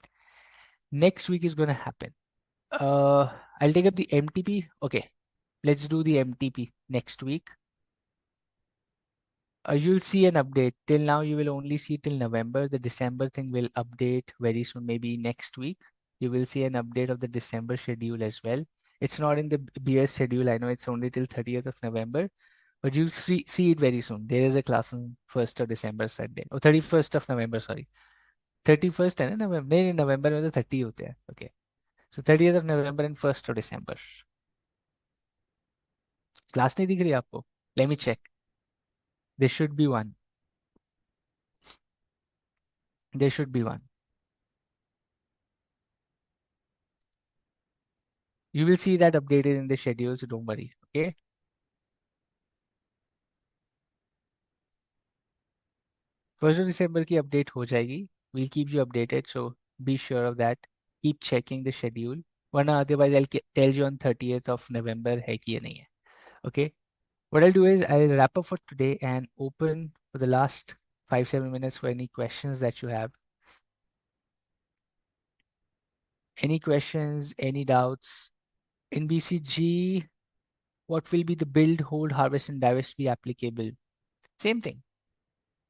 Next week is going to happen. I'll take up the MTP. Okay. Let's do the MTP next week. You'll see an update. Till now, you will only see till November. The December thing will update very soon, maybe next week. You will see an update of the December schedule as well. It's not in the BS schedule. I know it's only till 30th of November, but you'll see it very soon. There is a class on 1st of December Sunday. Oh, 31st of November, sorry. 31st है ना November? नहीं November में तो 30 होते हैं. Okay. So 30th of November and 1st of December. Class नहीं दिख रही आपको? Let me check. There should be one. There should be one. You will see that updated in the schedule, so don't worry. Okay. 1st of December की update हो जाएगी. We'll keep you updated, so be sure of that. Keep checking the schedule. वरना otherwise I'll tell you on 30th of November है कि ये नहीं है. Okay. What I'll do is I'll wrap up for today and open for the last 5-7 minutes for any questions that you have. Any questions, any doubts? In BCG, what will be the build, hold, harvest, and divest be applicable? Same thing.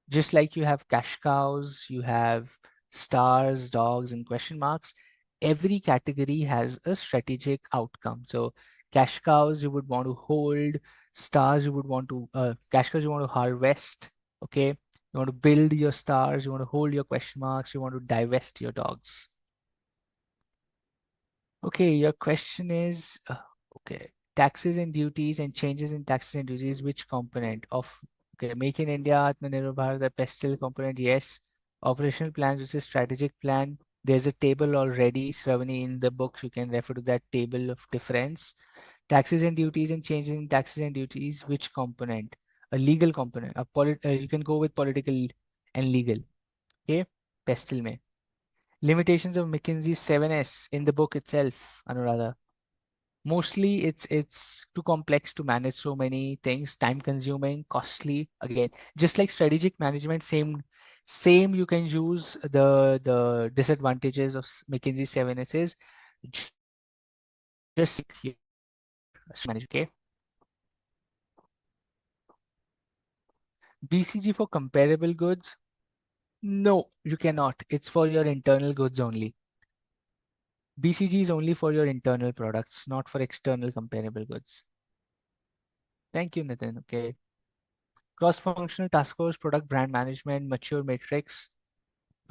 Just like you have cash cows, you have stars, dogs, and question marks, every category has a strategic outcome. So cash cows you would want to hold, stars you would want to, cash cows you want to harvest, okay? You want to build your stars, you want to hold your question marks, you want to divest your dogs. Okay, your question is, okay, taxes and duties and changes in taxes and duties, which component of, okay, Make in India, Atmanirbhar Bharat, the pestle component, yes. Operational plans, which is strategic plan. There's a table already, Shravani, in the books. You can refer to that table of difference. Taxes and duties and changes in taxes and duties, which component? A legal component. You can go with political and legal. Okay, pestle mein. Limitations of McKinsey 7S in the book itself, Anuradha. Mostly it's too complex to manage so many things, time consuming, costly. Again, just like strategic management, same you can use the disadvantages of McKinsey 7S is just manage, okay? BCG for comparable goods? No, you cannot. It's for your internal goods only. BCG is only for your internal products, not for external comparable goods. Thank you, Nitin. Okay. Cross-functional task force, product brand management, mature matrix.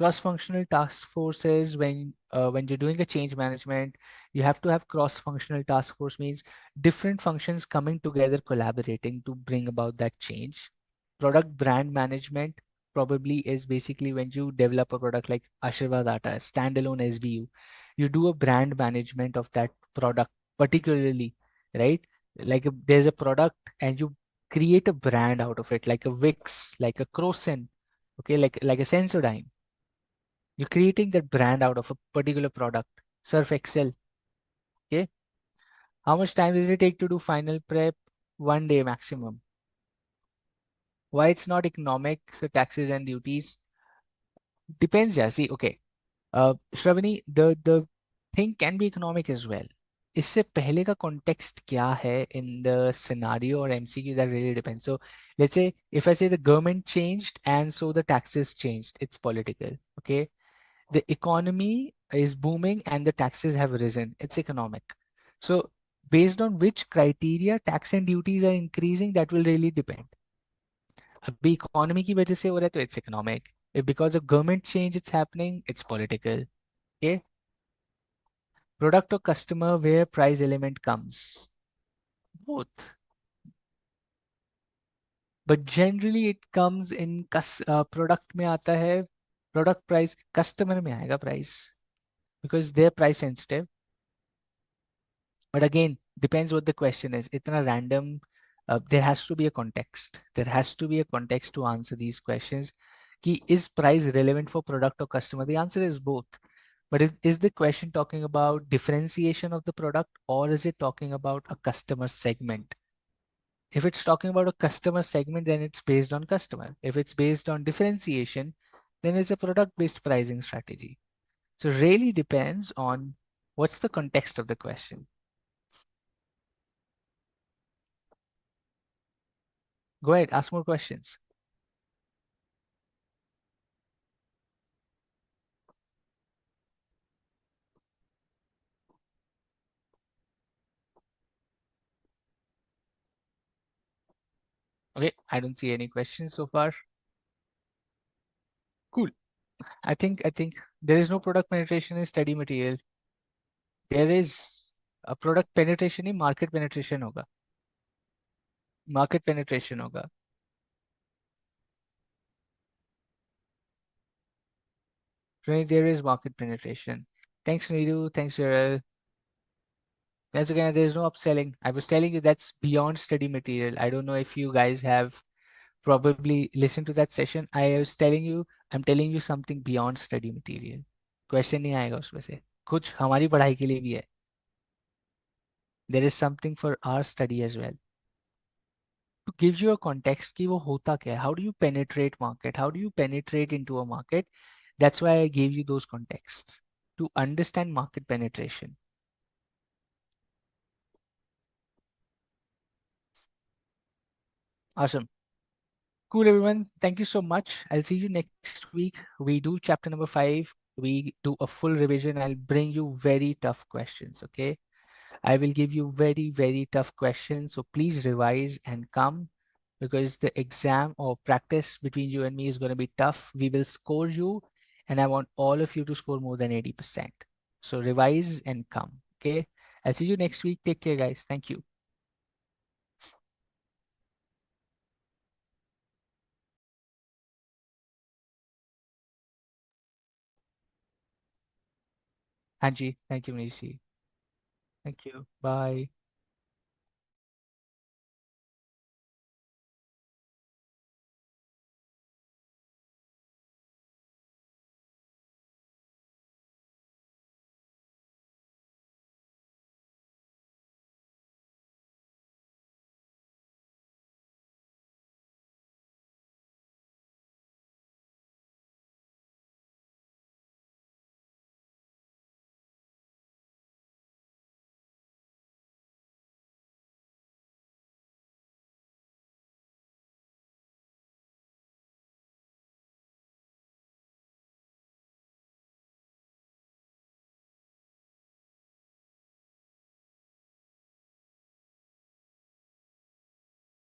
Cross-functional task forces, when you're doing a change management, you have to have cross-functional task force, means different functions coming together, collaborating to bring about that change. Product brand management probably is basically when you develop a product like Ashirvad Atta, standalone SBU. You do a brand management of that product, particularly, right? Like there's a product and you create a brand out of it, like a Vicks, like a Crocin, okay, like a Sensodyne. You're creating that brand out of a particular product. Surf Excel. Okay. How much time does it take to do final prep? 1 day maximum. Why it's not economic? So taxes and duties depends. Yeah. See, okay. Shravani, the thing can be economic as well. इससे पहले का context क्या है in the scenario or MCQ, that really depends. So let's say if I say the government changed and so the taxes changed, it's political. Okay. The economy is booming and the taxes have risen. It's economic. So based on which criteria tax and duties are increasing, that will really depend. अभी economy की वजह से हो रहा है तो it's economic. If because of government change it's happening, it's political. Okay. Product or customer where price element comes. Both. But generally it comes in product में आता है, product price customer में आएगा price because they're price sensitive. But again, depends what the question is. Itna random. There has to be a context. There has to be a context to answer these questions. Ki is price relevant for product or customer? The answer is both. But is the question talking about differentiation of the product or is it talking about a customer segment? If it's talking about a customer segment, then it's based on customer. If it's based on differentiation, then it's a product-based pricing strategy. So really depends on what's the context of the question. Go ahead, ask more questions. Okay, I don't see any questions so far. Cool. I think there is no product penetration in study material. There is a product penetration in market penetration होगा. Market penetration होगा. Right, there is market penetration. Thanks, Niru. Thanks, Gerald. That's again, there's no upselling. I was telling you that's beyond study material. I don't know if you guys have probably listened to that session. I'm telling you something beyond study material. Question नहीं आएगा उसमें से. कुछ हमारी पढ़ाई के लिए भी है. There is something for our study as well. To give you a context कि वो होता क्या है. How do you penetrate market? How do you penetrate into a market? That's why I gave you those contexts to understand market penetration. Awesome. Cool, everyone. Thank you so much. I'll see you next week. We do chapter number 5. We do a full revision. I'll bring you very tough questions. Okay. I will give you very, very tough questions. So please revise and come because the exam or practice between you and me is going to be tough. We will score you and I want all of you to score more than 80%. So revise and come. Okay. I'll see you next week. Take care, guys. Thank you. Anji, thank you, Manishi. Thank you. Bye.